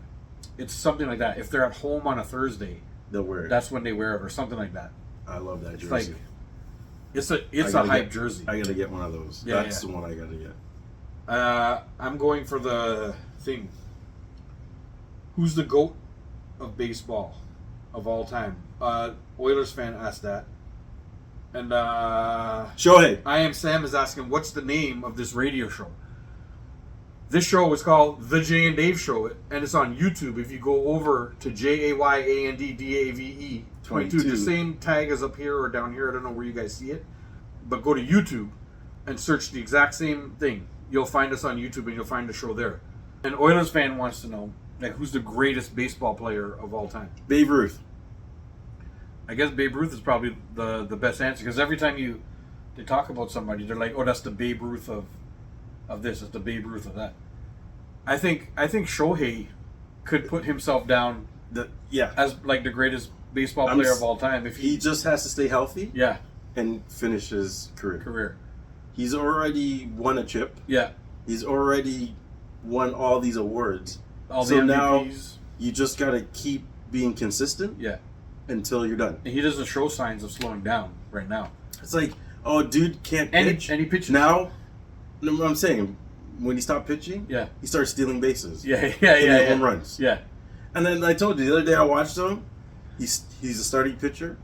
it's something like that. If they're at home on a Thursday, They'll wear it. that's when they wear it or something like that. I love that It's jersey. like it's a hype jersey. I gotta get one of those. Yeah, That's yeah. the one I gotta get. I'm going for the thing. Who's the GOAT of baseball of all time? Oilers fan asked that. And Shohei. I Am Sam is asking, what's the name of this radio show? This show is called The Jay and Dave Show, and it's on YouTube. If you go over to JAYANDDAVE 22, the same tag is up here or down here. I don't know where you guys see it, but go to YouTube and search the exact same thing. You'll find us on YouTube, and you'll find the show there. An Oilers fan wants to know, like, who's the greatest baseball player of all time? Babe Ruth. I guess Babe Ruth is probably the best answer, because every time they talk about somebody, they're like, oh, that's the Babe Ruth of this, it's the Babe Ruth of that. I think Shohei could put himself down as like the greatest baseball player of all time if he just has to stay healthy. Yeah, and finish his career. He's already won a chip. Yeah, he's already won all these awards. All the MVPs. Now you just gotta keep being consistent. Yeah, until you're done. And he doesn't show signs of slowing down right now. It's like, oh, dude can't pitch. And he pitches now. No, I'm saying, when he stopped pitching, yeah, he started stealing bases. Yeah, home runs. Yeah. And then I told you the other day I watched him. He's a starting pitcher,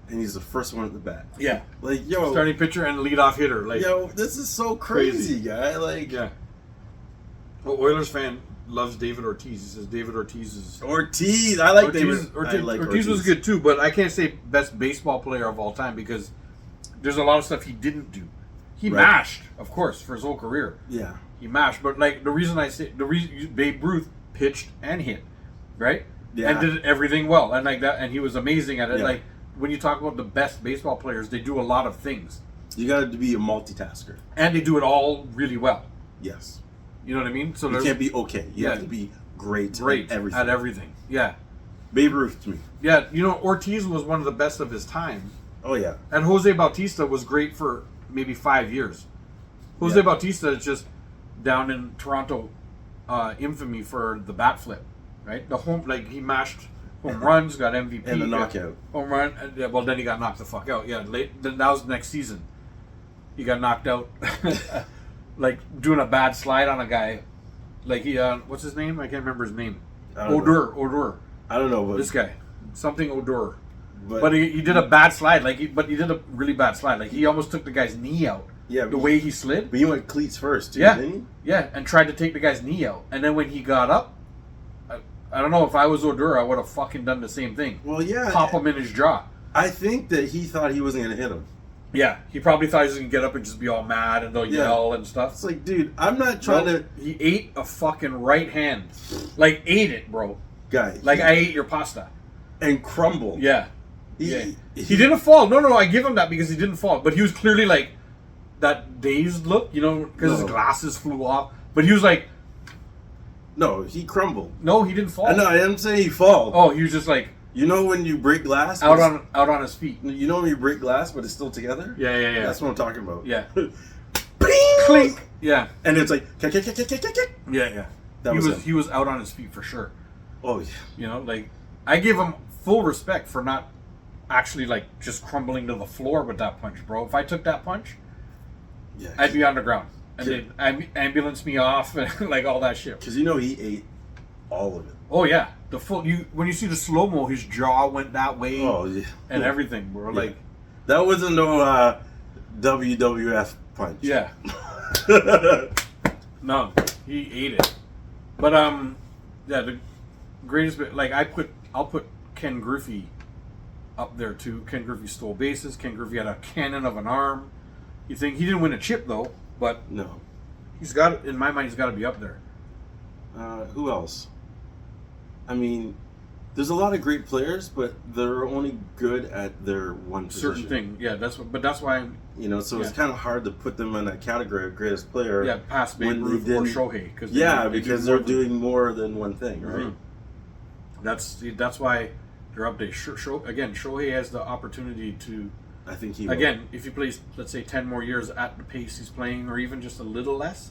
and he's the first one at the bat. Yeah. Like, yo, starting pitcher and leadoff hitter. Like, yo, this is so crazy, guy. Like, yeah. Well, Oilers fan loves David Ortiz. He says David Ortiz is Ortiz. I like Ortiz. David. Ortiz was good too, but I can't say best baseball player of all time because there's a lot of stuff he didn't do. He mashed, of course, for his whole career. Yeah, he mashed. But like the reason Babe Ruth pitched and hit, right? Yeah, and did everything well, and like that, and he was amazing at it. Yeah. Like when you talk about the best baseball players, they do a lot of things. You got to be a multitasker, and they do it all really well. Yes, you know what I mean. So you can't be okay. You have to be great at everything. Yeah, Babe Ruth to me. Yeah, you know, Ortiz was one of the best of his time. Oh yeah, and Jose Bautista was great for maybe 5 years. Jose Bautista is just down in Toronto, infamy for the bat flip, right? The home, like he mashed home runs, got MVP, and the knockout home run. And, well, then he got knocked the fuck out. Yeah, then that was the next season. He got knocked out, like doing a bad slide on a guy. Like he, what's his name? I can't remember his name. Odor. I don't know, but this guy, something Odor. But he did a bad slide, but he did a really bad slide. Like he almost took the guy's knee out. Yeah, the way he slid. But he went cleats first, too, yeah, didn't he? Yeah, and tried to take the guy's knee out. And then when he got up, I don't know, if I was Odor, I would have fucking done the same thing. Well, yeah, pop him in his jaw. I think that he thought he wasn't gonna hit him. Yeah, he probably thought he was gonna get up and just be all mad and they'll yell and stuff. It's like, dude, I'm not trying to. He ate a fucking right hand, like ate it, bro. Guy, like I ate your pasta and crumbled. Yeah. He didn't fall. No, I give him that because he didn't fall. But he was clearly like that dazed look, you know, because his glasses flew off. But he was like, no, he crumbled. No, he didn't fall. I know. I didn't say he fall. Oh, he was just like, you know, when you break glass out on his feet. You know when you break glass, but it's still together. Yeah. That's what I'm talking about. Yeah. Clink. Yeah. And it's like, yeah. He was out on his feet for sure. Oh yeah. You know, like I give him full respect for not actually like just crumbling to the floor with that punch, bro. If I took that punch, I'd be on the ground and they'd ambulance me off and like all that shit. Because you know he ate all of it. Oh yeah, the full. When you see the slow mo, his jaw went that way. Oh yeah, and everything, bro. Like that wasn't no WWF punch. Yeah. No, he ate it. But yeah, the greatest. Like I'll put Ken Griffey up there too. Ken Griffey stole bases. Ken Griffey had a cannon of an arm. You think he didn't win a chip though? But no, he's got. In my mind, he's got to be up there. Who else? I mean, there's a lot of great players, but they're only good at their one position. Certain thing. Yeah, that's why. So it's kind of hard to put them in that category of greatest player. Yeah, past Babe Ruth or Shohei. Because they're doing more than one thing, right? Mm-hmm. That's why they're up there. Shohei has the opportunity to. I think he if he plays, let's say, 10 more years at the pace he's playing, or even just a little less,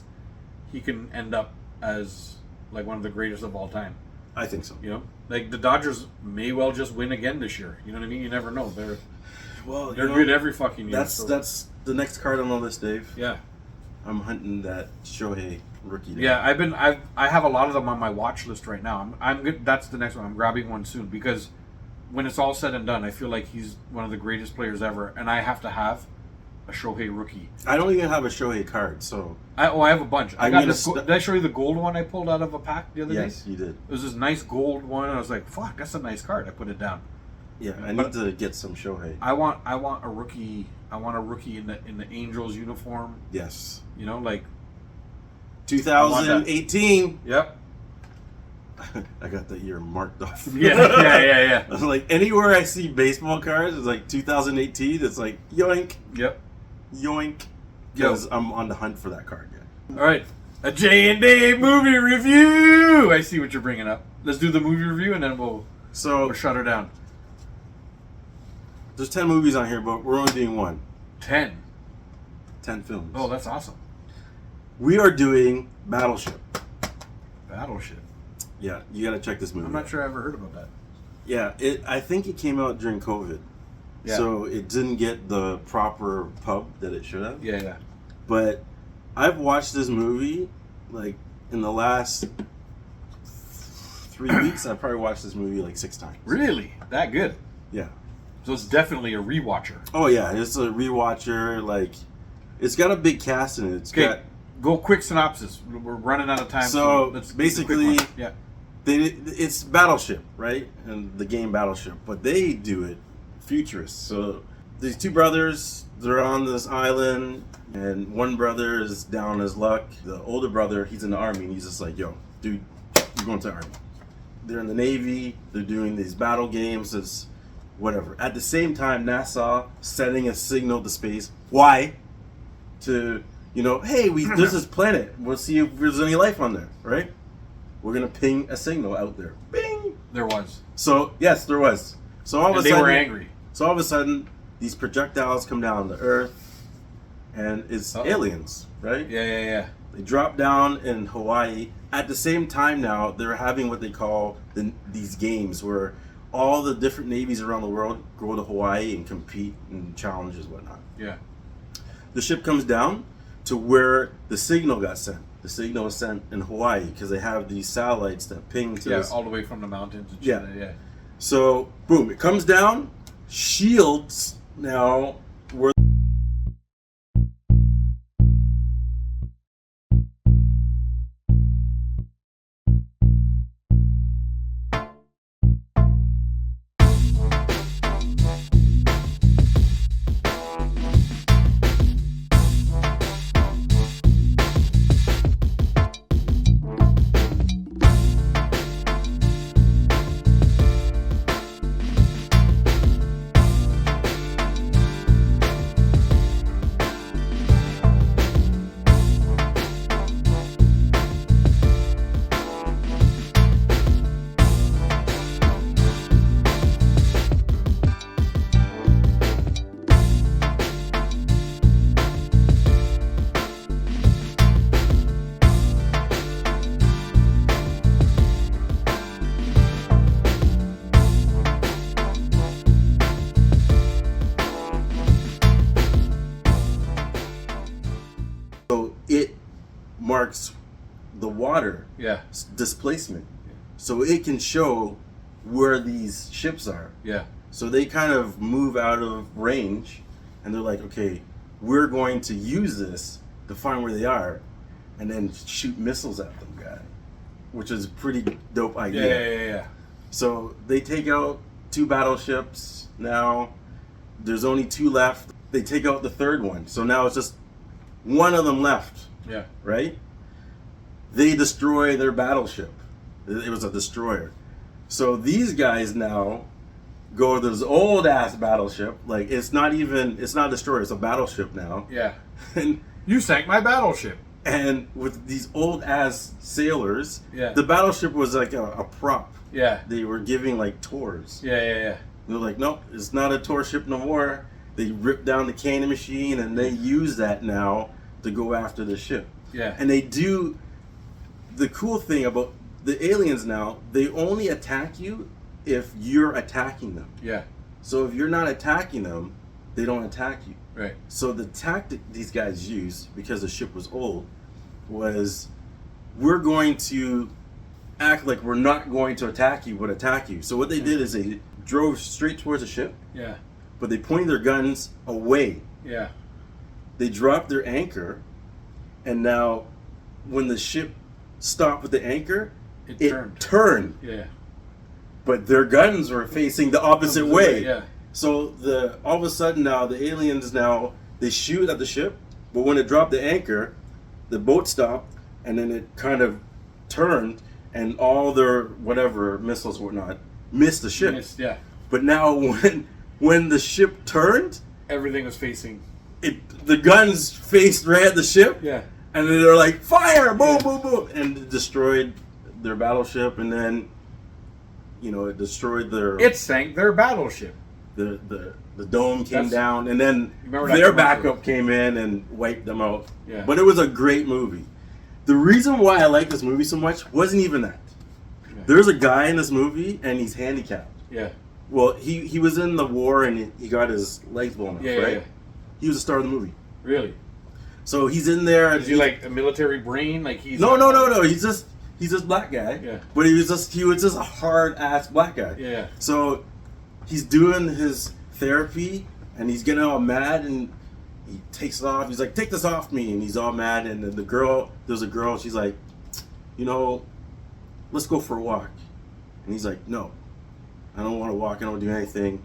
he can end up as like one of the greatest of all time. I think so. You know, like the Dodgers may well just win again this year. You know what I mean? You never know. They're good every fucking year. That's the next card on the list, Dave. Yeah, I'm hunting that Shohei rookie. Day. Yeah, I have a lot of them on my watch list right now. I'm good. That's the next one. I'm grabbing one soon because when it's all said and done, I feel like he's one of the greatest players ever, and I have to have a Shohei rookie. I don't even have a Shohei card, so I have a bunch. I'm got gonna this did I show you the gold one I pulled out of a pack the other yes, day? you did. It was this nice gold one. I was like, fuck, that's a nice card. I put it down. Yeah, I But- need to get some Shohei. I want a rookie. I want a rookie in the Angels uniform. Yes. You know, like 2018. yep. I got the year marked off. Yeah. I was like, anywhere I see baseball cards, it's like 2018. It's like yoink, Yep. yoink, because I'm on the hunt for that card. Yeah. All right, a J&D movie review. I see what you're bringing up. Let's do the movie review and then we'll So shut her down. there's 10 movies on here, but we're only doing one. 10. 10 films. Oh, that's awesome. We are doing Battleship. Battleship. Yeah, you got to check this movie. I'm not out. sure I ever heard about that. Yeah, I think it came out during COVID. Yeah. So it didn't get the proper pub that it should have. Yeah. But I've watched this movie like in the last 3 weeks. I've probably watched this movie like 6 times. Really? That good? Yeah. So it's definitely a rewatcher. Oh yeah, it's a rewatcher. Like, it's got a big cast in it. It's Okay, got go quick synopsis. We're running out of time. So, let's basically- quick one. Yeah. it's Battleship, right? And the game Battleship, but they do it futurist. So these two brothers, they're on this island, and one brother is down his luck. The older brother, he's in the army, and he's just like, "Yo, dude, you're going to the army." They're in the Navy. They're doing these battle games. It's whatever. At the same time, NASA sending a signal to space. Why? To, hey, there's this planet. We'll see if there's any life on there, right? We're gonna ping a signal out there. Bing. There was. So yes, there was. So all of And a they sudden, were angry. So all of a sudden, these projectiles come down to Earth, and it's Uh-oh. aliens, right? Yeah. They drop down in Hawaii. At the same time, now they're having what they call these games where all the different navies around the world go to Hawaii and compete in challenges and whatnot. Yeah. The ship comes down to where the signal got sent. The signal was sent in Hawaii because they have these satellites that ping to Yeah, this. all the way from the mountains and Yeah. shit. Yeah. So, boom, it comes down. Shields now were. So it marks the water Yeah. displacement. So it can show where these ships are. Yeah. So they kind of move out of range and they're like, okay, we're going to use this to find where they are and then shoot missiles at them, guy. Which is a pretty dope idea. Yeah. So they take out 2 battleships. Now there's only 2 left. They take out the 3rd one. So now it's just one of them left, Yeah. right? They destroy their battleship. It was a destroyer. So these guys now go to this old ass battleship. Like it's not a destroyer, it's a battleship now. Yeah. And You sank my battleship. with these old ass sailors, Yeah. the battleship was like a prop. Yeah. They were giving like tours. Yeah. They're like, nope, it's not a tour ship no more. They ripped down the cannon machine and they use that now to go after the ship. Yeah. And they do. The cool thing about the aliens now, they only attack you if you're attacking them. Yeah. So if you're not attacking them, they don't attack you. Right. So the tactic these guys used, because the ship was old, was we're going to act like we're not going to attack you, but attack you. So what they did is they drove straight towards the ship, Yeah. but they pointed their guns away. Yeah. they dropped their anchor, and now when the ship stopped with the anchor, it turned. Yeah. But their guns were facing the opposite way. Yeah. So all of a sudden now the aliens they shoot at the ship, but when it dropped the anchor, the boat stopped, and then it kind of turned, and all their whatever missiles or whatnot missed the ship. Yeah. But now when the ship turned, Everything was facing. the guns faced right at the ship. Yeah. And then they're like, fire! Boom, boom, boom! And it destroyed their battleship, and then, it destroyed It sank their battleship. the dome came down, and then Remember that their commercial? backup came in and wiped them out. Yeah. But it was a great movie. The reason why I like this movie so much wasn't even that. Yeah. There's a guy in this movie, and he's handicapped. Yeah. Well, he was in the war, and he got his legs blown off, Yeah, right? yeah. He was the star of the movie. Really? So he's in there. And Is he like a military brain? Like he's No. He's just black guy. Yeah. But he was just a hard ass black guy. Yeah. So he's doing his therapy, and he's getting all mad, and he takes it off. He's like, "Take this off me," and he's all mad. And then there's a girl. She's like, let's go for a walk. And he's like, "No, I don't want to walk. I don't do anything."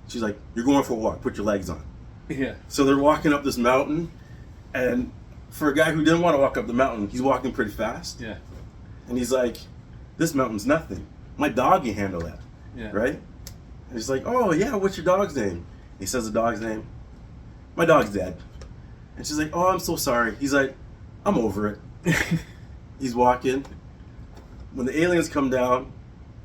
She's like, "You're going for a walk. Put your legs on." Yeah. So they're walking up this mountain, and for a guy who didn't want to walk up the mountain, he's walking pretty fast. Yeah. And he's like, "This mountain's nothing. My dog can handle that." Yeah. Right? And he's like, "Oh, yeah, what's your dog's name?" He says the dog's name. "My dog's dead." And she's like, "Oh, I'm so sorry." He's like, "I'm over it." He's walking. When the aliens come down,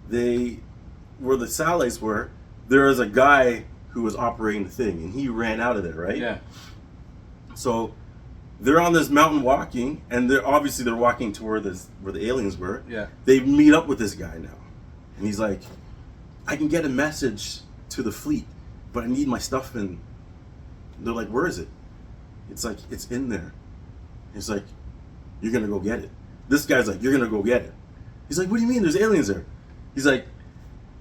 where the satellites were, there was a guy who was operating the thing, and he ran out of there, right? Yeah. So they're on this mountain walking, and they're walking to where the aliens were. Yeah. They meet up with this guy now, and he's like, "I can get a message to the fleet, but I need my stuff." And they're like, "Where is it?" It's like, "It's in there." He's like, "You're gonna go get it." This guy's like, "You're gonna go get it." He's like, "What do you mean? There's aliens there." He's like,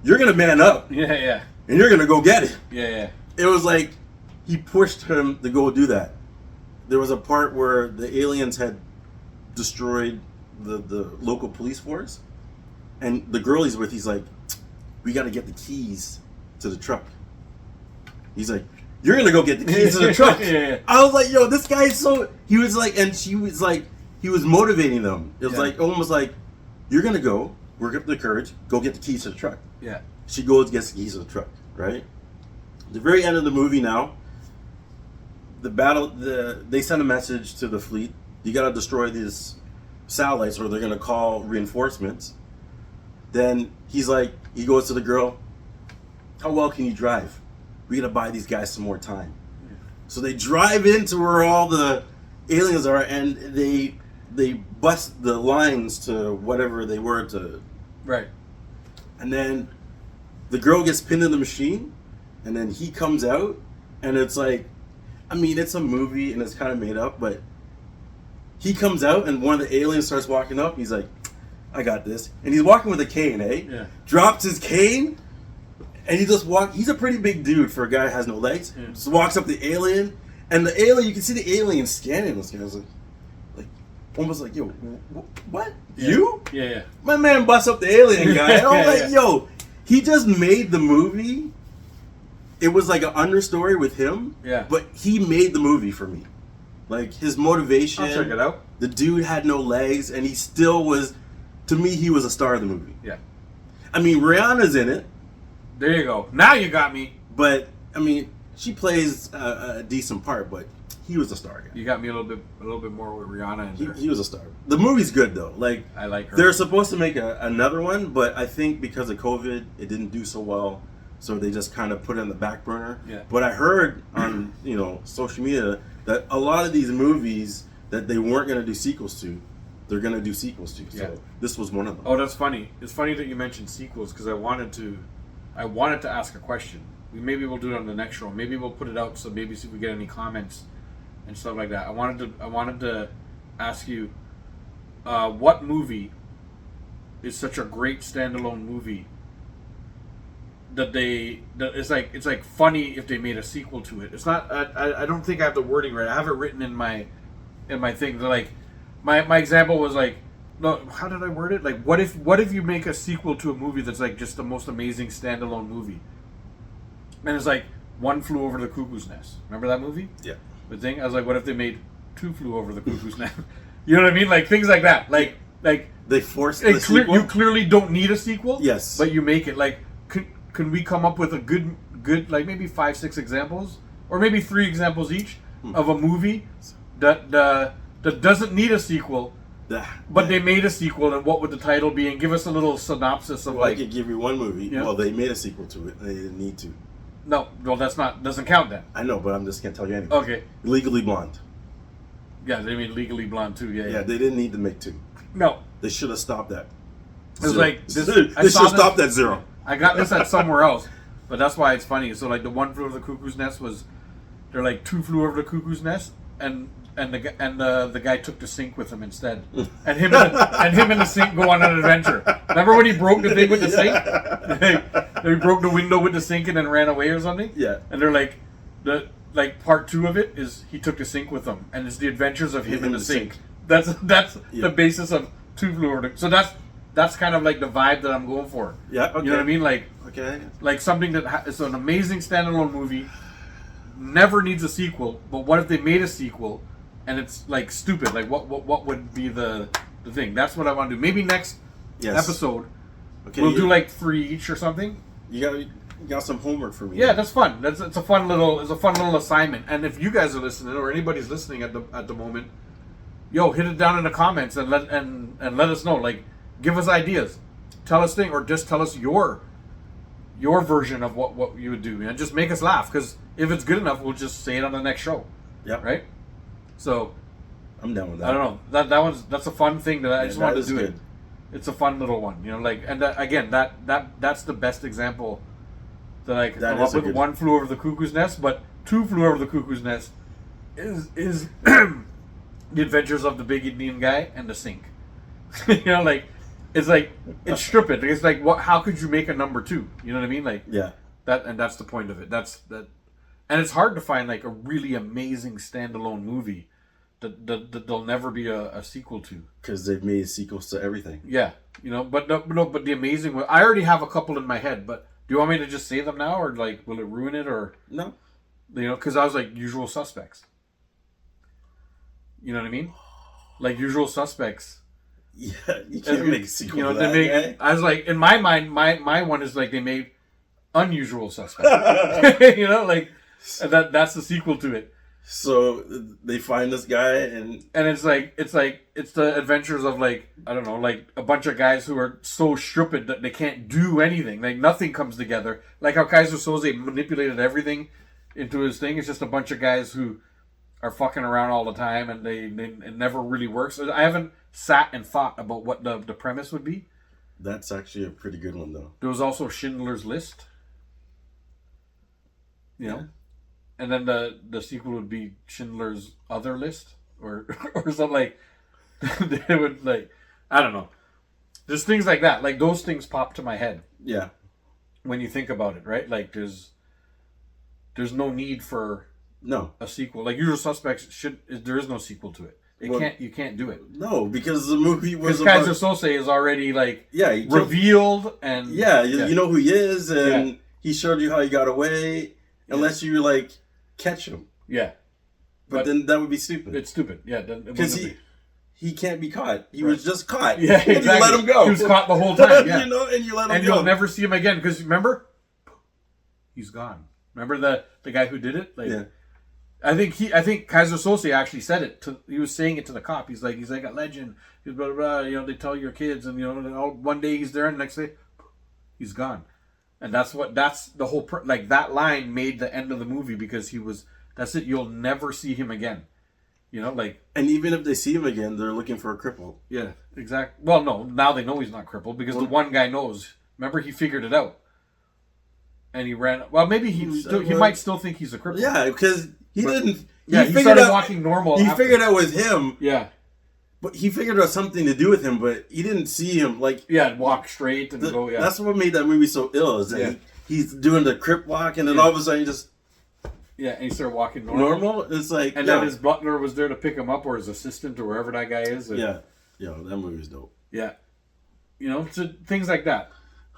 "You're gonna man up, Yeah. Yeah. and you're gonna go get it." Yeah. Yeah. It was like he pushed him to go do that. There was a part where the aliens had destroyed the local police force, and the girl he's with, he's like, "We got to get the keys to the truck." He's like, "You're gonna go get the keys to the truck." Yeah. I was like, "Yo, this guy's so." He was like, and she was like, he was motivating them. It was like almost like, "You're gonna go work up the courage, go get the keys to the truck." Yeah. She goes and gets the keys to the truck, right? The very end of the movie now, they send a message to the fleet. You gotta destroy these satellites or they're gonna call reinforcements. Then he goes to the girl, "How well can you drive? We gotta buy these guys some more time." Yeah. So they drive into where all the aliens are, and they bust the lines to whatever they were to. Right. And then the girl gets pinned in the machine, and then he comes out, and it's like, I mean, it's a movie and it's kind of made up, but he comes out, and one of the aliens starts walking up. He's like, "I got this," and he's walking with a cane, eh? Yeah. Drops his cane, and he just he's a pretty big dude for a guy who has no legs. Yeah. Just walks up the alien, and the alien, you can see the alien scanning this guy. I was like almost like, "Yo, what? Yeah. You?" Yeah. Yeah. My man busts up the alien guy. And I'm like, Yeah. "Yo, he just made the movie." It was like an understory with him. Yeah. But he made the movie for me. Like his motivation. I'll check it out. The dude had no legs, and he still was. To me, he was a star of the movie. Yeah. I mean, Rihanna's in it, There you go. Now you got me. but I mean, she plays a decent part. But he was a star guy. You got me a little bit more with Rihanna in there. He was a star. The movie's good though. Like I like her. they're supposed to make another one, but I think because of COVID, it didn't do so well. So they just kind of put it on the back burner. Yeah. But I heard on social media that a lot of these movies that they weren't going to do sequels to, they're going to do sequels to. So Yeah. this was one of them. Oh, that's funny. It's funny that you mentioned sequels because I wanted to ask a question. Maybe we'll do it on the next show. Maybe we'll put it out so maybe see if we get any comments and stuff like that. I wanted to ask you, what movie is such a great standalone movie it's like funny if they made a sequel to it. It's not. I don't think I have the wording right. I have it written in my thing. They're like my example was like, no, how did I word it? Like, what if you make a sequel to a movie that's like just the most amazing standalone movie? And it's like One Flew Over the Cuckoo's Nest. Remember that movie? Yeah. The thing I was like, what if they made Two Flew Over the Cuckoo's Nest? You know what I mean? Like things like that. Like They forced the sequel. you clearly don't need a sequel. Yes. But you make it. Like, can we come up with a good like maybe 5-6 examples, or maybe 3 examples each of a movie that doesn't need a sequel, but they made a sequel, and what would the title be? And give us a little synopsis of Well, I like. could give you one movie. Yeah. Well, they made a sequel to it. They didn't need to. No, well doesn't count then. I know, but I'm just gonna tell you anyway. Okay. Legally Blonde. Yeah, they made Legally Blonde too. Yeah. Yeah, they didn't need to make 2. No, They should have stopped that. it was like this. They I should saw have this- stopped at 0. I got this at somewhere else, but that's why it's funny. So like the One Flew Over the Cuckoo's Nest was, they're like Two Flew Over the Cuckoo's Nest, and the guy took the sink with him instead, and him and the sink go on an adventure. Remember when he broke the thing with the sink? He broke the window with the sink and then ran away or something. Yeah. And they're like part 2 of it is he took the sink with him, and it's the adventures of him in the sink. That's Yeah. the basis of Two Flew Over the. So that's kind of like the vibe that I'm going for. Yeah, okay. You know what I mean? Like something that is an amazing standalone movie, never needs a sequel. But what if they made a sequel, and it's like stupid? Like what would be the thing? That's what I want to do. Maybe next episode we'll do like 3 each or something. You got some homework for me. Yeah, that's fun. It's a fun little assignment. And if you guys are listening, or anybody's listening at the moment, yo, hit it down in the comments and let us know. Like, give us ideas, tell us things, or just tell us your version of what you would do, and just make us laugh. Because if it's good enough, we'll just say it on the next show. Yeah. Right. So I'm down with that. I don't know. That's a fun thing that I just wanted to do. Good. It. It's a fun little one, like, and again, that's the best example that I could come up with. One Flew Over the Cuckoo's Nest, but Two Flew Over the Cuckoo's Nest is the adventures of the big Indian guy and the sink. It's stupid. It's like, what? How could you make a number 2? You know what I mean? Like, yeah, and that's the point of it. And it's hard to find like a really amazing standalone movie that there'll never be a sequel to, because they've made sequels to everything. Yeah, but the amazing one. I already have a couple in my head, but do you want me to just say them now, or like, will it ruin it, or no? Because I was like Usual Suspects. You know what I mean? Like Usual Suspects. Yeah, you can't make a sequel to they that. make. I was like, in my mind, my one is like they made Unusual Suspects. That's the sequel to it. So they find this guy and it's the adventures of, like, I don't know, like a bunch of guys who are so stupid that they can't do anything. Like, nothing comes together. Like how Kaiser Soze manipulated everything into his thing. It's just a bunch of guys who are fucking around all the time, and it never really works. I haven't sat and thought about what the premise would be. That's actually a pretty good one, though. There was also Schindler's List. You know? And then the sequel would be Schindler's Other List, or something like. They would, like, I don't know. There's things like that. Like, those things pop to my head. Yeah. When you think about it, right? Like, there's no need for a sequel. Like Usual Suspects there is no sequel to it. You can't do it. No, because the movie was because Kaiser Soze is already, like, revealed, and you know who he is, and he showed you how he got away. Unless you, like, catch him. Yeah. But then that would be stupid. It's stupid. Yeah. Because he can't be caught. He was just caught. Yeah, exactly. And you let him go. He was caught the whole time. Yeah. And you let him go. And you'll never see him again. Because remember, he's gone. Remember the guy who did it? Like, yeah. I think Kaiser Soze actually said it. He was saying it to the cop. He's like a legend. He's blah, blah, blah. They tell your kids, and one day he's there, and the next day he's gone. And that's the whole like, that line made the end of the movie, because that's it. You'll never see him again. Like, and even if they see him again, they're looking for a cripple. Yeah, exactly. Well, no, now they know he's not crippled, because the one guy knows. Remember, he figured it out, and he ran. Well, maybe he might still think he's a cripple. Yeah, because he didn't. Yeah, he started walking normal. He figured out with him. Yeah. But he figured out something to do with him, but he didn't see him, like... Yeah, walk straight and go, yeah. That's what made that movie so ill, is that he's doing the crip walk, and then all of a sudden he just Yeah, and he started walking normal. It's like, And then his butler was there to pick him up, or his assistant, or wherever that guy is. And, yeah, that movie was dope. Yeah. You know, so things like that.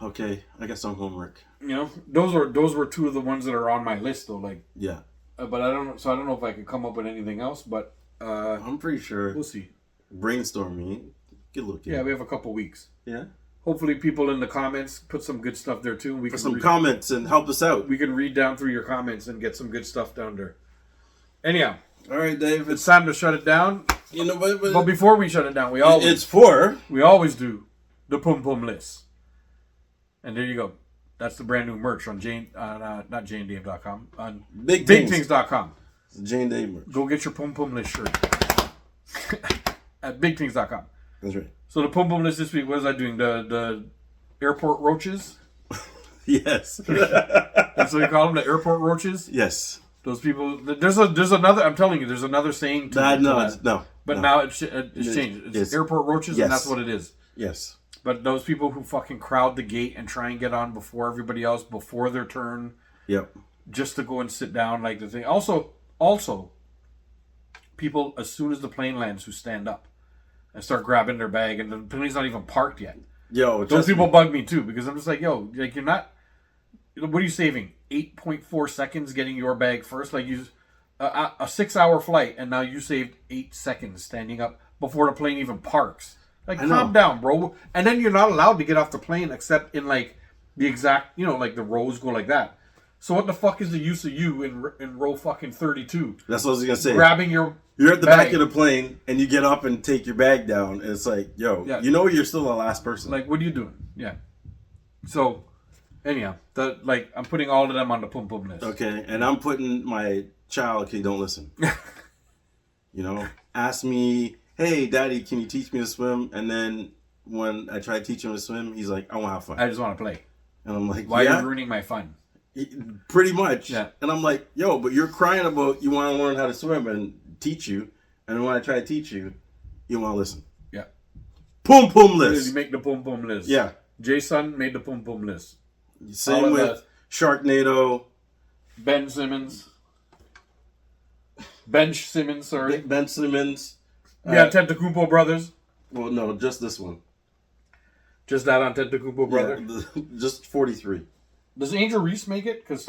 Okay, I got some homework. You know, those were two of the ones that are on my list, though. Like, Yeah, but I don't know if I could come up with anything else. But I'm pretty sure. we'll see. Brainstorming. Good looking. Yeah, we have a couple weeks. Yeah. Hopefully, people in the comments put some good stuff there too. We For can some comments and help us out. we can read down through your comments and get some good stuff down there. Anyhow, All right, Dave. it's time to shut it down. You know what? But before we shut it down, we It's for. always do the Pum Pum list. And there you go. That's the brand new merch on not JaneDave.com, on Big Things. BigThings.com. Jane Dave merch. Go get your Pum Pum list shirt at BigThings.com. That's right. So the Pum Pum list this week, what was I doing? The airport roaches? Yes. That's what you call them, the airport roaches? Yes. Those people, there's another, I'm telling you, there's another saying to that. No. But now it's changed. It's Yes. airport roaches, Yes. and that's what it is. Yes. But those people who fucking crowd the gate and try and get on before everybody else, before their turn, Yep. just to go and sit down like the thing. Also, people, as soon as the plane lands, who stand up and start grabbing their bag, and the plane's not even parked yet. Yo, Those trust people me. bug me too, because I'm just like, yo, like, you're not, what are you saving? 8.4 seconds getting your bag first? Like, you, a 6-hour flight, and now you saved 8 seconds standing up before the plane even parks. Like, I know. calm down, bro. And then you're not allowed to get off the plane except in, like, the exact, like the rows go like that. So what the fuck is the use of you in row fucking 32? That's what I was gonna say. Grabbing your You're at the bag. back of the plane and you get up and take your bag down, and it's like, yo, Yeah. you know you're still the last person. Like, what are you doing? Yeah. So, anyhow, I'm putting all of them on the Pum Pum list. Okay, and I'm putting my child, okay, don't listen. Ask me, hey, daddy, can you teach me to swim? And then when I try to teach him to swim, he's like, I want to have fun. I just want to play. And I'm like, Why are yeah, you ruining my fun? pretty much. Yeah. And I'm like, yo, but you're crying about you want to learn how to swim and teach you. And when I try to teach you, you want to listen. Yeah. Pum Pum You list. make the Pum Pum list. Yeah. Jason made the Pum Pum list. Same All of with Sharknado. Ben Simmons. Bench Simmons, sorry. Ben Simmons. Yeah, Tentacumpo Brothers. Well, no, just this one. Just that on Tentacumpo Brother. Yeah, just 43. Does Angel Reese make it? Because,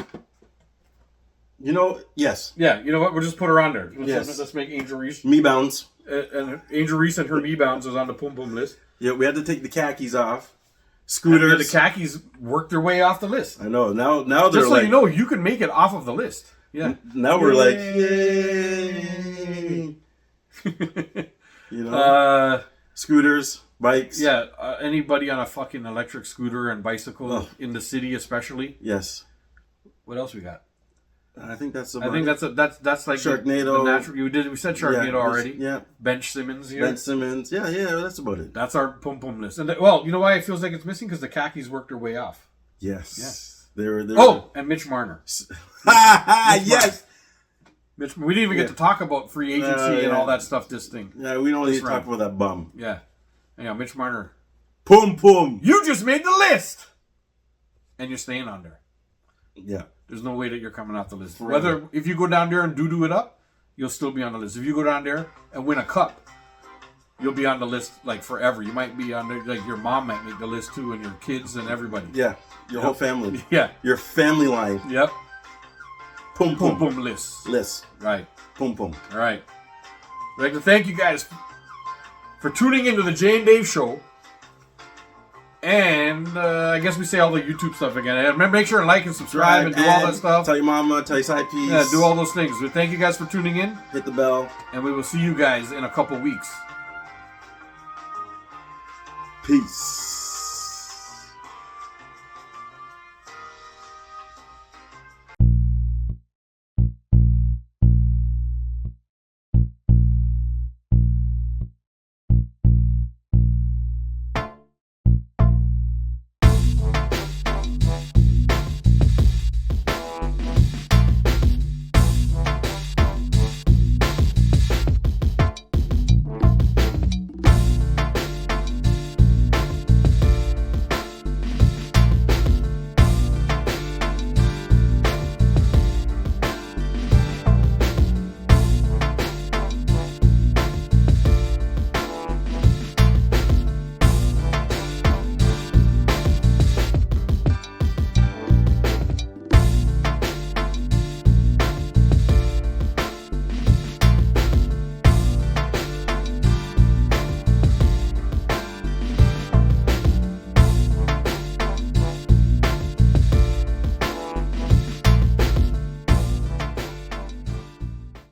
Yes. yeah, you know what? We'll just put her on there. Yes. Let's make Angel Reese. Me bounds. And Angel Reese and her me bounds is on the Pum Pum list. Yeah, we had to take the khakis off. And Scooters. the khakis worked their way off the list. I know. Now they're Just so like. you know, you can make it off of the list. Yeah. Now we're like. Yay. Scooters, bikes. Yeah, anybody on a fucking electric scooter and bicycle Oh. in the city, especially. Yes. What else we got? I think that's about I think it. that's like Sharknado. The natural. We said Sharknado already. Yeah. Bench Simmons here. Ben Simmons. Yeah, that's about it. That's our Pum Pum list. And you know why it feels like it's missing? Because the khakis worked their way off. Yes. They were. Oh, and Mitch Marner. Yes. We didn't even get to talk about free agency and all that stuff. This thing. Yeah, we don't need to round. talk about that bum. Yeah. Anyhow, Mitch Marner. Pum Pum. You just made the list, and you're staying on there. Yeah. There's no way that you're coming off the list. Forever. If you go down there and do it up, you'll still be on the list. If you go down there and win a cup, you'll be on the list like forever. You might be on there, like your mom might make the list too, and your kids and everybody. Yeah. Your whole family. Yeah. Your family line. Yep. Pum Pum Pum. Pum list. List. Right. Pum Pum. All right. I'd like to thank you guys for tuning into the Jay and Dave show. And I guess we say all the YouTube stuff again. And remember, make sure to like and subscribe and do all that stuff. Tell your mama, tell your side piece. Yeah, do all those things. So thank you guys for tuning in. Hit the bell. And we will see you guys in a couple weeks. Peace.